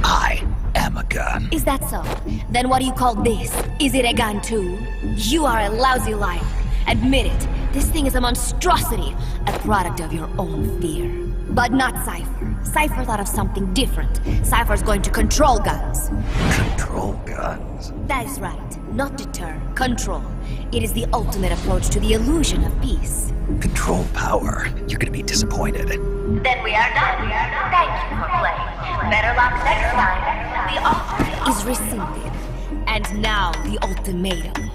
I am a gun. Is that so? Then what do you call this? Is it a gun too? You are a lousy liar. Admit it. This thing is a monstrosity, a product of your own fear. But not Cypher. Cypher thought of something different. Cypher's going to control guns. Control guns? That is right. Not deter, control. It is the ultimate approach to the illusion of peace. Control power. You're gonna be disappointed. Then we are done. Thank you for playing. Better luck next time. The offer is rescinded. And now the ultimatum.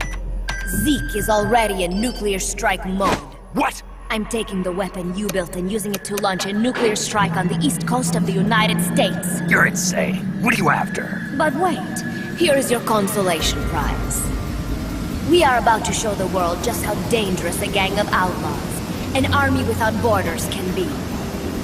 Zeke is already in nuclear strike mode. What? I'm taking the weapon you built and using it to launch a nuclear strike on the east coast of the United States. You're insane. What are you after? But wait, here is your consolation prize. We are about to show the world just how dangerous a gang of outlaws, an army without borders can be.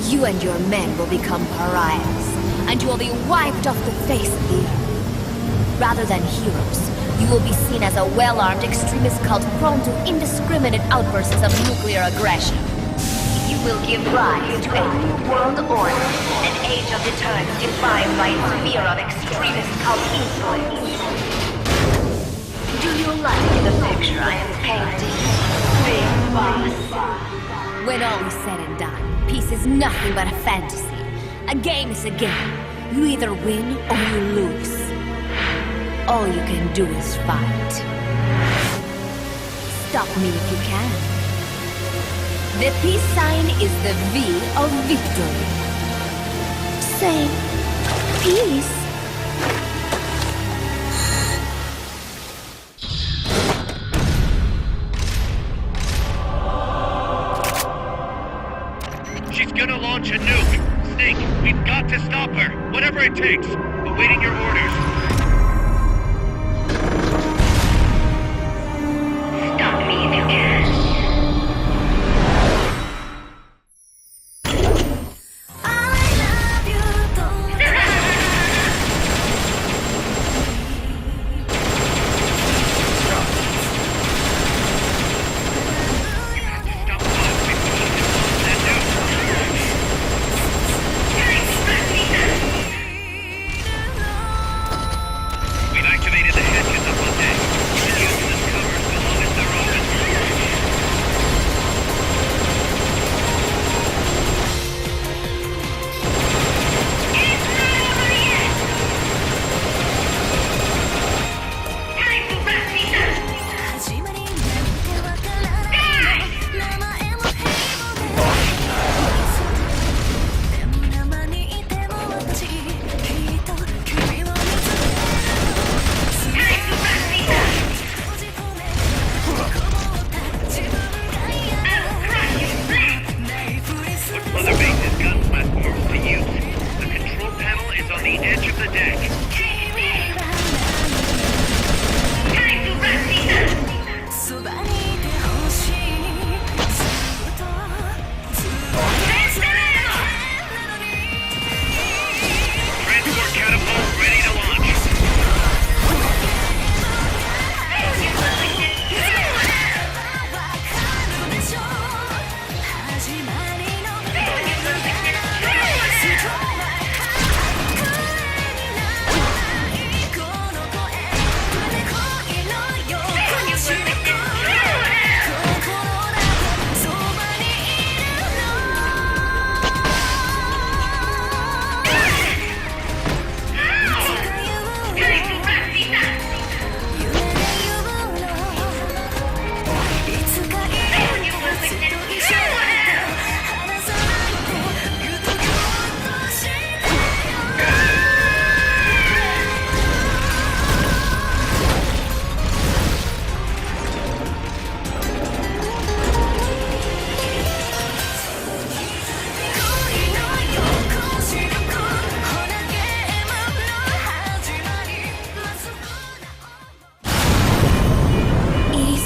You and your men will become pariahs, and you will be wiped off the face of the earth. Rather than heroes, you will be seen as a well-armed extremist cult prone to indiscriminate outbursts of nuclear aggression. You will give rise to a new world order, an age of deterrence defined by its fear of extremist cult influence. Do you like the picture I am painting, Big Boss? When all is said and done, peace is nothing but a fantasy. A game is a game. You either win or you lose. All you can do is fight. Stop me if you can. The peace sign is the V of victory. Say, peace. She's gonna launch a nuke. Snake, we've got to stop her. Whatever it takes. Awaiting your orders. Stop me if you can. We've activated the hatches up on deck. We'll use them as cover so long as they're open. Mother Base's gun platforms to use. The control panel is on the edge of the deck. Transport catapult ready to launch.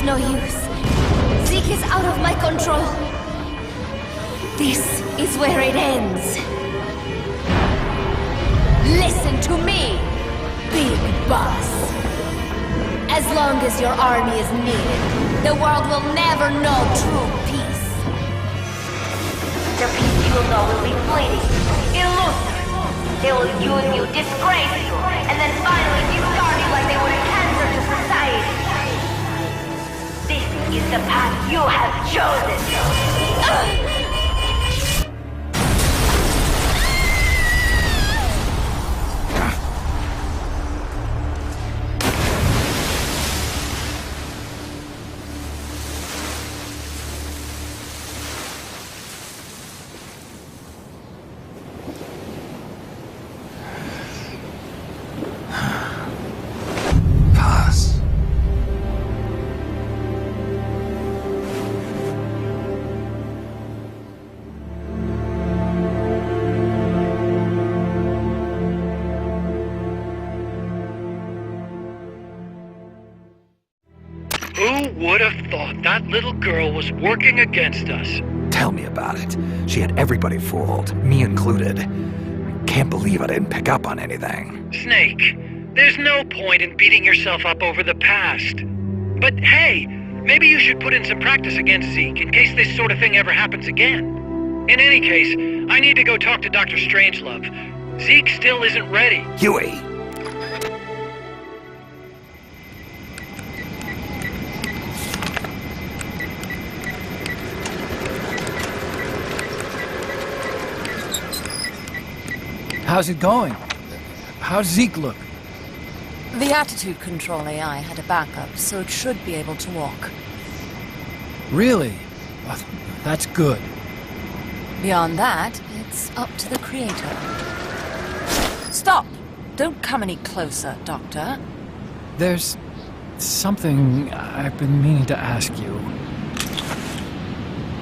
No use. Zeke is out of my control. This is where it ends. Listen to me, Big Boss. As long as your army is needed, the world will never know true peace. The peace you will know will be fleeting, elusive. They will use you, disgrace you, and then finally discard you like they would a cancer to society. This is the path you have chosen. have thought that little girl was working against us? Tell me about it. She had everybody fooled, me included. Can't believe I didn't pick up on anything. Snake, there's no point in beating yourself up over the past. But hey, maybe you should put in some practice against Zeke in case this sort of thing ever happens again. In any case, I need to go talk to Dr. Strangelove. Zeke still isn't ready. Huey! How's it going? How's Zeke look? The attitude control AI had a backup, so it should be able to walk. Really? Well, that's good. Beyond that, it's up to the creator. Stop! Don't come any closer, Doctor. There's something I've been meaning to ask you.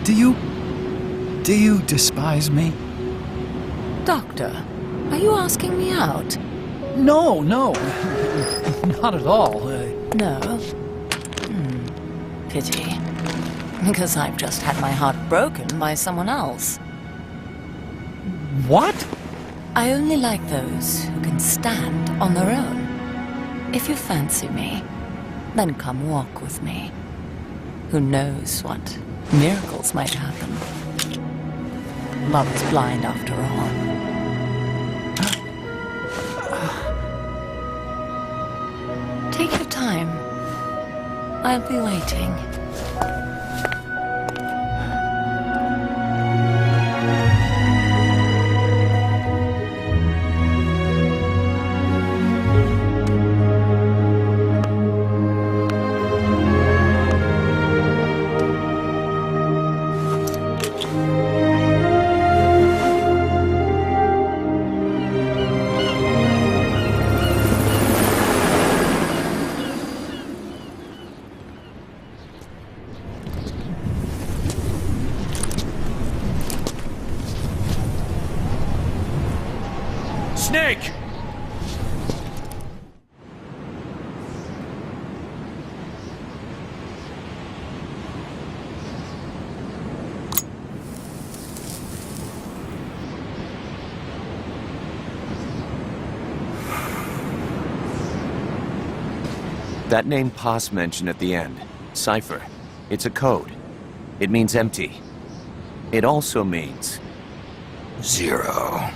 Do you despise me? Doctor, are you asking me out? No, not at all. No? Pity. Because I've just had my heart broken by someone else. What? I only like those who can stand on their own. If you fancy me, then come walk with me. Who knows what miracles might happen. Love is blind after all. Take your time. I'll be waiting. Snake! That name Paz mentioned at the end, Cypher, it's a code. It means empty. It also means... Zero.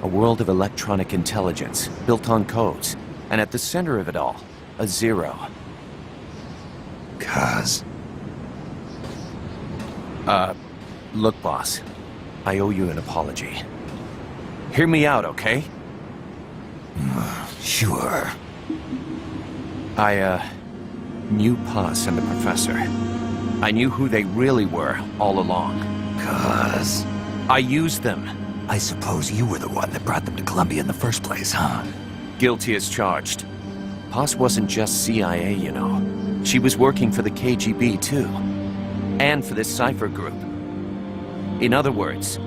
A world of electronic intelligence, built on codes. And at the center of it all, a zero. Kaz. Look, boss. I owe you an apology. Hear me out, okay? Sure. I knew Paz and the Professor. I knew who they really were all along. Kaz. I used them. I suppose you were the one that brought them to Columbia in the first place, huh? Guilty as charged. Paz wasn't just CIA, you know. She was working for the KGB, too. And for this Cypher group. In other words,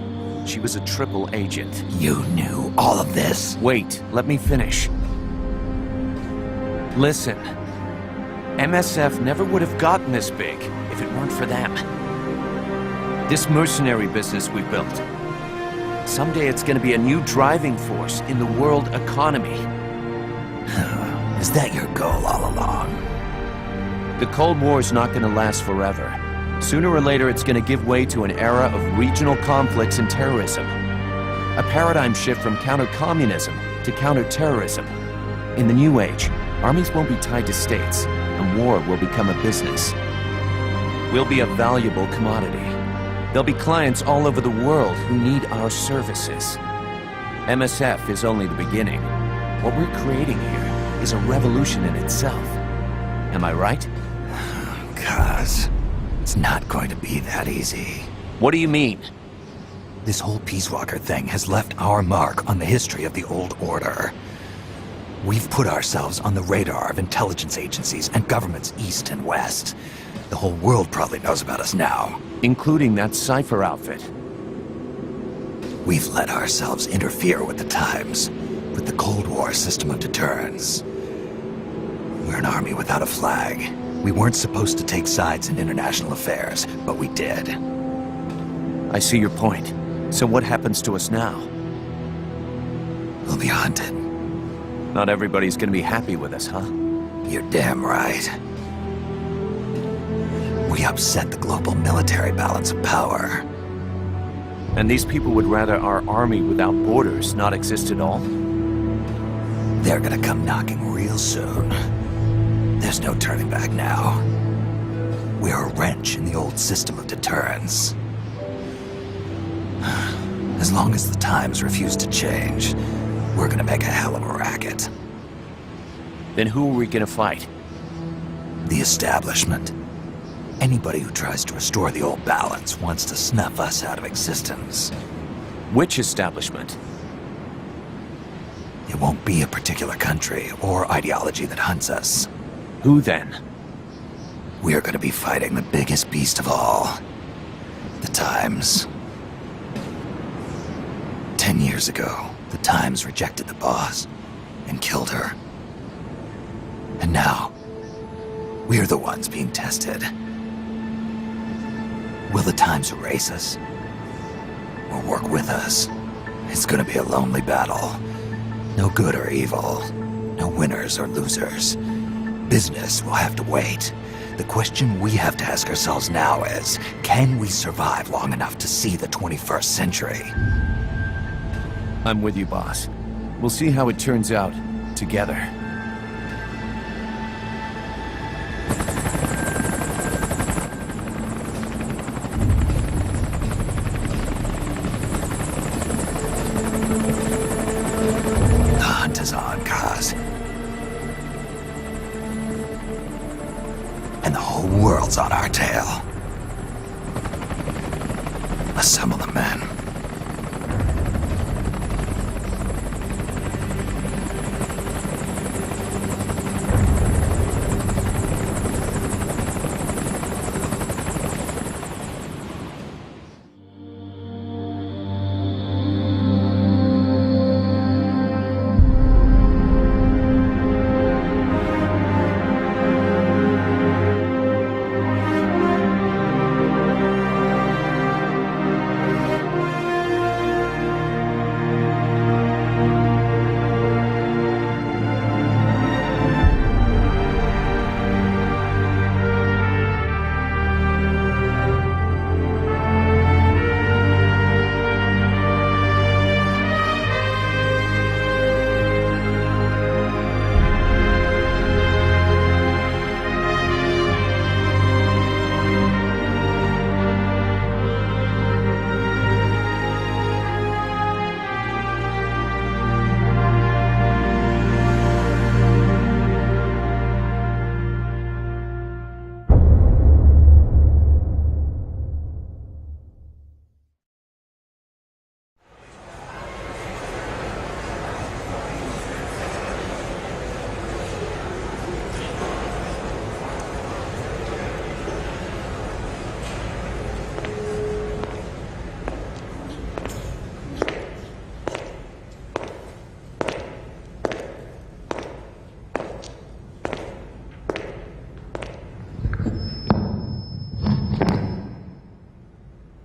she was a triple agent. You knew all of this? Wait, let me finish. Listen. MSF never would have gotten this big if it weren't for them. This mercenary business we built. Someday it's gonna be a new driving force in the world economy. Is that your goal all along? The Cold War's not gonna last forever. Sooner or later it's gonna give way to an era of regional conflicts and terrorism. A paradigm shift from counter-communism to counter-terrorism. In the new age, armies won't be tied to states, and war will become a business. We'll be a valuable commodity. There'll be clients all over the world who need our services. MSF is only the beginning. What we're creating here is a revolution in itself. Am I right? Kaz, it's not going to be that easy. What do you mean? This whole Peace Walker thing has left our mark on the history of the Old Order. We've put ourselves on the radar of intelligence agencies and governments east and west. The whole world probably knows about us now. Including that Cypher outfit. We've let ourselves interfere with the times, with the Cold War system of deterrence. We're an army without a flag, We weren't supposed to take sides in international affairs, but we did. I see your point. So what happens to us now? We'll be hunted. Not everybody's gonna be happy with us, huh? You're damn right. We upset the global military balance of power. And these people would rather our army without borders not exist at all? They're gonna come knocking real soon. There's no turning back now. We're a wrench in the old system of deterrence. As long as the times refuse to change, we're gonna make a hell of a racket. Then who are we gonna fight? The establishment. Anybody who tries to restore the old balance wants to snuff us out of existence. Which establishment? It won't be a particular country or ideology that hunts us. Who then? We are gonna be fighting the biggest beast of all. The Times. 10 years ago, the Times rejected the boss and killed her. And now, we're the ones being tested. Will the Times erase us? Or work with us? It's gonna be a lonely battle. No good or evil. No winners or losers. Business will have to wait. The question we have to ask ourselves now is, can we survive long enough to see the 21st century? I'm with you, boss. We'll see how it turns out, together. The hunt is on, Kaz. And the whole world's on our tail. Assemble the men.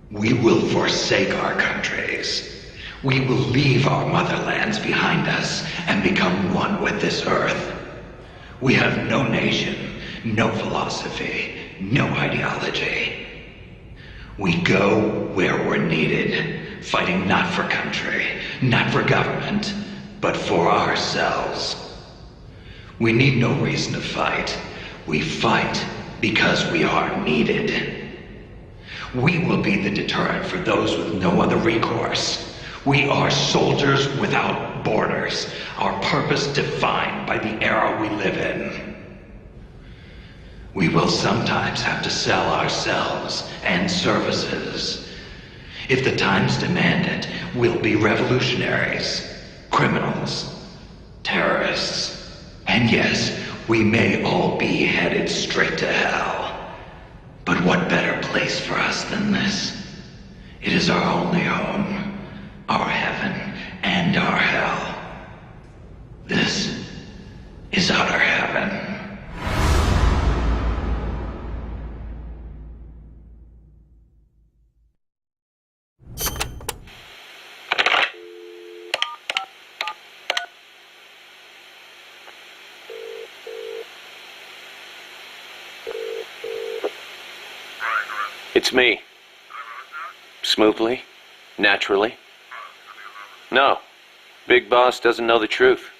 We will forsake our countries. We will leave our motherlands behind us and become one with this earth. We have no nation, no philosophy, no ideology. We go where we're needed, fighting not for country, not for government, but for ourselves. We need no reason to fight. We fight because we are needed. We will be the deterrent for those with no other recourse. We are soldiers without borders, our purpose defined by the era we live in. We will sometimes have to sell ourselves and services. If the times demand it, we'll be revolutionaries, criminals, terrorists, and yes, we may all be headed straight to hell. But what better place for us than this? It is our only home, our heaven, and our hell. This is utter heaven. It's me. Smoothly? Naturally? No. Big Boss doesn't know the truth.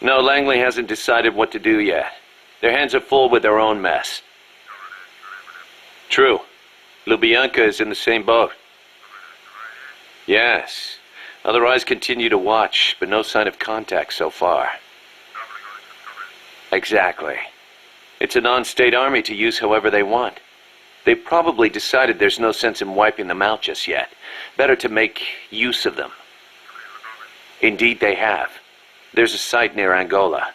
No, Langley hasn't decided what to do yet. Their hands are full with their own mess. True. Lubyanka is in the same boat. Yes. Other eyes continue to watch, but no sign of contact so far. Exactly. It's a non-state army to use however they want. They've probably decided there's no sense in wiping them out just yet. Better to make use of them. Indeed they have. There's a site near Angola.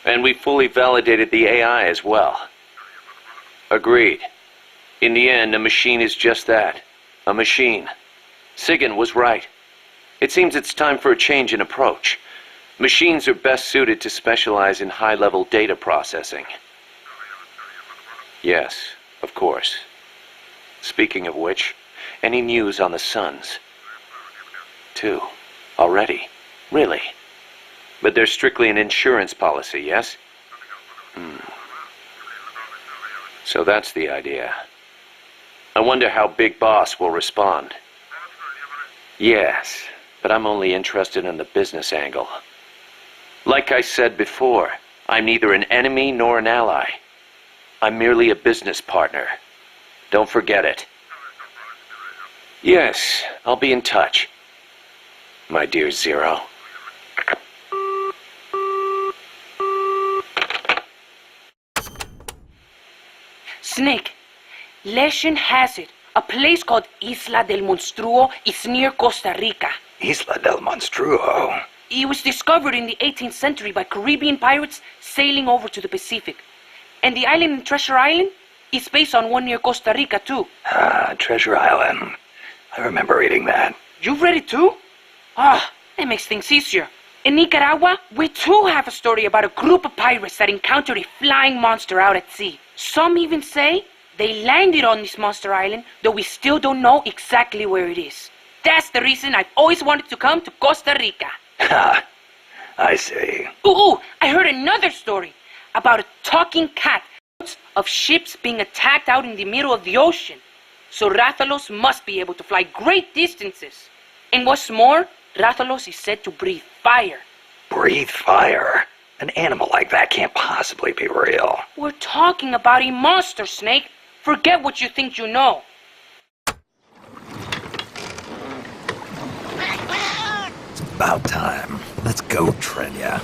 And we fully validated the AI as well. Agreed. In the end, a machine is just that. A machine. Sigan was right. It seems it's time for a change in approach. Machines are best suited to specialize in high-level data processing. Yes, of course. Speaking of which, any news on the Suns? 2. Already? Really? But they're strictly an insurance policy, yes? So that's the idea. I wonder how Big Boss will respond. Yes, but I'm only interested in the business angle. Like I said before, I'm neither an enemy nor an ally. I'm merely a business partner. Don't forget it. Yes, I'll be in touch. My dear Zero. Snake, legend has it, a place called Isla del Monstruo is near Costa Rica. Isla del Monstruo? It was discovered in the 18th century by Caribbean pirates sailing over to the Pacific. And the island in Treasure Island is based on one near Costa Rica, too. Ah, Treasure Island. I remember reading that. You've read it, too? Ah, that makes things easier. In Nicaragua, we too have a story about a group of pirates that encountered a flying monster out at sea. Some even say they landed on this monster island, though we still don't know exactly where it is. That's the reason I've always wanted to come to Costa Rica. Ha! I see. Ooh, I heard another story about a talking cat of ships being attacked out in the middle of the ocean. So Rathalos must be able to fly great distances. And what's more, Rathalos is said to breathe fire. Breathe fire? An animal like that can't possibly be real. We're talking about a monster, Snake. Forget what you think you know. It's about time. Let's go, Trenya.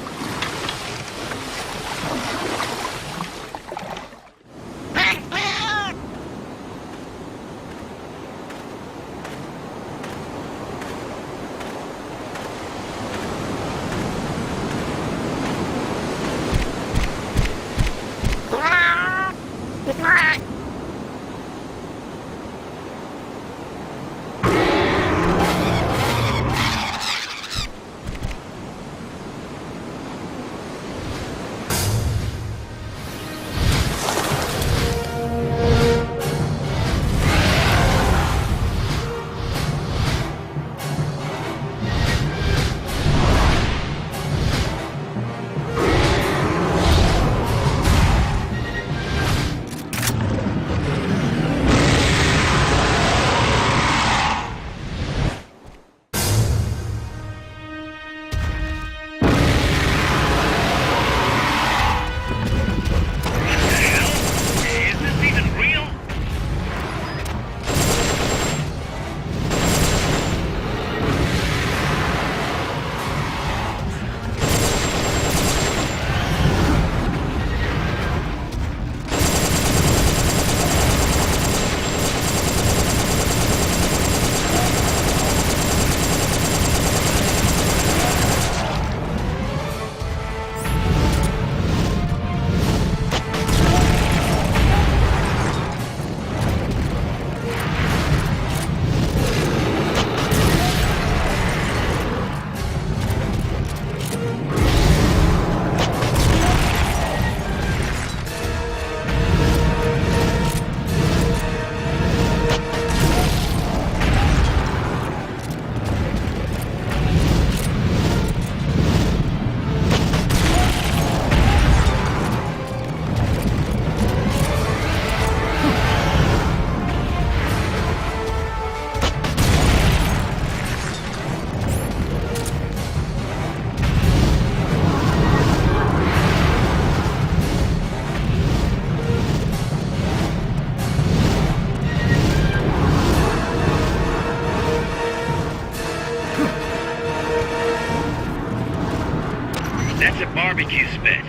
barbecue spit.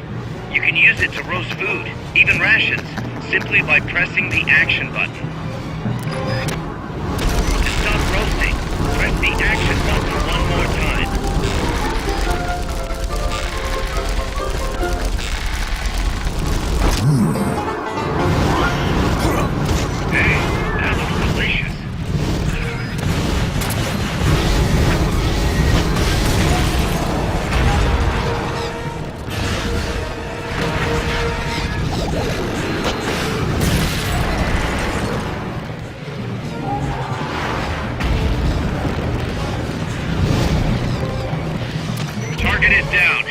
You can use it to roast food, even rations, simply by pressing the action button. To stop roasting, press the action button one more time. Hey, that looks delicious. Target is down.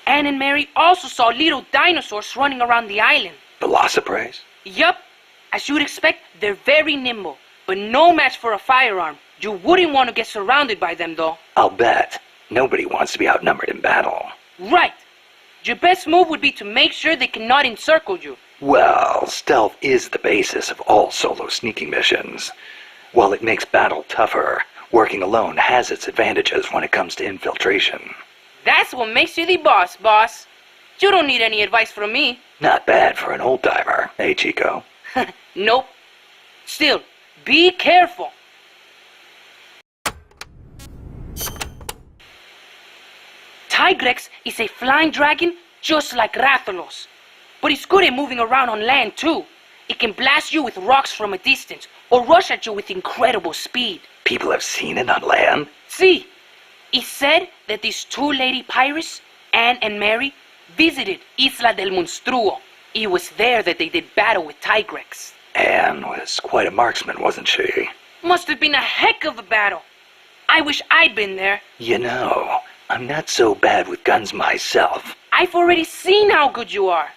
Anne and Mary also saw little dinosaurs running around the island. Velociprase? Yup. As you'd expect, they're very nimble, but no match for a firearm. You wouldn't want to get surrounded by them, though. I'll bet. Nobody wants to be outnumbered in battle. Right. Your best move would be to make sure they cannot encircle you. Well, stealth is the basis of all solo sneaking missions. While it makes battle tougher, working alone has its advantages when it comes to infiltration. That's what makes you the boss, boss. You don't need any advice from me. Not bad for an old-timer, eh, Chico? Nope. Still, be careful. Tigrex is a flying dragon just like Rathalos. But it's good at moving around on land too. It can blast you with rocks from a distance or rush at you with incredible speed. People have seen it on land? See, it's said that these two lady pirates, Anne and Mary, visited Isla del Monstruo. It was there that they did battle with Tigrex. Anne was quite a marksman, wasn't she? Must have been a heck of a battle. I wish I'd been there. You know, I'm not so bad with guns myself. I've already seen how good you are.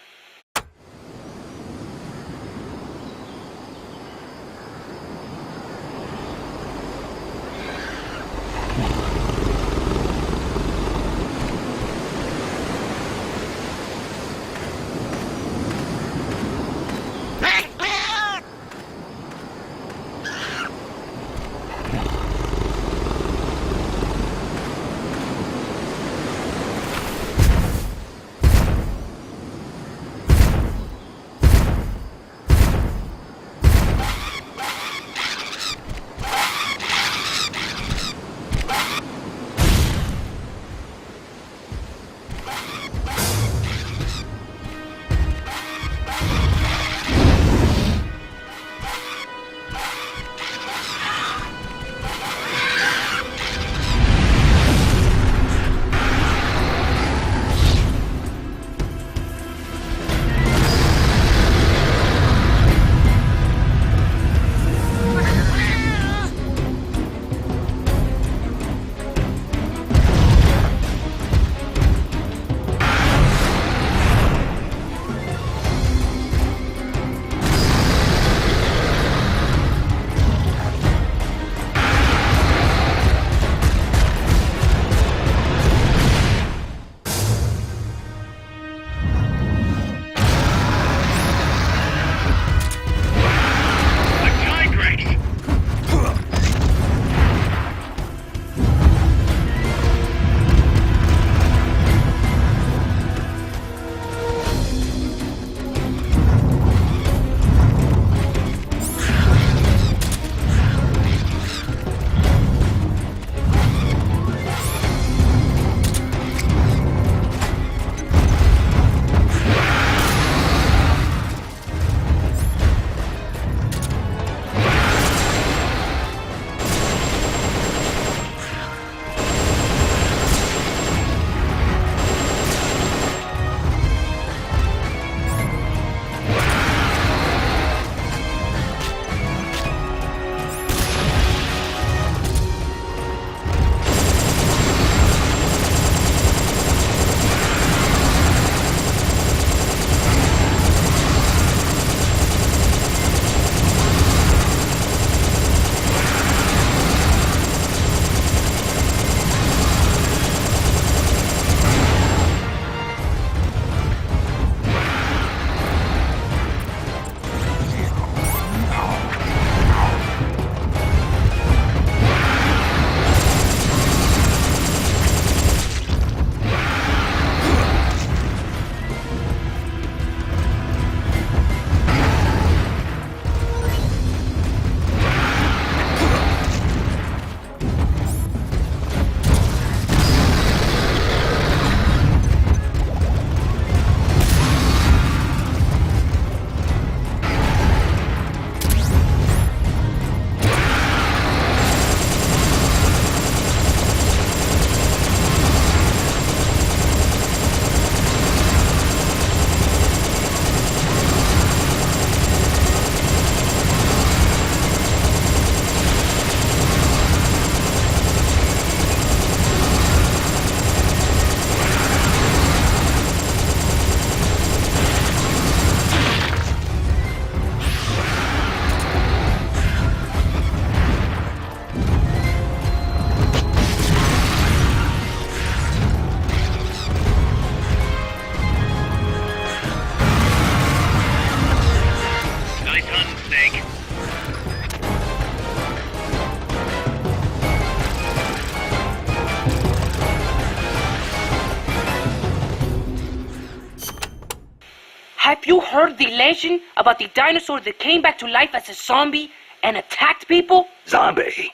Have you heard the legend about the dinosaur that came back to life as a zombie and attacked people? Zombie?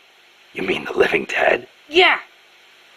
You mean the living dead? Yeah.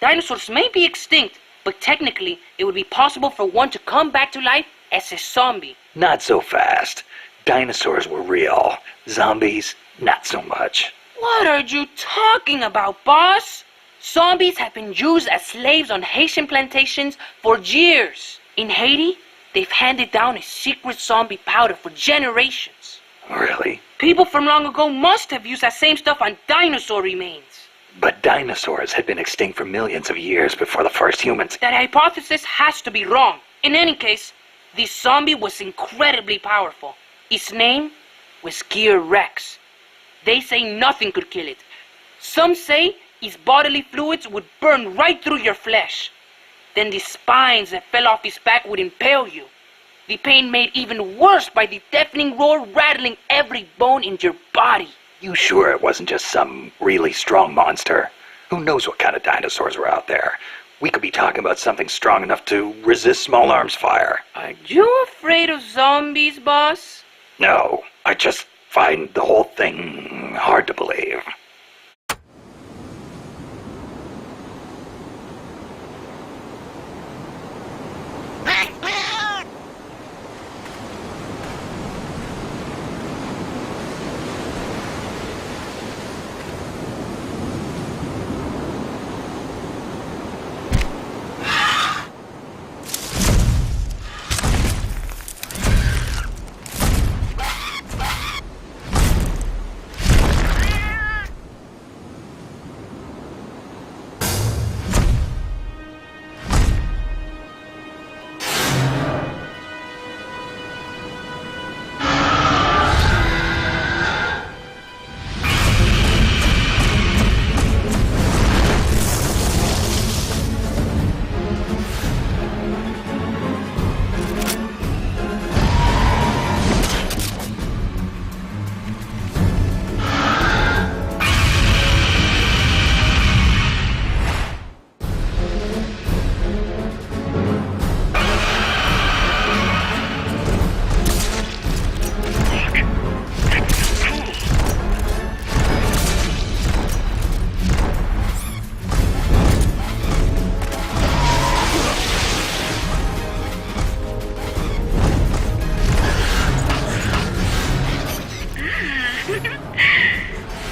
Dinosaurs may be extinct, but technically it would be possible for one to come back to life as a zombie. Not so fast. Dinosaurs were real. Zombies, not so much. What are you talking about, boss? Zombies have been used as slaves on Haitian plantations for years. In Haiti, they've handed down a secret zombie powder for generations. Really? People from long ago must have used that same stuff on dinosaur remains. But dinosaurs had been extinct for millions of years before the first humans. That hypothesis has to be wrong. In any case, this zombie was incredibly powerful. Its name was Gear Rex. They say nothing could kill it. Some say its bodily fluids would burn right through your flesh. Then the spines that fell off his back would impale you. The pain made even worse by the deafening roar rattling every bone in your body. You sure it wasn't just some really strong monster? Who knows what kind of dinosaurs were out there? We could be talking about something strong enough to resist small arms fire. Are you afraid of zombies, boss? No, I just find the whole thing hard to believe.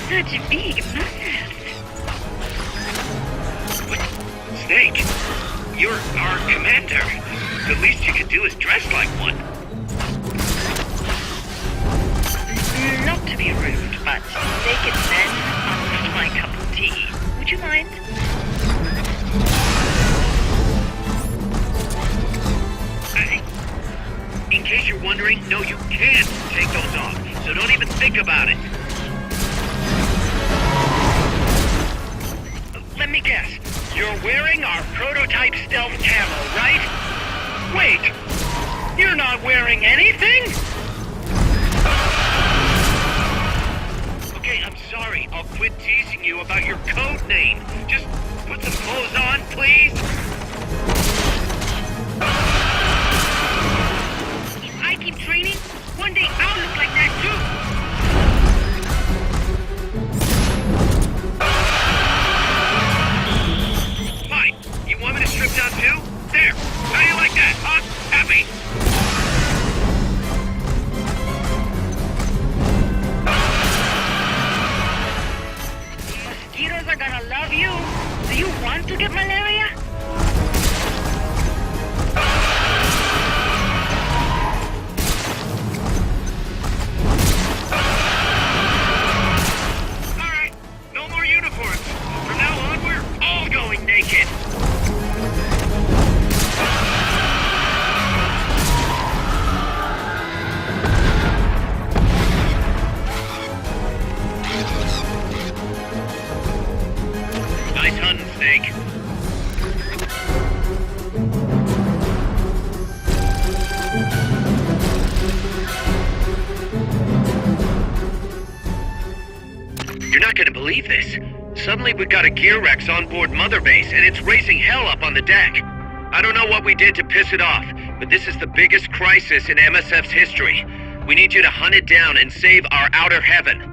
Such big muscles. Snake, you're our commander. The least you could do is dress like one. Not to be rude, but naked men aren't my cup of tea. Would you mind? In case you're wondering, no, you can't take those off, so don't even think about it. Let me guess. You're wearing our prototype stealth camo, right? Wait! You're not wearing anything? Okay, I'm sorry. I'll quit teasing you about your code name. Just put some clothes on, please. If I keep training, one day I'll look like that too. Fine. You want me to strip down too? There. How do you like that, huh? Happy? Mosquitoes are gonna love you. Do you want to get malaria? Alright. No more uniforms. From now on, we're all going naked. Nice hunting, Snake. You're not gonna believe this. Suddenly we've got a Gear Rex on board Mother Base, and it's raising hell up on the deck. I don't know what we did to piss it off, but this is the biggest crisis in MSF's history. We need you to hunt it down and save our outer heaven.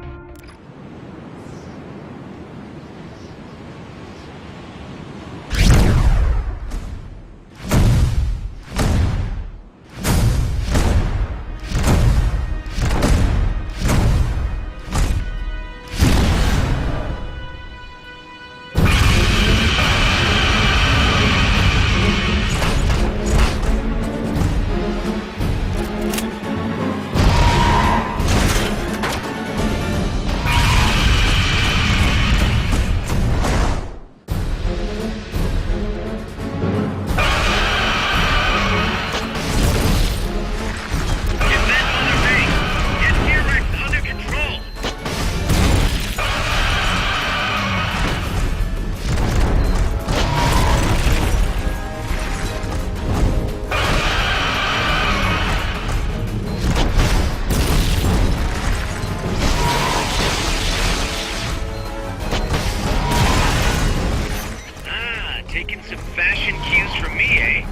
Taking some fashion cues from me, eh?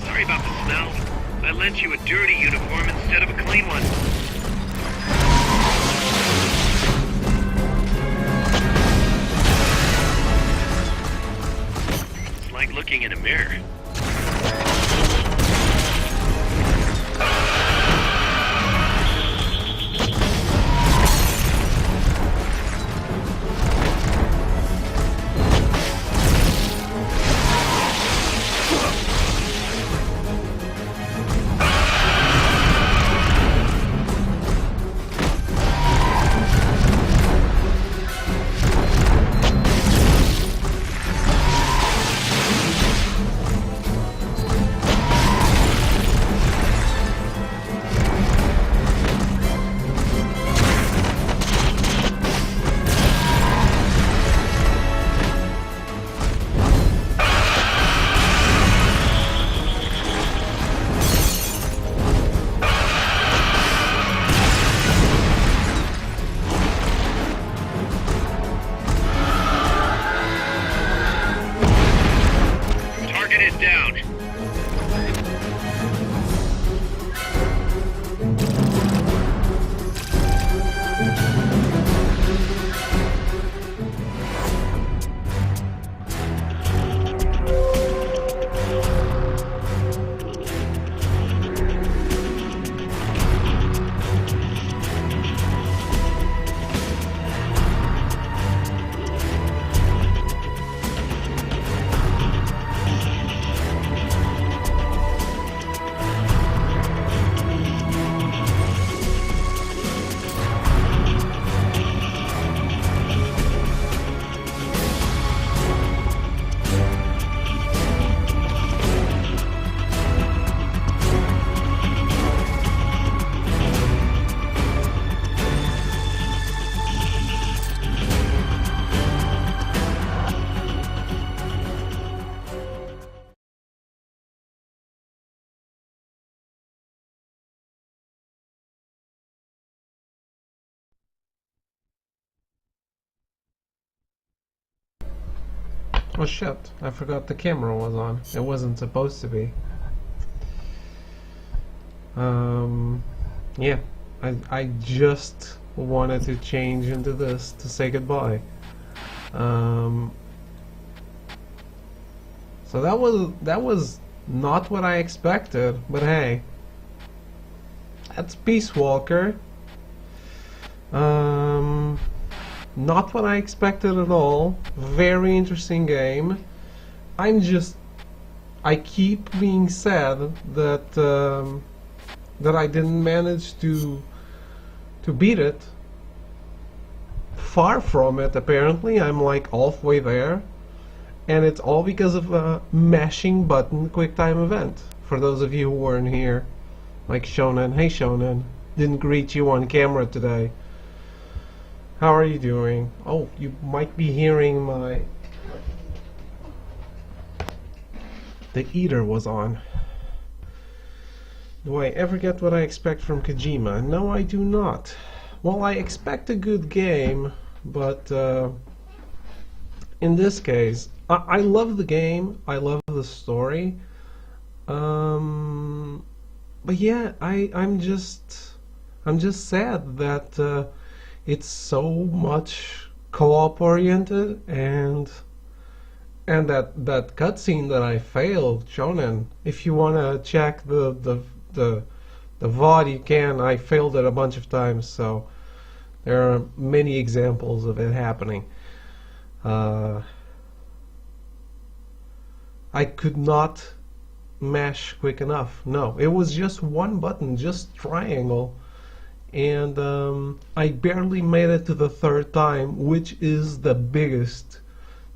Sorry about the smell. I lent you a dirty uniform instead of a clean one. It's like looking in a mirror. Oh shit, I forgot the camera was on. It wasn't supposed to be. Yeah, I just wanted to change into this to say goodbye. So that was not what I expected, but hey, that's Peace Walker. Not what I expected at all. Very interesting game. I keep being sad that that I didn't manage to beat it. Far from it, apparently. I'm like halfway there, and it's all because of a mashing button QuickTime event. For those of you who weren't here, like Shonen. Hey Shonen, didn't greet you on camera today. How are you doing? Oh, you might be hearing the heater was on. Do I ever get what I expect from Kojima? No, I do not. Well, I expect a good game, but in this case, I love the game, I love the story, but yeah, I'm just sad that it's so much co-op oriented, and that cutscene that I failed, Shonen. If you wanna check the VOD, you can. I failed it a bunch of times, so there are many examples of it happening. I could not mash quick enough. No, it was just one button, just triangle, and I barely made it to the third time, which is the biggest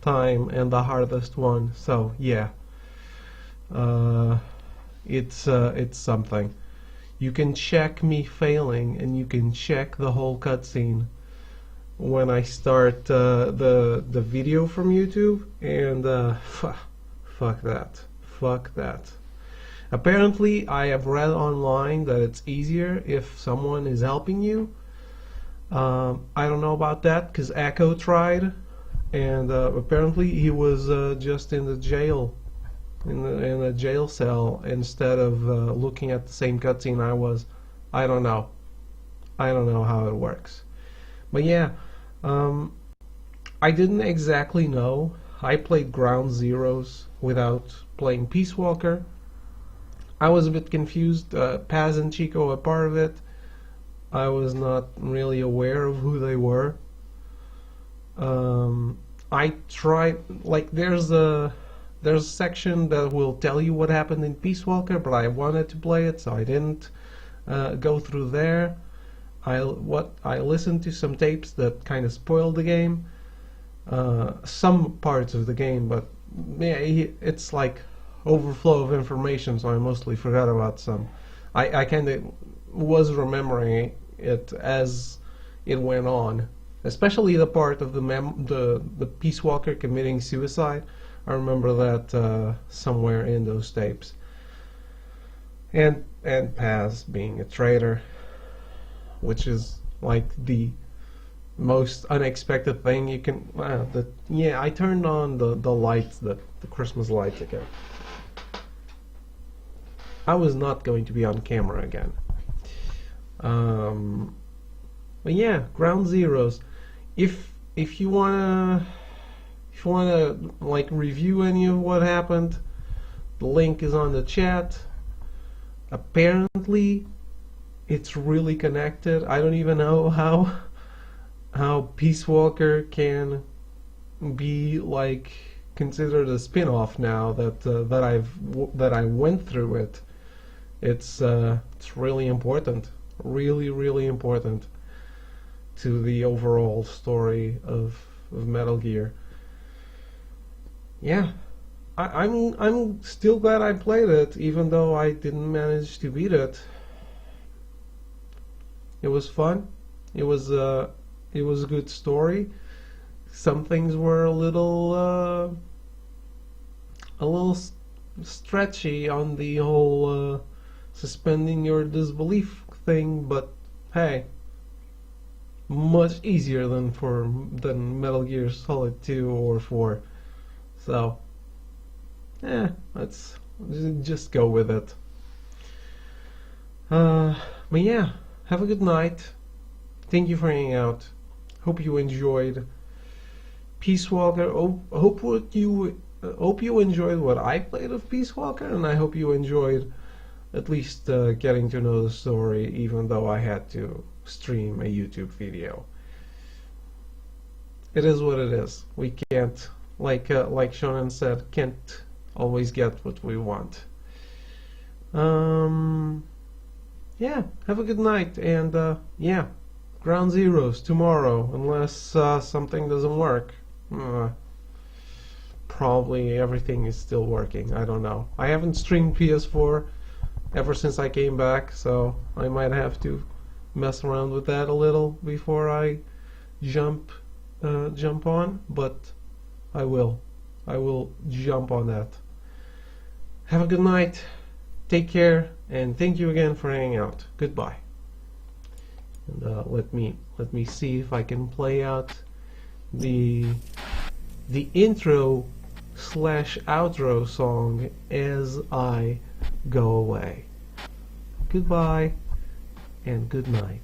time and the hardest one. So yeah, it's something. You can check me failing, and you can check the whole cutscene when I start the video from YouTube, and fuck that. Apparently, I have read online that it's easier if someone is helping you. I don't know about that, because Echo tried, and apparently he was just in the jail, in a jail cell, instead of looking at the same cutscene I was. I don't know how it works, but yeah, I didn't exactly know. I played Ground Zeroes without playing Peace Walker. I was a bit confused. Paz and Chico are part of it. I was not really aware of who they were. I tried, like, there's a section that will tell you what happened in Peace Walker, but I wanted to play it, so I didn't go through there. I listened to some tapes that kind of spoiled the game, some parts of the game, but yeah, it's like overflow of information, so I mostly forgot about some. I kind of was remembering it as it went on, especially the part of the Peace Walker committing suicide. I remember that somewhere in those tapes. And Paz being a traitor, which is like the most unexpected thing you can. Yeah, I turned on the lights, the Christmas lights again. I was not going to be on camera again. But yeah, Ground Zeroes. If you wanna like review any of what happened, the link is on the chat. Apparently, it's really connected. I don't even know how Peace Walker can be like considered a spin-off now that I went through it. It's really important, really important to the overall story of Metal Gear. Yeah, I'm still glad I played it, even though I didn't manage to beat it. It was fun. It was a good story. Some things were a little stretchy on the whole suspending your disbelief thing, but hey, much easier than Metal Gear Solid 2 or 4. So, let's just go with it. But yeah, have a good night. Thank you for hanging out. Hope you enjoyed Peace Walker. Hope you enjoyed what I played of Peace Walker, and I hope you enjoyed at least getting to know the story, even though I had to stream a YouTube video. It is what it is. We can't, like Shonen said, can't always get what we want. Yeah, have a good night, and yeah, Ground Zeroes tomorrow, unless something doesn't work. Probably everything is still working, I don't know. I haven't streamed PS4 ever since I came back, so I might have to mess around with that a little before I jump on, but I will jump on that. Have a good night. take care, and thank you again for hanging out. Goodbye. And let me see if I can play out the intro / outro song as I go away. Goodbye and good night.